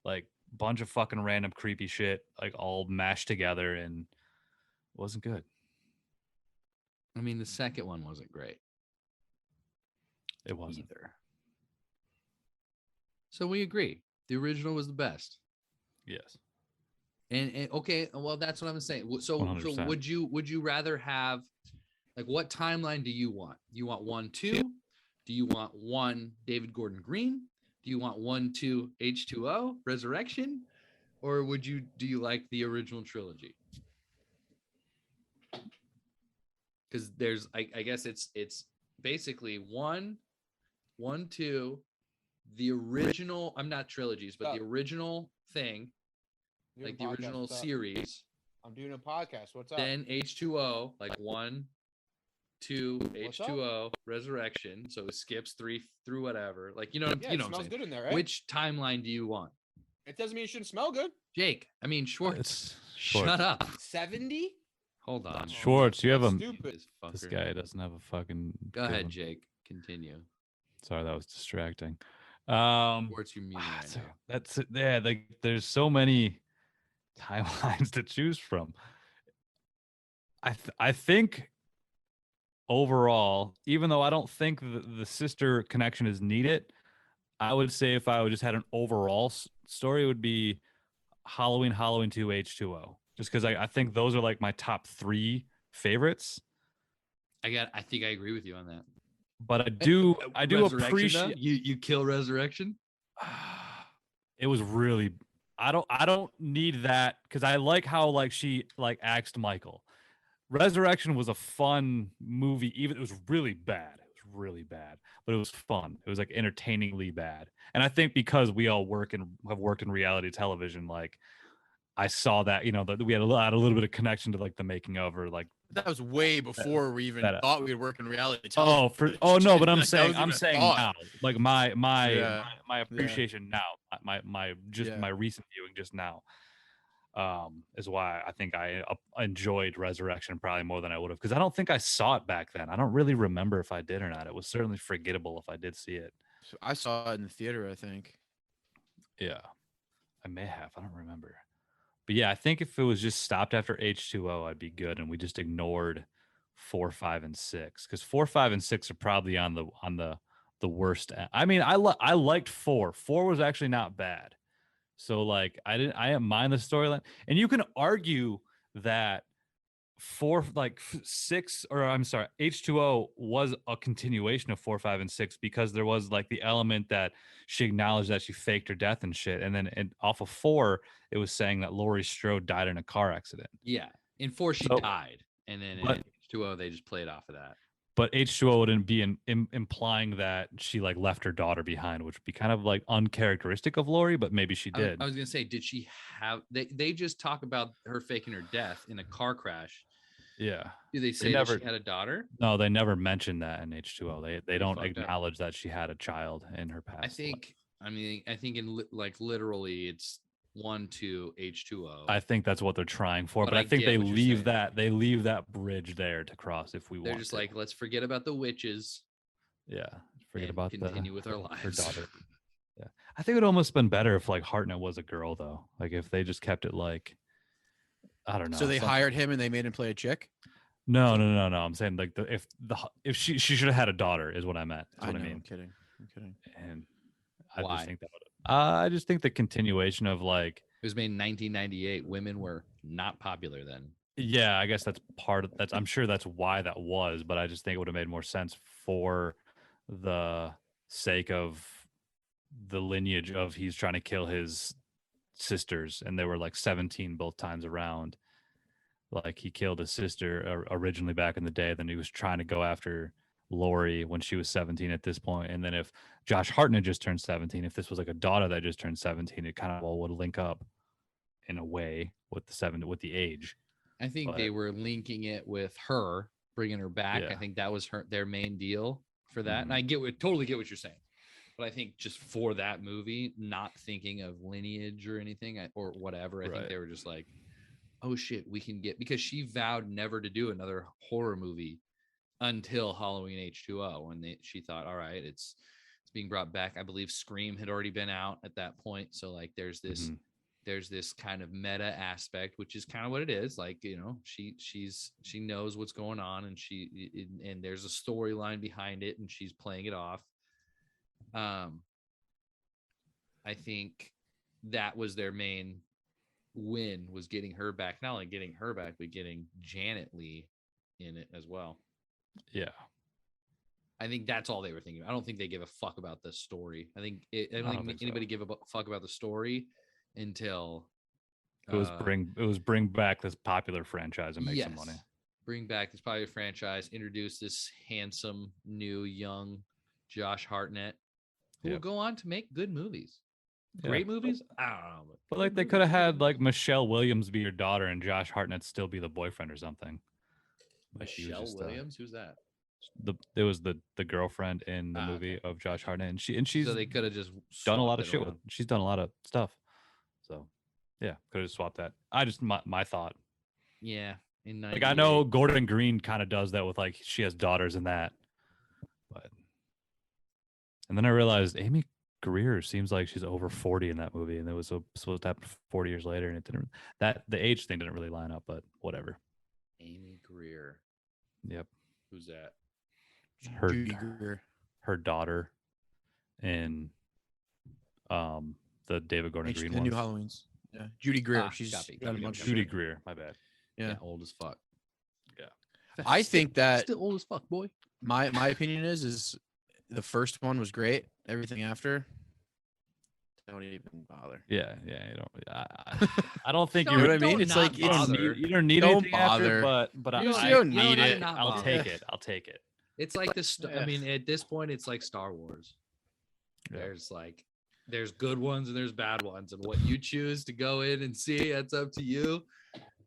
like bunch of fucking random creepy shit, like all mashed together, and wasn't good. I mean, the second one wasn't great It wasn't. either. So we agree. The original was the best. Yes. And okay, well, that's what I'm saying. So 100%. would you rather have, like, what timeline do you want? Do you want 1, 2? Do you want 1 David Gordon Green? Do you want 1, 2 H2O Resurrection? Or do you like the original trilogy? Because there's, I guess it's basically 1, 2, the original. I'm not trilogies, but the original thing, like the original series. I'm doing a podcast. What's up? Then H2O, like 1, 2, What's up? H2O, Resurrection. So it skips 3 through whatever. Like, Yeah, you know it what I'm smells saying? good in there, right? Which timeline do you want? It doesn't mean it shouldn't smell good. Jake, I mean Schwartz. It's Shut Schwartz. up. 70? Hold on. Schwartz, you have That's a stupid. this Fucker. guy doesn't have a fucking Go good ahead, one. Jake. Continue. Sorry, that was distracting. Schwartz, you're muted right now. That's it. Yeah, like there's so many timelines to choose from. I think overall, even though I don't think the sister connection is needed, I would say if I would just had an overall story, it would be Halloween 2, H2O. Just because I think those are like my top 3 favorites. I think I agree with you on that. but I do Resurrection, though? appreciate. You kill Resurrection. It was really. I don't need that because I like how like she like axed Michael. Resurrection was a fun movie. Even it was really bad. It was really bad, but it was fun. It was like entertainingly bad. And I think because we all have worked in reality television, like I saw that that we had a little bit of connection to like the making of or like That was way before we even that- thought we'd work in reality oh television. no, but I'm Like, that saying wasn't even a now thought. like my Yeah. my appreciation now my recent viewing just now is why I think I enjoyed Resurrection probably more than I would have because I don't think I saw it back then. I don't really remember if I did or not. It was certainly forgettable if I did see it. So I saw it in the theater, I think. Yeah, I may have. I don't remember. But yeah, I think if it was just stopped after H2O, I'd be good, and we just ignored 4, 5, and 6 because 4, 5, and 6 are probably on the worst. I mean, I liked 4. 4 was actually not bad. So like I didn't mind the storyline, and you can argue that 6 or I'm sorry, H2O was a continuation of 4, 5, and 6 because there was like the element that she acknowledged that she faked her death and shit, and then off of 4 it was saying that Laurie Strode died in a car accident. Yeah, in 4 she So- died, and then in but- H2O they just played off of that. But H2O wouldn't be implying that she like left her daughter behind, which would be kind of like uncharacteristic of Laurie, but maybe she did. I was gonna say, did she have? They just talk about her faking her death in a car crash. Yeah. Do they say never- that she had a daughter? No, they never mentioned that in H2O. They don't fucked up. acknowledge that she had a child in her past. I think in like literally it's 1 to H2O. I think that's what they're trying for, But but I I think get they what you're leave saying. that bridge there to cross if we They're want. just to. like, let's forget about the witches. yeah, forget and about continue with our her lives. daughter. Yeah, I think it would almost been better if like Hartnett was a girl though. Like if they just kept it like, I don't know. So they some- hired him and they made him play a chick. No. I'm saying like if she should have had a daughter is what I meant. Is what I know, mean. I'm kidding. And I Why? just think that would. I just think the continuation of like. It was made in 1998. Women were not popular then. Yeah, I guess that's part of that's. I'm sure that's why that was, but I just think it would have made more sense for the sake of the lineage of he's trying to kill his sisters, and they were like 17 both times around. Like he killed his sister originally back in the day, then he was trying to go after Lori when she was 17 at this point, and then if Josh Hartnett just turned 17, if this was like a daughter that just turned 17, it kind of all would link up in a way with the age. I think But- they were linking it with her, bringing her back. I Yeah. think that was their main deal for that. And Mhm. I totally get what you're saying. But I think just for that movie, not thinking of lineage or anything or whatever, I think Right. they were just like, oh shit, we can get, because she vowed never to do another horror movie until Halloween H2O. And she thought, all right, it's being brought back. I believe Scream had already been out at that point. So like there's this Mhm. there's this kind of meta aspect, which is kind of what it is. Like, she knows what's going on, and and there's a storyline behind it, and she's playing it off. I think that was their main win, was getting her back. Not only getting her back, but getting Janet Leigh in it as well. Yeah. I think that's all they were thinking. I don't think they give a fuck about the story. I don't don't think think so. anybody give a fuck about the story until It was bring back this popular franchise and make some money. Bring back this popular franchise, introduce this handsome, new, young Josh Hartnett, who will Yep. go on to make good movies. Yeah. Great movies? I don't know. But like they could have had like Michelle Williams be your daughter and Josh Hartnett still be the boyfriend or something. Like he was Michelle just, Williams? Who's that? It was the girlfriend in the movie okay. of Josh Hartnett, and she's So they could have just done a lot swapped of it shit around. with. She's done a lot of stuff. So yeah, could have swapped that. I just my thought. Yeah. In Like I know Gordon Green kind of does that with like she has daughters in that, but and then I realized Amy Greer seems like she's over 40 in that movie, and it was supposed to happen 40 years later, and it didn't. The age thing didn't really line up, but whatever. Amy Greer. Yep, Who's that? Judy Greer. her daughter in the David Gordon Green The one. new Halloween's. Yeah, Judy Greer. She's copy, got a copy, bunch of Judy shit. Greer, my bad. Yeah. Old as fuck. Yeah. I think that still old as fuck, boy. my opinion is the first one was great. Everything after, don't even bother. Yeah, you don't. I don't think You know you. what I mean? Don't It's not like You don't it's bother. need. You don't need Don't anything after, bother. but You I don't I need don't it. not I'll bother. take it. I'll take it. It's like this. I Yeah. mean, at this point, it's like Star Wars. Yeah. There's good ones and there's bad ones, and what you choose to go in and see, that's up to you.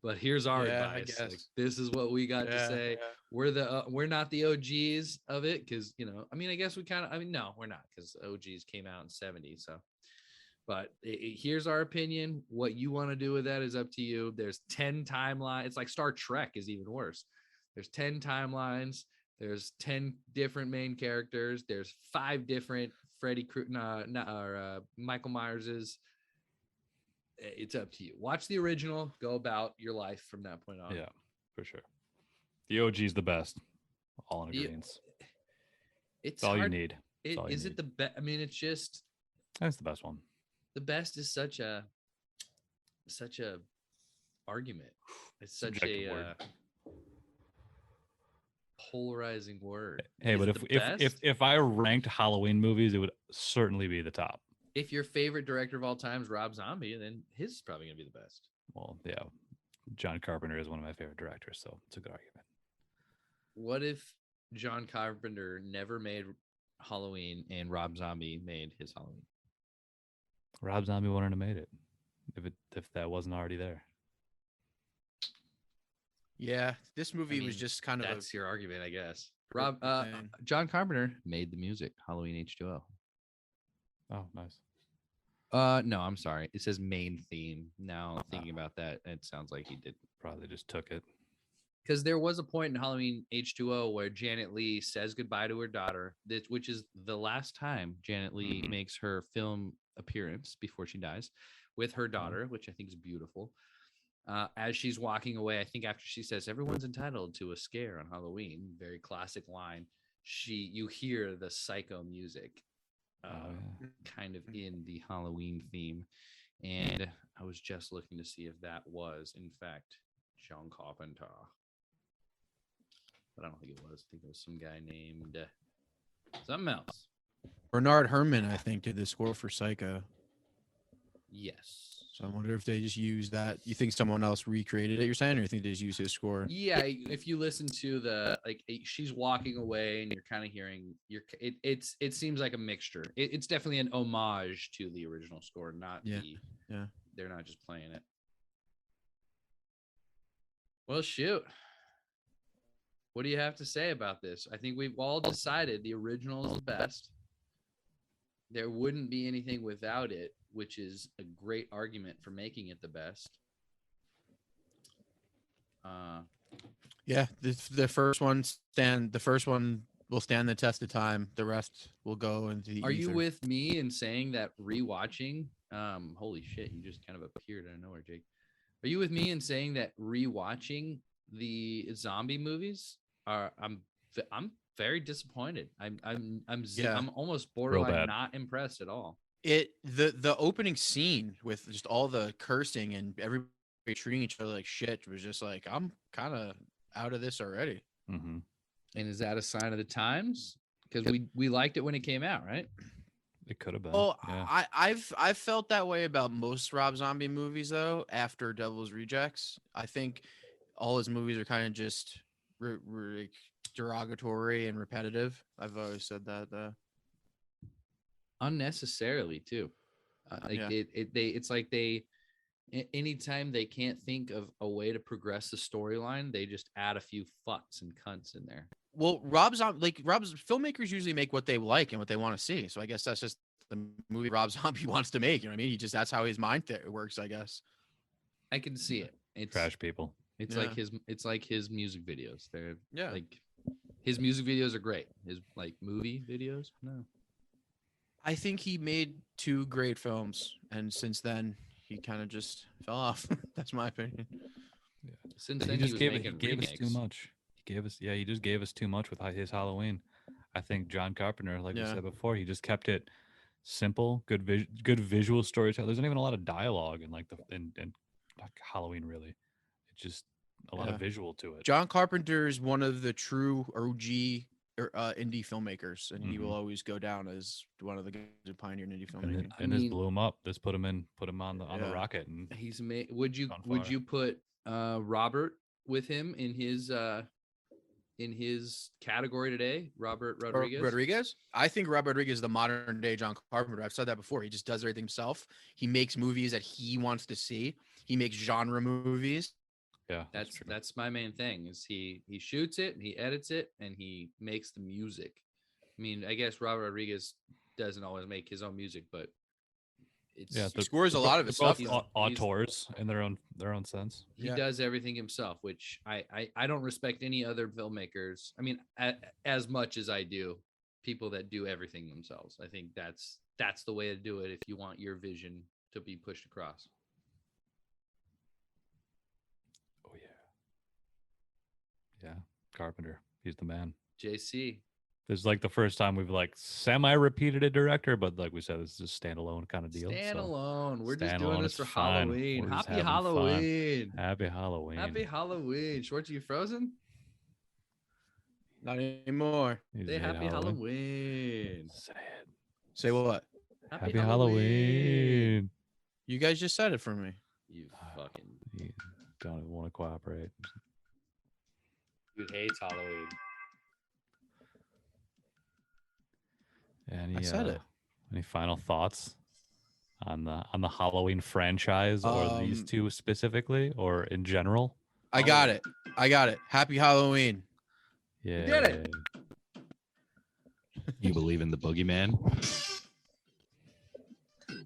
But here's our Yeah, I advice. Like, guess. this is what we got to Yeah, say. yeah. We're not the OGs of it, because I mean, I guess we kind of. I mean, no, we're not, because OGs came out in '70. So, but here's our opinion. What you want to do with that is up to you. There's 10 timelines. It's like Star Trek is even worse. There's 10 timelines. There's 10 different main characters. There's 5 different Michael Myers's. It's up to you. Watch the original. Go about your life from that point on. Yeah, for sure. The OG is the best. All ingredients. It's That's all you hard. need. all you Is it need. the best? I mean, it's just That's the best one. the best is such a argument. It's such Subjective a word. polarizing word. Hey, Is but it the best? if I ranked Halloween movies, it would certainly be the top. If your favorite director of all time is Rob Zombie, then his is probably gonna be the best. Well, yeah, John Carpenter is one of my favorite directors, so it's a good argument. What if John Carpenter never made Halloween and Rob Zombie made his Halloween? Rob Zombie wouldn't have made it if that wasn't already there. Yeah, this movie was mean, just kind of That's your argument, I guess. Perfect thing. John Carpenter made the music, Halloween H2O. Oh, nice. No, I'm sorry. It says main theme. Now thinking about that, it sounds like he did. Probably just took it. Because there was a point in Halloween H2O where Janet Leigh says goodbye to her daughter, which is the last time Janet Leigh makes her film appearance before she dies with her daughter, which I think is beautiful. As she's walking away, I think after she says everyone's entitled to a scare on Halloween, very classic line, you hear the psycho music kind of in the Halloween theme. And I was just looking to see if that was in fact John Carpenter, but I don't think it was. I think it was some guy named something else. Bernard Herrmann, I think, did the score for Psycho. Yes. So I wonder if they just used that. You think someone else recreated it, you're saying, or you think they just used his score? Yeah, if you listen to the she's walking away and you're kind of hearing it seems like a mixture. It's definitely an homage to the original score, not they're not just playing it. Well, shoot. What do you have to say about this? I think we've all decided the original is the best. There wouldn't be anything without it, which is a great argument for making it the best. Yeah, the first one will stand the test of time. The rest will go into the Are you ether. with me in saying that rewatching? Holy shit! You just kind of appeared out of nowhere, Jake. Are you with me in saying that rewatching the zombie movies I'm very disappointed. I'm almost borderline not impressed at all. The opening scene with just all the cursing and everybody treating each other like shit was just like, I'm kind of out of this already. Mm-hmm. And is that a sign of the times? Because we liked it when it came out, right? It could have been. Oh, yeah. I've felt that way about most Rob Zombie movies though. After Devil's Rejects, I think all his movies are kind of just derogatory and repetitive. I've always said that though. Unnecessarily too. It's like they anytime they can't think of a way to progress the storyline, they just add a few fucks and cunts in there. Well, Rob's filmmakers usually make what they like and what they want to see. So I guess that's just the movie Rob Zombie wants to make. You know what I mean? That's how his mind works, I guess. I can see it. It's trash people. It's like his music videos. They're like his music videos are great. His like movie videos, no. I think he made 2 great films, and since then he kind of just fell off. That's my opinion. Yeah. Since then he just gave us too much. He just gave us too much with his Halloween. I think John Carpenter, like we said before, he just kept it simple, good visual storytelling. There's not even a lot of dialogue in Halloween really. It's just a lot of visual to it. John Carpenter is one of the true OG indie filmmakers, and he will Mhm. always go down as one of the guys who pioneered indie And, filmmaking. I and this mean- blew him up. This put him on the Yeah. rocket. And He's made. Would you On would fire. you put Robert with him in his category today? Robert Rodriguez. Rodriguez. I think Robert Rodriguez is the modern day John Carpenter. I've said that before. He just does everything himself. He makes movies that he wants to see. He makes genre movies. yeah, That's true. that's my main thing. Is he shoots it, he edits it, and he makes the music. I mean, I guess Robert Rodriguez doesn't always make his own music, but it's Yeah, He scores a lot of his they're stuff. both though. auteurs in their own sense. he Yeah. does everything himself, which I don't respect any other filmmakers. I mean, as much as I do people that do everything themselves. I think that's the way to do it if you want your vision to be pushed across. Oh yeah, Carpenter. He's the man. JC, This is like the first time we've like semi-repeated a director, but like we said, this is a standalone kind of deal. stand so alone. We're just stand doing alone, this it's for fine. Halloween. We're just Happy having fun. Halloween. Happy Halloween. Happy Halloween. Schwartz, are you frozen? Not anymore. He's Say made happy Halloween. Say it. Say what? Happy Halloween. You guys just said it for me. You fucking You don't even want to cooperate. dude hates Halloween. Any, I said it. Any final thoughts on the Halloween franchise, or these Um, two specifically, or in general? I got it. Happy Halloween. Yeah. did it. You believe in the boogeyman?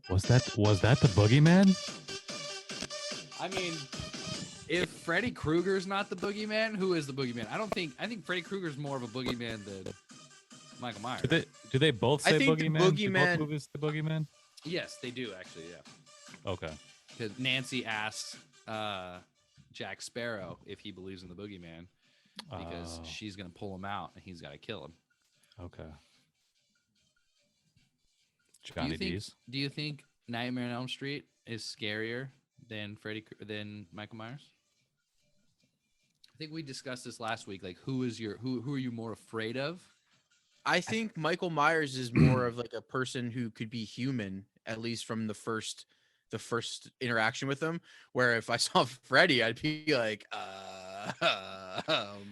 Was that the boogeyman? I mean, if Freddy Krueger's not the boogeyman, who is the boogeyman? I think Freddy Krueger's more of a boogeyman than Michael Myers. Do they both I say think the boogeyman? Do both boogeyman- movies the boogeyman? Yes, they do actually. Yeah, Okay. because Nancy asks Jack Sparrow if he believes in the boogeyman because Oh, she's gonna pull him out and he's got to kill him. okay. Do Johnny you think? D's. Do you think Nightmare on Elm Street is scarier than than Michael Myers? I think we discussed this last week. Like, who are you more afraid of? I think Michael Myers is more of like a person who could be human, at least from the first interaction with him. Where if I saw Freddy, I'd be like,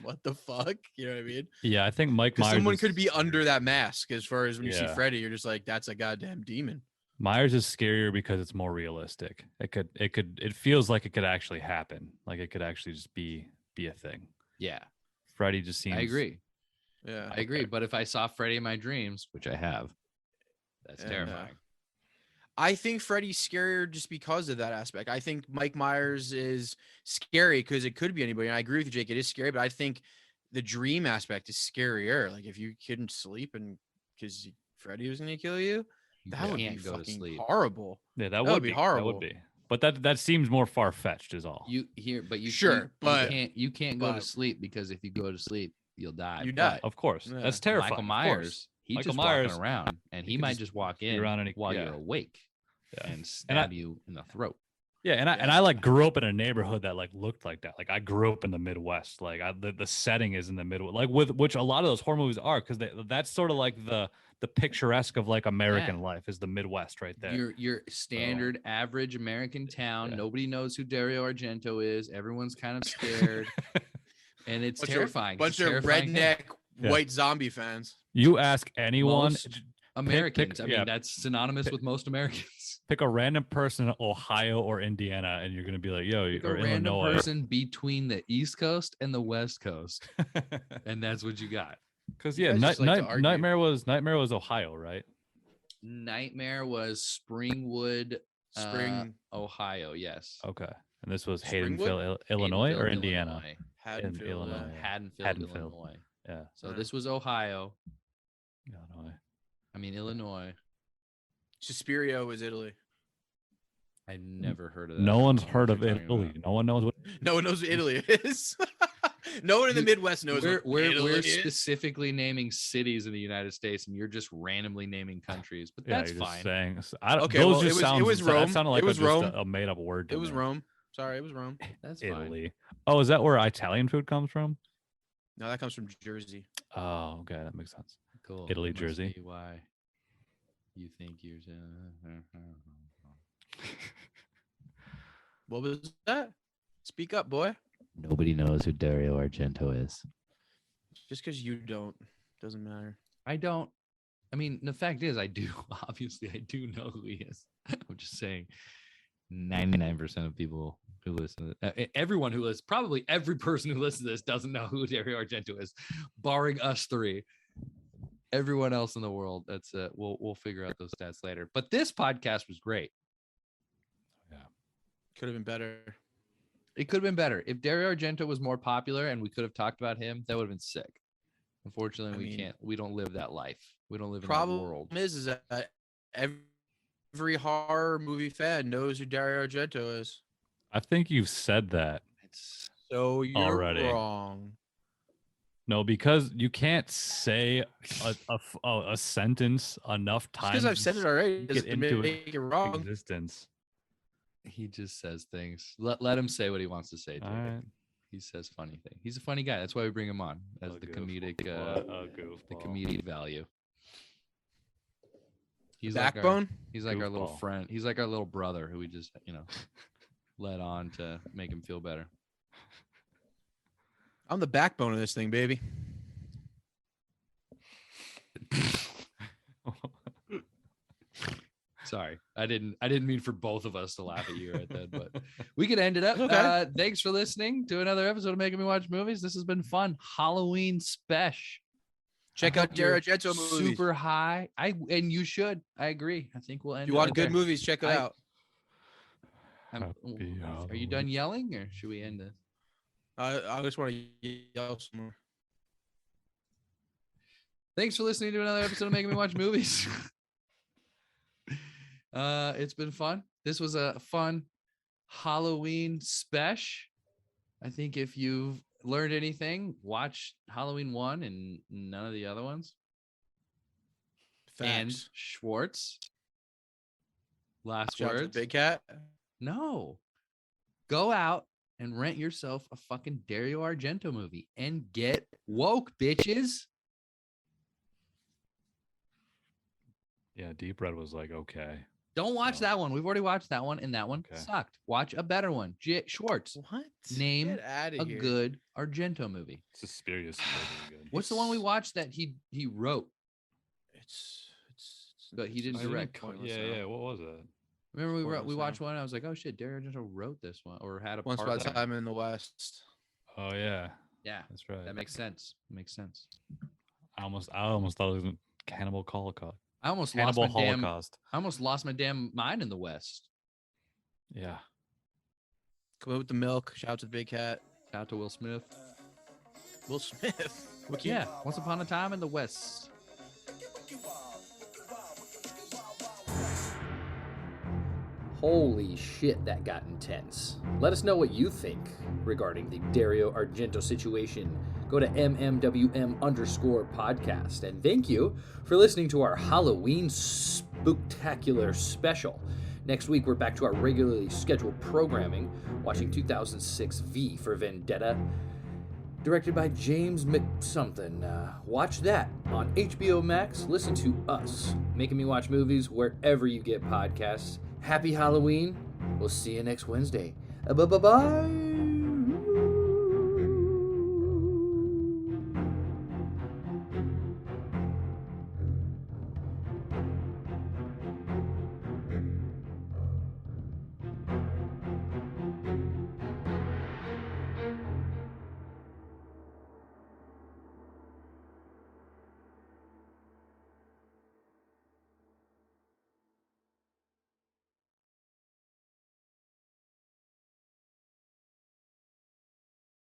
what the fuck? You know what I mean? Yeah, I think Mike Because Myers. someone is- could be under that mask. As far as when you see Yeah. Freddy, you're just like, that's a goddamn demon. Myers is scarier because it's more realistic. It feels like it could actually happen. Like it could actually just be a thing. Yeah, Freddy just seems. I agree. Yeah. I agree. But if I saw Freddy in my dreams, which I have, that's Yeah. terrifying. I think Freddy's scarier just because of that aspect. I think Mike Myers is scary because it could be anybody. And I agree with you, Jake. It is scary, but I think the dream aspect is scarier. Like if you couldn't sleep and because Freddy was going to kill you, that would be can't go to fucking sleep. horrible. Yeah, That would would be That horrible. would be. But that seems more far fetched, is all. You here, but you Sure, you but- can't go to but- sleep because if you go to sleep, you'll die. You But die. Of course, Yeah. that's terrifying. Michael of Myers, course. he's Michael just Myers, walking around, and he he could might just just walk be in around and while yeah. you're awake Yeah. and And stab you in the throat. Yeah, and I like grew up in a neighborhood that like looked like that. Like I grew up in the Midwest. Like the setting is in the Midwest. Like with which a lot of those horror movies are, because that's sort of like the picturesque of like American life is the Midwest right there. Your standard average American town. Yeah. Nobody knows who Dario Argento is. Everyone's kind of scared, and it's Bunch terrifying. Of, It's bunch a of terrifying thing. redneck Yeah. white zombie fans. You ask anyone, Most Americans. I mean, yeah. that's synonymous with most Americans. pick a random person in Ohio or Indiana, and you're gonna be like, yo, Pick or a random Illinois. person between the East Coast and the West Coast, and that's what you got. Because You yeah, guys just like to argue. Nightmare was Ohio, right? Nightmare was Springwood, Spring Ohio. Yes. Okay, and this was Springwood? Haydenville, Illinois, or Haddonfield, Indiana? Illinois. Haddonfield, Illinois. Haddonfield, Haddonfield. Illinois. Yeah, So Hmm. this was Ohio. Illinois. I mean Illinois. Suspiria was Italy. I never heard of that. No I one's don't know heard what of you're talking Italy. about. No one knows what. No one knows what Italy is. No one in the You- Midwest knows We're, what we're, Italy we're is. specifically naming cities in the United States, and you're just randomly naming countries. But Yeah, that's you're just fine. saying. I don't, Okay, those well, just it was- it sounds, was that Rome. sounded like It was just Rome. a made up word. To It was me. Rome. Sorry, it was Rome. That's fine. Italy. Oh, is that where Italian food comes from? No, that comes from Jersey. Oh, okay, that makes sense. Cool. Italy That must jersey. be why you think you're. What was that? Speak up, boy. Nobody knows who Dario Argento is. Just because you don't doesn't matter. I don't. I mean, the fact is, I do. Obviously, I do know who he is. I'm just saying, 99% of people who listen, everyone who listens, probably every person who listens to this doesn't know who Dario Argento is, barring us three. Everyone else in the world, that's it. We'll figure out those stats later. But this podcast was great. Could have been better. It could have been better if Dario Argento was more popular, and we could have talked about him. That would have been sick. Unfortunately, we can't. We don't live that life. We don't live in that world. Problem is that every horror movie fan knows who Dario Argento is. I think you've said that. So you're Already. wrong. No, because you can't say a sentence enough times. Because I've said it already. Get Doesn't into make it wrong. existence. He just says things. Let him say what he wants to say. All Jacob. right. He says funny things. He's a funny guy. That's why we bring him on as the comedic, the comedic value. He's Backbone. Like he's like our little Goofball. friend. He's like our little brother who we just let on to make him feel better. I'm the backbone of this thing, baby. Sorry, I didn't mean for both of us to laugh at you right then, but we could end it up. Okay. Thanks for listening to another episode of Making Me Watch Movies. This has been fun. Halloween special. Check I out hope you're Dario Argento movies. Super high. And you should. I agree. I think we'll end. If you it want right good there. movies, check it out. Happy Are you done yelling, or should we end this? I just want to yell some more. Thanks for listening to another episode of Making Me Watch Movies. It's been fun. This was a fun Halloween special. I think if you've learned anything, watch Halloween 1 and none of the other ones. And Facts. Schwartz. Last Shout out to words. Big Cat. No. Go out and rent yourself a fucking Dario Argento movie and get woke, bitches. Yeah, Deep Red was like, okay. Don't watch Oh. that one. We've already watched that one, and that one Okay. sucked. Watch a better one. Schwartz. What? Name Get outta a here. good Argento movie. Suspirious. is really good. What's the one we watched that he wrote, It's but he didn't I didn't direct? co- yeah. What was it? Remember we Pointless watched now. one. And I was like, oh shit, Dario Argento wrote this one or had a Once part. Upon in a it. Time in the West. Oh yeah, Yeah, that's right. that makes sense. Makes sense. I almost thought it was Cannibal Holocaust. I almost Cannibal lost my damn. Holocaust. I almost lost my damn mind in the West. Yeah. Come in with the milk. Shout out to the Big Cat. Shout out to Will Smith. Will Smith. What Yeah, Once Upon a Time in the West. Holy shit, that got intense. Let us know what you think regarding the Dario Argento situation. Go to MMwM_podcast. And thank you for listening to our Halloween spooktacular special. Next week, we're back to our regularly scheduled programming, watching 2006 V for Vendetta, directed by James McSomething. Watch that on HBO Max. Listen to us, Making Me Watch Movies, wherever you get podcasts. Happy Halloween. We'll see you next Wednesday. Bye-bye.